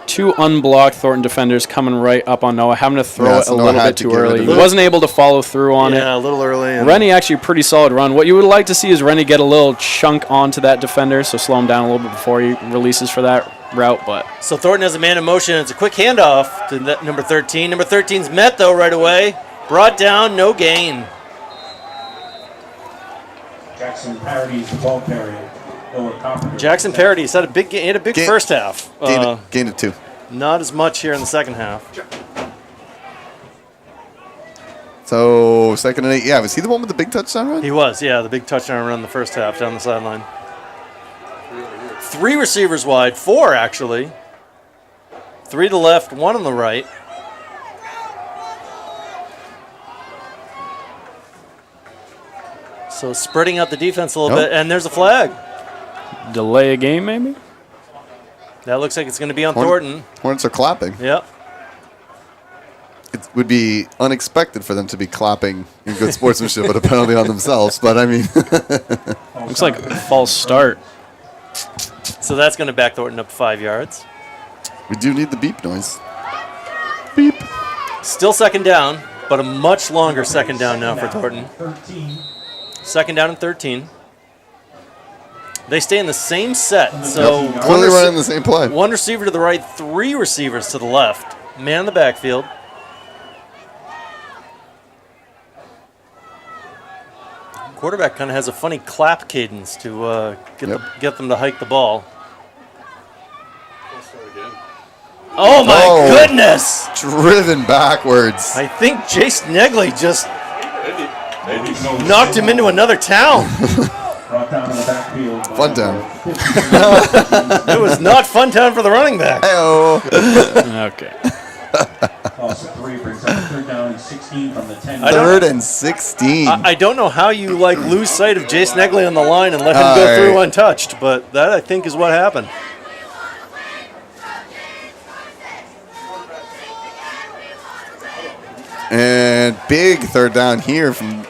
Two unblocked Thornton defenders coming right up on Noah, having to throw it a little bit too early. He wasn't able to follow through on it. Yeah, a little early. Rennie actually a pretty solid run. What you would like to see is Rennie get a little chunk onto that defender, so slow him down a little bit before he releases for that route. But So Thornton has a man in motion. It's a quick handoff to number 13. Number 13's met, though, right away. Brought down, no gain. Jackson parodies the ball carrier. Noah Carpenter. Jackson Parody had a big first half. Gained it 2. Not as much here in the second half. So 2nd and 8. Yeah, was he the one with the big touchdown run? He was, yeah, the big touchdown run in the first half down the sideline. 3 receivers wide, 4 actually. 3 to the left, 1 on the right. So spreading out the defense a little bit, and there's a flag. delay a game, maybe? That looks like it's going to be on Thornton. Hornets are clapping. Yep. It would be unexpected for them to be clapping in good sportsmanship at a penalty on themselves, but I mean. Looks like a false start. So that's going to back Thornton up 5 yards. We do need the beep noise. Beep. Still second down, but a much longer second down now for Thornton. 13. Second down and 13. They stay in the same set. So Clearly running the same play. 1 receiver to the right, 3 receivers to the left. Man in the backfield. Quarterback kind of has a funny clap cadence to get them to hike the ball. Oh my goodness! Driven backwards. I think Jace Negley just knocked him into another town. Brought down in the backfield. Fun town. It was not fun town for the running back. Hey-oh. Okay. Also 3 brings up 3rd down and 16 from the 10. 3rd and 16. I don't know how you lose sight of Jace Negley on the line and let him go through untouched, but that I think is what happened. And big 3rd down here from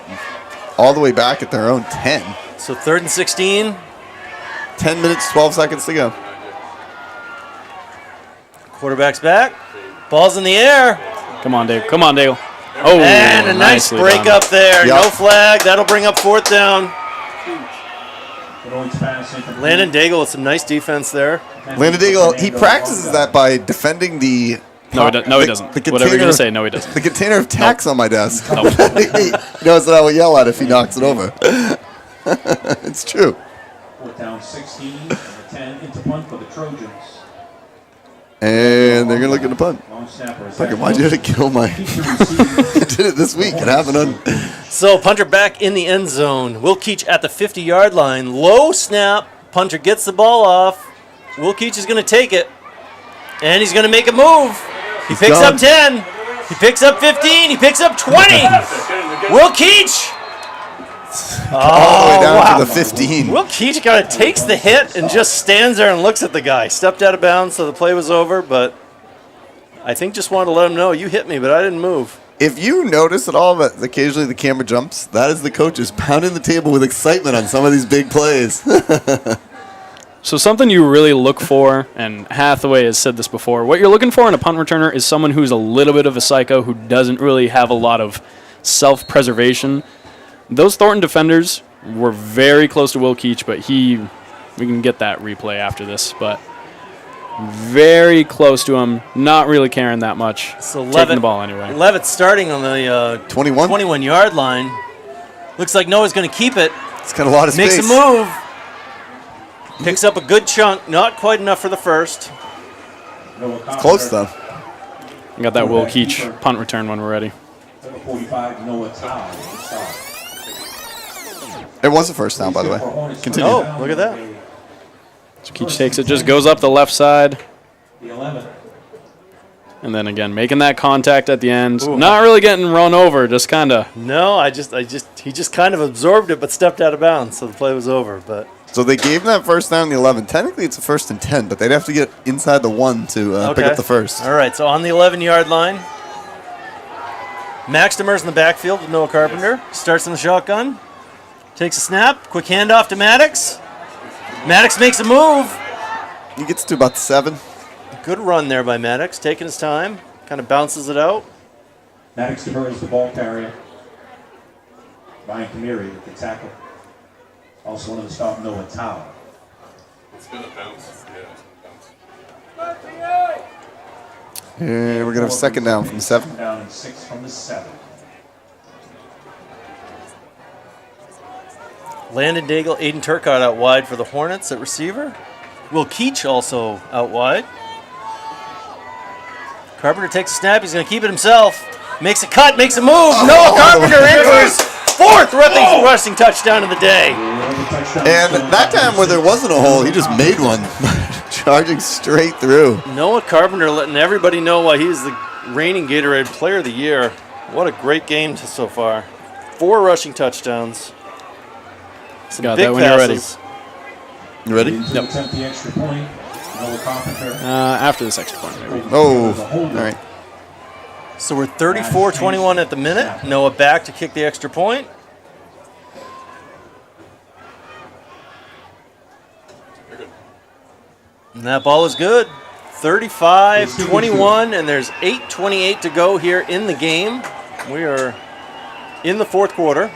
all the way back at their own 10. So 3rd and 16. 10 minutes, 12 seconds to go. Quarterback's back. Ball's in the air. Come on, Dave. Come on, Dale. Oh, and a nice break up there. Yep. No flag. That'll bring up 4th down. Landon Daigle with some nice defense there. Landon Daigle, he practices that by defending the... No, he doesn't. Whatever you're going to say, no, he doesn't. The container of tacks on my desk. Nope. He knows that I will yell at if he knocks it over. It's true. 4th down 16 and the 10 into punt for the Trojans. And they're going to look at the punt. Long snapper. Fucking, why'd you have to kill my... Did it this week. It happened on... So punter back in the end zone. Will Keach at the 50-yard line. Low snap. Punter gets the ball off. Will Keach is going to take it. And he's going to make a move. He picks up 10. He picks up 15. He picks up 20. Will Keach. all the way down to the 15. Will Keach kind of takes the hit and just stands there and looks at the guy. Stepped out of bounds, so the play was over, but I think just wanted to let him know, you hit me, but I didn't move. If you notice at all that occasionally the camera jumps, that is the coaches pounding the table with excitement on some of these big plays. So something you really look for, and Hathaway has said this before, what you're looking for in a punt returner is someone who's a little bit of a psycho, who doesn't really have a lot of self-preservation. Those Thornton defenders were very close to Will Keach, but we can get that replay after this, but very close to him, not really caring that much, So taking the ball anyway. Leavitt starting on the 21-yard line. Looks like Noah's going to keep it. It's got a lot of space. Makes a move. Picks up a good chunk. Not quite enough for the first. It's close, though. We got that Will Keach punt return when we're ready. 45, Noah Todd. It was the first down, by the way. Continue. Oh, look at that. So Keach takes it, just goes up the left side. The 11. And then again, making that contact at the end. Ooh. Not really getting run over, just kind of. No, he just kind of absorbed it, but stepped out of bounds, so the play was over. But So they gave him that first down in the 11. Technically, it's a 1st and 10, but they'd have to get inside the 1 to pick up the first. All right, so on the 11-yard line, Max Demers in the backfield with Noah Carpenter. Starts in the shotgun. Takes a snap. Quick handoff to Maddox. Maddox makes a move. He gets to about 7. Good run there by Maddox, taking his time. Kind of bounces it out. Maddox DeMurray is the ball carrier. Ryan Kamiri with the tackle. Also one of the stop, Noah Tao. It's been a bounce. Yeah. Here, we're going to have 2nd down from the 7. 2nd down and 6 from the 7. Landon Daigle, Aiden Turcotte out wide for the Hornets at receiver. Will Keach also out wide. Carpenter takes a snap. He's going to keep it himself. Makes a cut, makes a move. Noah Carpenter in for his 4th rushing touchdown of the day. And that time where there wasn't a hole, he just made one. Charging straight through. Noah Carpenter letting everybody know why he's the reigning Gatorade Player of the Year. What a great game so far. 4 rushing touchdowns. Some Got big that when you're ready. passes. You ready? Yep. Attempt the extra point. Noah Carpenter. After this extra point, maybe. Oh, all right. So we're 34-21 at the minute. Noah back to kick the extra point. And that ball is good. 35-21, and there's 8:28 to go here in the game. We are in the 4th quarter.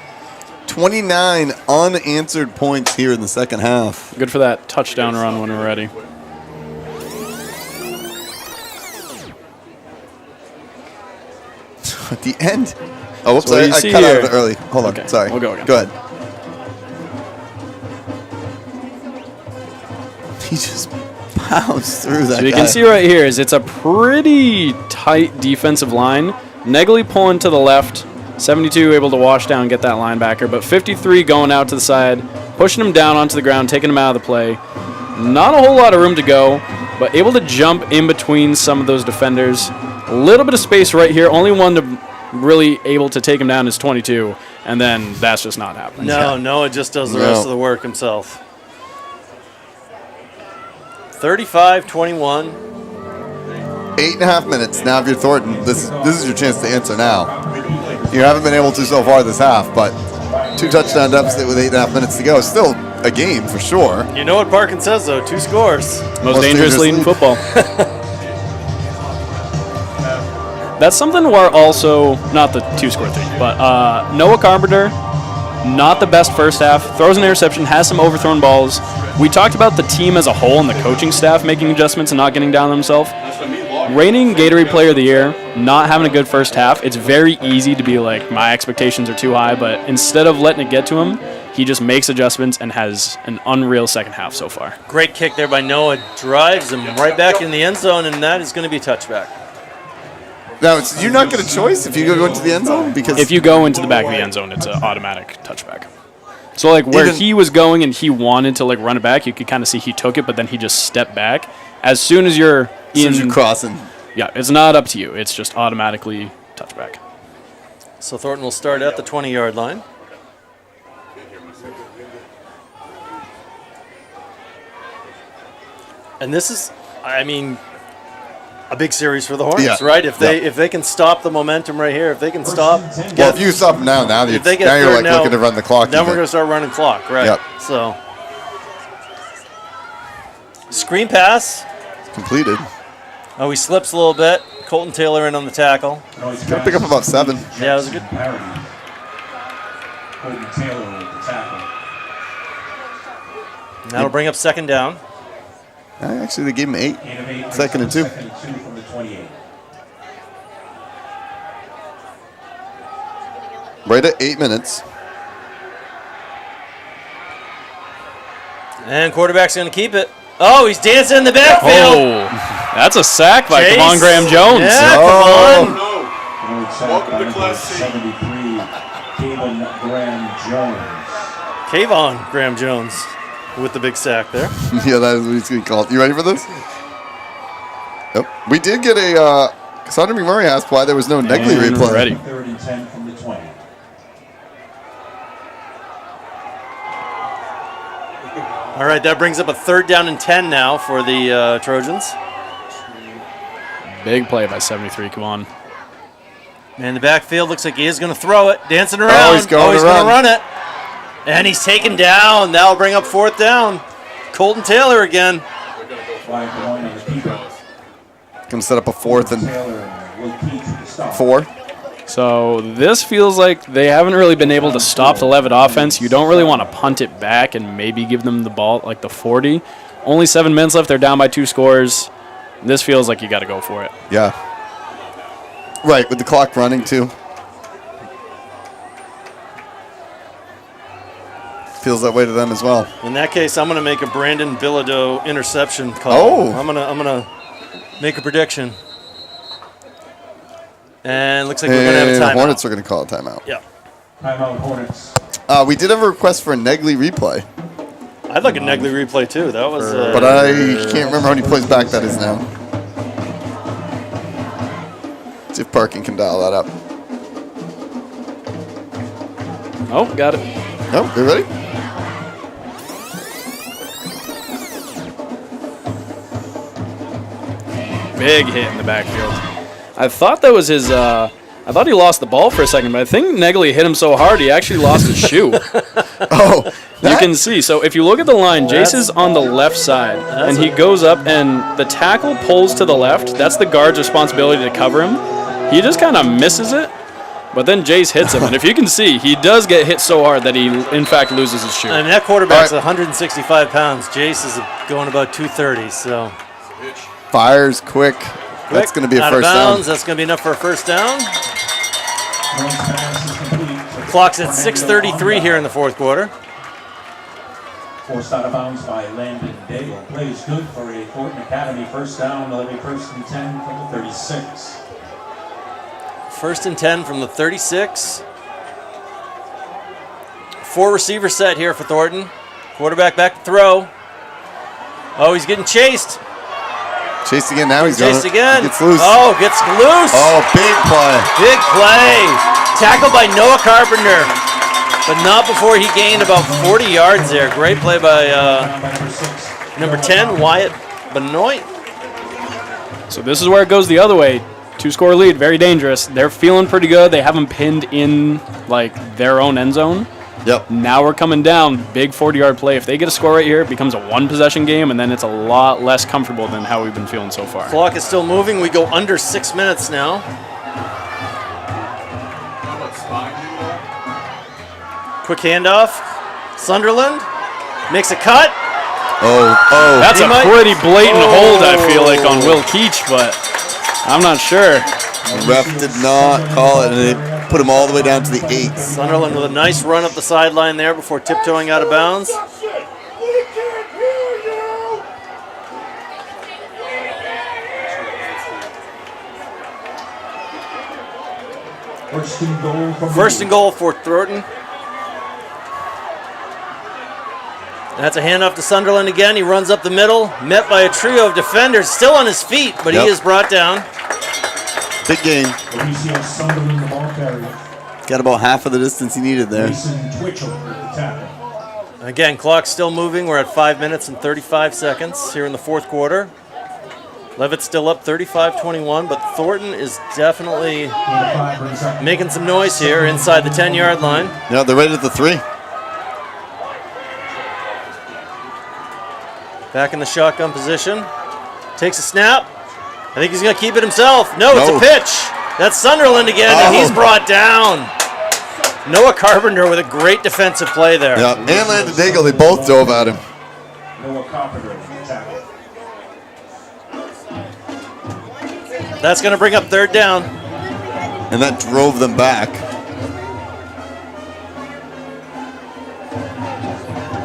29 unanswered points here in the 2nd half. Good for that touchdown run when we're ready. At the end. Oh, whoops, So what do you I see cut out here? of it early. Hold on, Okay, sorry. we'll go again. Go ahead. He just pounds through that So you guy. can see right here is it's a pretty tight defensive line. Negley pulling to the left. 72 able to wash down and get that linebacker, but 53 going out to the side, pushing him down onto the ground, taking him out of the play. Not a whole lot of room to go, but able to jump in between some of those defenders. A little bit of space right here. Only one to really able to take him down is 22, and then that's just not happening. No, Noah just does the rest of the work himself. 35-21. 8.5 minutes. Now, if you're Thornton, this is your chance to answer now. You haven't been able to so far this half, but 2 touchdown deficit with 8.5 minutes to go. Still a game for sure. You know what Parkin says, though. 2 scores. Most dangerous lead in football. That's something where also, not the 2-score thing, but Noah Carpenter, not the best first half, throws an interception, has some overthrown balls. We talked about the team as a whole and the coaching staff making adjustments and not getting down themselves. Reigning Gatorade Player of the Year, not having a good first half, it's very easy to be like, my expectations are too high, but instead of letting it get to him, he just makes adjustments and has an unreal second half so far. Great kick there by Noah. Drives him right back in the end zone, and that is going to be a touchback. Now, you're not get a choice if you go into the end zone? Because If you go into the back of the end zone, it's an automatic touchback. So, like, where he was going and he wanted to, like, run it back, you could kind of see he took it, but then he just stepped back. As soon as you're crossing. Yeah, it's not up to you. It's just automatically touchback. So Thornton will start at the 20-yard line. And this is, I mean, a big series for the Hornets, right? If they can stop the momentum right here, if they can stop. Well, if you stop them now you're like looking to run the clock. Then we're going to start running clock, right? Yep. So, screen pass. Completed. Oh, he slips a little bit. Colton Taylor in on the tackle. Gonna pick up about 7. Yeah, it was a good. Colton Taylor with the tackle. That'll bring up 2nd down. Actually, they gave him 8. Gain of 8. 2nd and 2. 2nd and 2 from the 28. Right at 8 minutes. And quarterback's going to keep it. Oh, he's dancing in the backfield. Oh, that's a sack by Chase. Kevon Graham-Jones. Yeah, come on. Welcome to Class C. 73, Kevon Graham-Jones. Kayvon Graham-Jones with the big sack there. Yeah, that is what he's going to call it. You ready for this? Yep. We did get a Cassandra McMurray asked why there was no Negley And replay. ready. 3rd and 10 from the 20. All right, that brings up a 3rd down and 10 now for the Trojans. Big play by 73. Come on. Man, the backfield looks like he is going to throw it. Dancing around. He's going to run it. And he's taken down. That'll bring up 4th down. Colton Taylor again. Flag going on the keeper. Going to set up a 4th and Taylor will keep the stop. 4. So this feels like they haven't really been able to stop the Leavitt offense. You don't really want to punt it back and maybe give them the ball like the 40. Only 7 minutes left. They're down by 2 scores. This feels like you got to go for it. Yeah. Right, with the clock running too. Feels that way to them as well. In that case, I'm going to make a Brandon Bilodeau interception call. Oh. I'm gonna make a prediction. And looks like we're going to have a And timeout. the Hornets are going to call a timeout. Yeah. Timeout Hornets. We did have a request for a Negley replay, I'd like a Negley replay too. That was. but I can't remember how many plays back that is now. See if Parkin can dial that up. Oh, got it. Oh, you ready? Big hit in the backfield. I thought that was his. I thought he lost the ball for a second, but I think Negley hit him so hard he actually lost his shoe. Oh, You can see. So if you look at the line, Jace is on the left side, and he goes up, and the tackle pulls to the left. That's the guard's responsibility to cover him. He just kind of misses it, but then Jace hits him. And if you can see, he does get hit so hard that he, in fact, loses his shoe. I mean, that quarterback's All right. 165 pounds. Jace is going about 230, so. fires quick. That's going to be a out of first bounds. down. That's going to be enough for a first down. One's pass is complete. Clock's at 6:33 here in the 4th quarter. Forced out of bounds by Landon Dale. Plays good for a Thornton Academy first down. They'll have a 1st and 10 from the 36. 1st and 10 from the 36. 4 receiver set here for Thornton. Quarterback back to throw. Oh, he's getting chased. Chased again. Now he's Chased going. again. Gets loose. Oh, gets loose. Oh, big play. Big play. Tackled by Noah Carpenter, but not before he gained about 40 yards there. Great play by number 10, Wyatt Benoit. So this is where it goes the other way. 2-score lead, very dangerous. They're feeling pretty good. They have them pinned in like their own end zone. Yep. Now we're coming down. Big 40-yard play. If they get a score right here, it becomes a 1-possession game, and then it's a lot less comfortable than how we've been feeling so far. Clock is still moving. We go under 6 minutes now. Quick handoff. Sunderland makes a cut. Oh. That's He a might- pretty blatant hold, I feel like, on Will Keach, but I'm not sure. The ref did not call it, and they put him all the way down to the 8. Sunderland with a nice run up the sideline there before tiptoeing out of bounds. First and goal from First and goal for Thornton. That's a handoff to Sunderland again. He runs up the middle, met by a trio of defenders, still on his feet, but he Yep. is brought down. Big game. PCS Sunderland, the ball carrier. Got about half of the distance he needed there. Mason Twitchell with the tackle. Again, clock's still moving. We're at 5 minutes and 35 seconds here in the 4th quarter. Leavitt's still up 35-21, but Thornton is definitely 85 brings up making some noise here inside the 10-yard line. Yeah, they're right at the 3. Back in the shotgun position. Takes a snap. I think he's going to keep it himself. No, it's No. a pitch. That's Sunderland again, and he's Oh. brought down. Noah Carpenter with a great defensive play there. Yeah, and Landon Daigle, they both dove at him. Noah Carpenter with the tackle. That's going to bring up 3rd down. And that drove them back.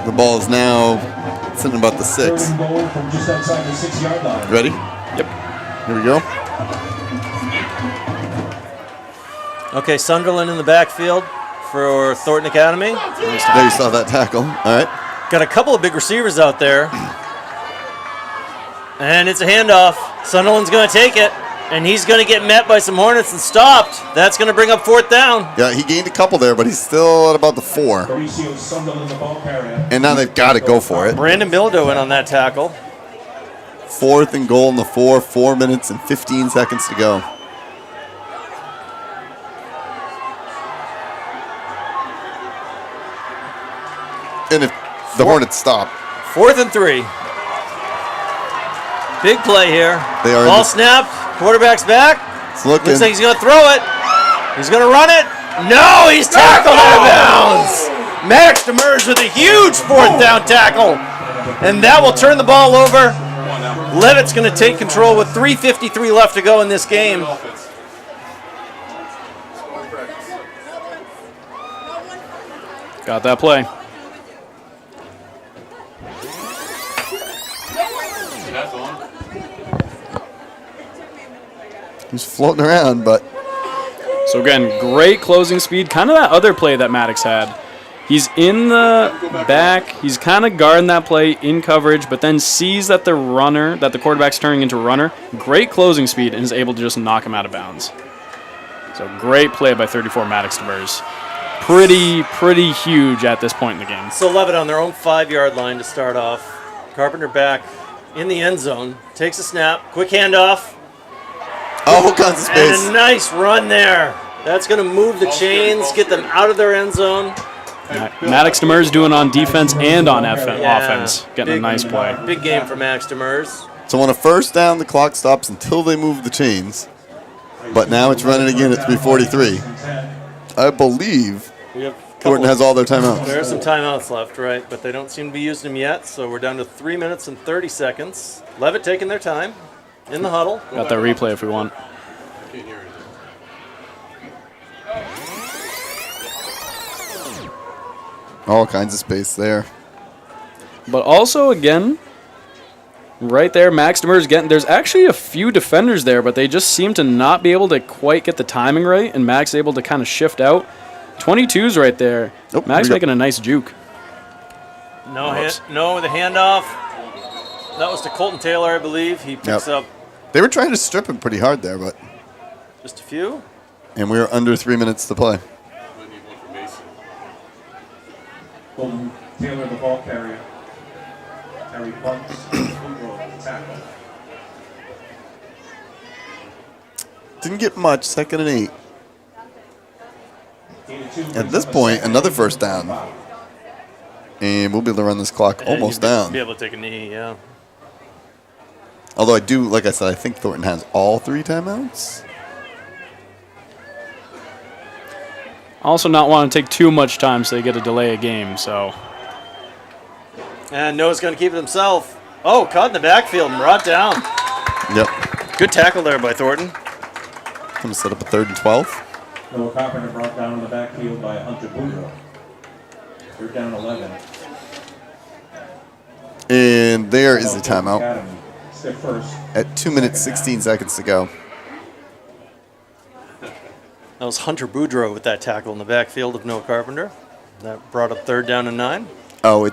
The ball is now sitting about the 6. Third and goal from just outside the 6-yard line. Ready? Yep. Here we go. Okay, Sunderland in the backfield for Thornton Academy. There you saw that tackle. All right. Got a couple of big receivers out there. And it's a handoff. Sunderland's going to take it. And he's going to get met by some Hornets and stopped. That's going to bring up 4th down. Yeah, he gained a couple there, but he's still at about the 4. Mauricio Sunderland, the ball carrier. And now they've got to go for it. Brandon Bilodeau in on that tackle. 4th and goal in the 4. 4 minutes and 15 seconds to go. And if the Hornets stop. 4th and 3. Big play here. They are Ball snapped. Quarterback's back. It's looking. Looks like he's going to throw it. He's going to run it. No, he's tackled out of bounds. Max Demers with a huge 4th down tackle. And that will turn the ball over. Leavitt's going to take control with 3:53 left to go in this game. Got that play. That's on. He's floating around, but So again, great closing speed. Kind of that other play that Maddox had. He's in the back. He's kind of guarding that play in coverage, but then sees that the quarterback's turning into a runner. Great closing speed and is able to just knock him out of bounds. So great play by 34 Maddox Demers. Pretty huge at this point in the game. So Leavitt on their own 5-yard line to start off. Carpenter back in the end zone. Takes a snap. Quick handoff. all kinds of space. And a nice run there. That's going to move the chains, get them out of their end zone. Maddox Demers doing on defense and on offense. Getting a nice play. Big game for Max Demers. So on a 1st down, the clock stops until they move the chains. But now it's running again at 3:43. I believe We have Thornton has all their timeouts. There are some timeouts left, right? But they don't seem to be using them yet, so we're down to 3 minutes and 30 seconds. Leavitt taking their time in the huddle. Got that replay if we want. Can't hear anything. All kinds of space there. But also, again, right there, Max Demers getting. There's actually a few defenders there, but they just seem to not be able to quite get the timing right, and Max able to kind of shift out. 22's right there. Nope, Max we got- making a nice juke. No, the handoff. That was to Colton Taylor, I believe. He picks up They were trying to strip him pretty hard there, but just a few. and we ware under 3 minutes to play. I need one for Mason. Colton Taylor, the ball carrier. Harry Bunts, the tackle. Didn't get much. 2nd and 8. At this point, another 1st down. And we'll be able to run this clock almost down. Be able to take a knee, yeah. Although I do, like I said, I think Thornton has all 3 timeouts. Also, not want to take too much time so they get to delay a game. So And Noah's going to keep it himself. Oh, caught in the backfield and brought down. Yep. Good tackle there by Thornton. Going to set up a 3rd and 12. Noah Carpenter brought down in the backfield by Hunter Boudreaux. 3rd down 11. And there is the timeout Academy. It's their first. at 2 minutes, 16 seconds to go. That was Hunter Boudreaux with that tackle in the backfield of Noah Carpenter. That brought up 3rd down and 9. Oh,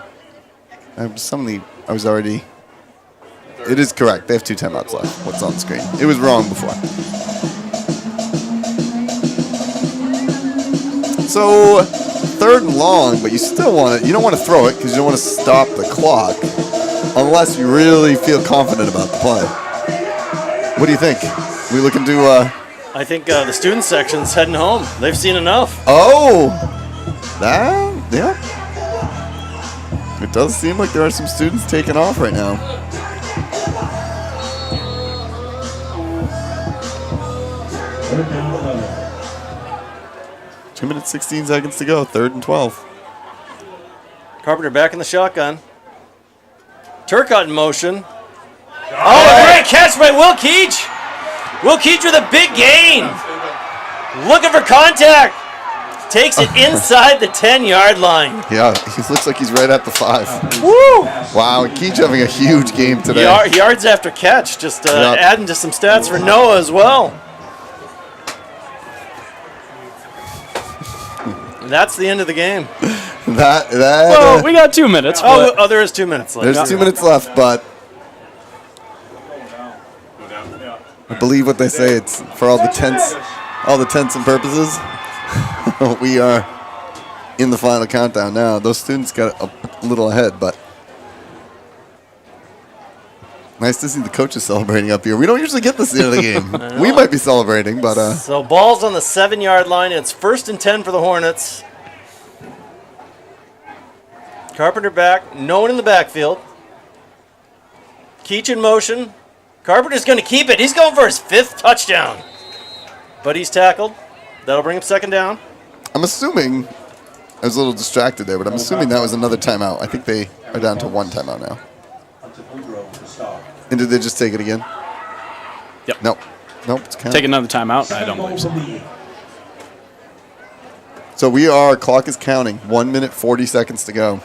I was already. It is correct. They have 2 timeouts left. What's on the screen? It was wrong before. So 3rd and long, but you still want it. You don't want to throw it because you don't want to stop the clock unless you really feel confident about the play. What do you think? We looking to? I think the student section's heading home. They've seen enough. Oh, yeah. It does seem like there are some students taking off right now. Third down 11. 2 minutes, 16 seconds to go. 3rd and 12. Carpenter back in the shotgun. Turcotte in motion. Oh, a great catch by Will Keach. Will Keach with a big gain. Looking for contact. Takes it inside the 10-yard line. Yeah, he looks like he's right at the 5. Woo! Wow, Keach having a huge game today. Yards after catch. Just Yep. adding to some stats for Noah as well. And that's the end of the game. well, we got 2 minutes. But There is 2 minutes left. There's 2 minutes left, but Go down. Yeah. I believe what they say. It's for all the tents and purposes. We are in the final countdown now. Those students got a little ahead, but nice to see the coaches celebrating up here. We don't usually get this at the end of the game. We might be celebrating, but So ball's on the 7-yard line. It's 1st and 10 for the Hornets. Carpenter back. No one in the backfield. Keach in motion. Carpenter's going to keep it. He's going for his 5th touchdown. But he's tackled. That'll bring him 2nd down. I'm assuming, I was a little distracted there, but I'm assuming that was another timeout. I think they are down to 1 timeout now. And did they just take it again? Yep. Nope, it's counted. Take another timeout? I don't believe so. So clock is counting. 1 minute, 40 seconds to go.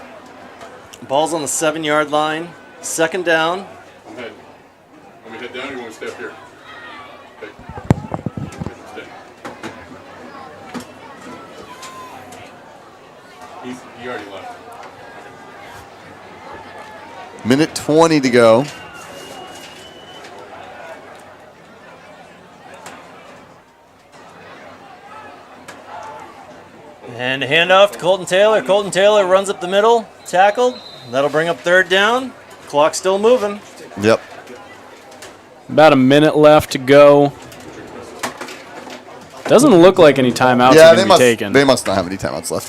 Ball's on the 7-yard line. 2nd down. I'm heading. Want me to head down or you want me to stay up here? Okay. Stay. He already left. Minute 20 to go. And a handoff to Colton Taylor. Colton Taylor runs up the middle. Tackled. That'll bring up 3rd down. Clock's still moving. Yep. About a minute left to go. Doesn't look like any timeouts are going to be taken. They must not have any timeouts left.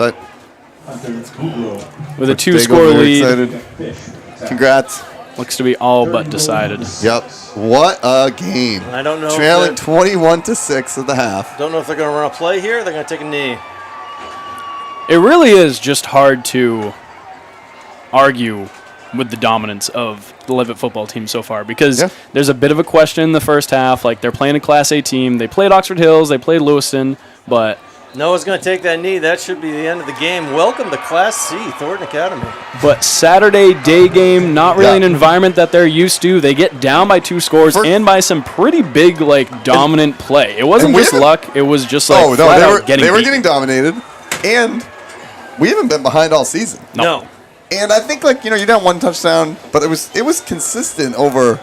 With a Dago 2-score very lead, excited. Congrats. looks to be all but decided. Yep. What a game. I don't know. Trailing 21-6 at the half. Don't know if they're going to run a play here or they're going to take a knee. It really is just hard to argue with the dominance of the Leavitt football team so far because there's a bit of a question in the first half. Like, they're playing a Class A team. They played Oxford Hills. They played Lewiston, but Noah's going to take that knee. That should be the end of the game. Welcome to Class C, Thornton Academy. But Saturday day game, not really an environment that they're used to. They get down by 2 scores and by some pretty big, dominant play. It wasn't just luck. It was just they were getting getting dominated, and we haven't been behind all season. No. And I think you're down 1 touchdown, but it was consistent over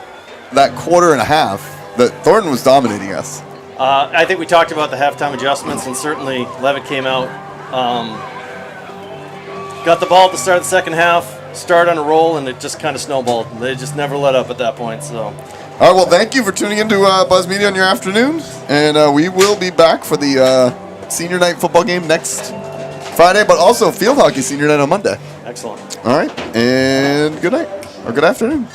that quarter and a half that Thornton was dominating us. I think we talked about the halftime adjustments, and certainly Leavitt came out, got the ball at the start of the second half, started on a roll, and it just kind of snowballed. They just never let up at that point. So, all right, well, thank you for tuning into Buzz Media on your afternoon, and we will be back for the senior night football game next Friday, but also field hockey senior night on Monday. Excellent. All right, and good night, or good afternoon.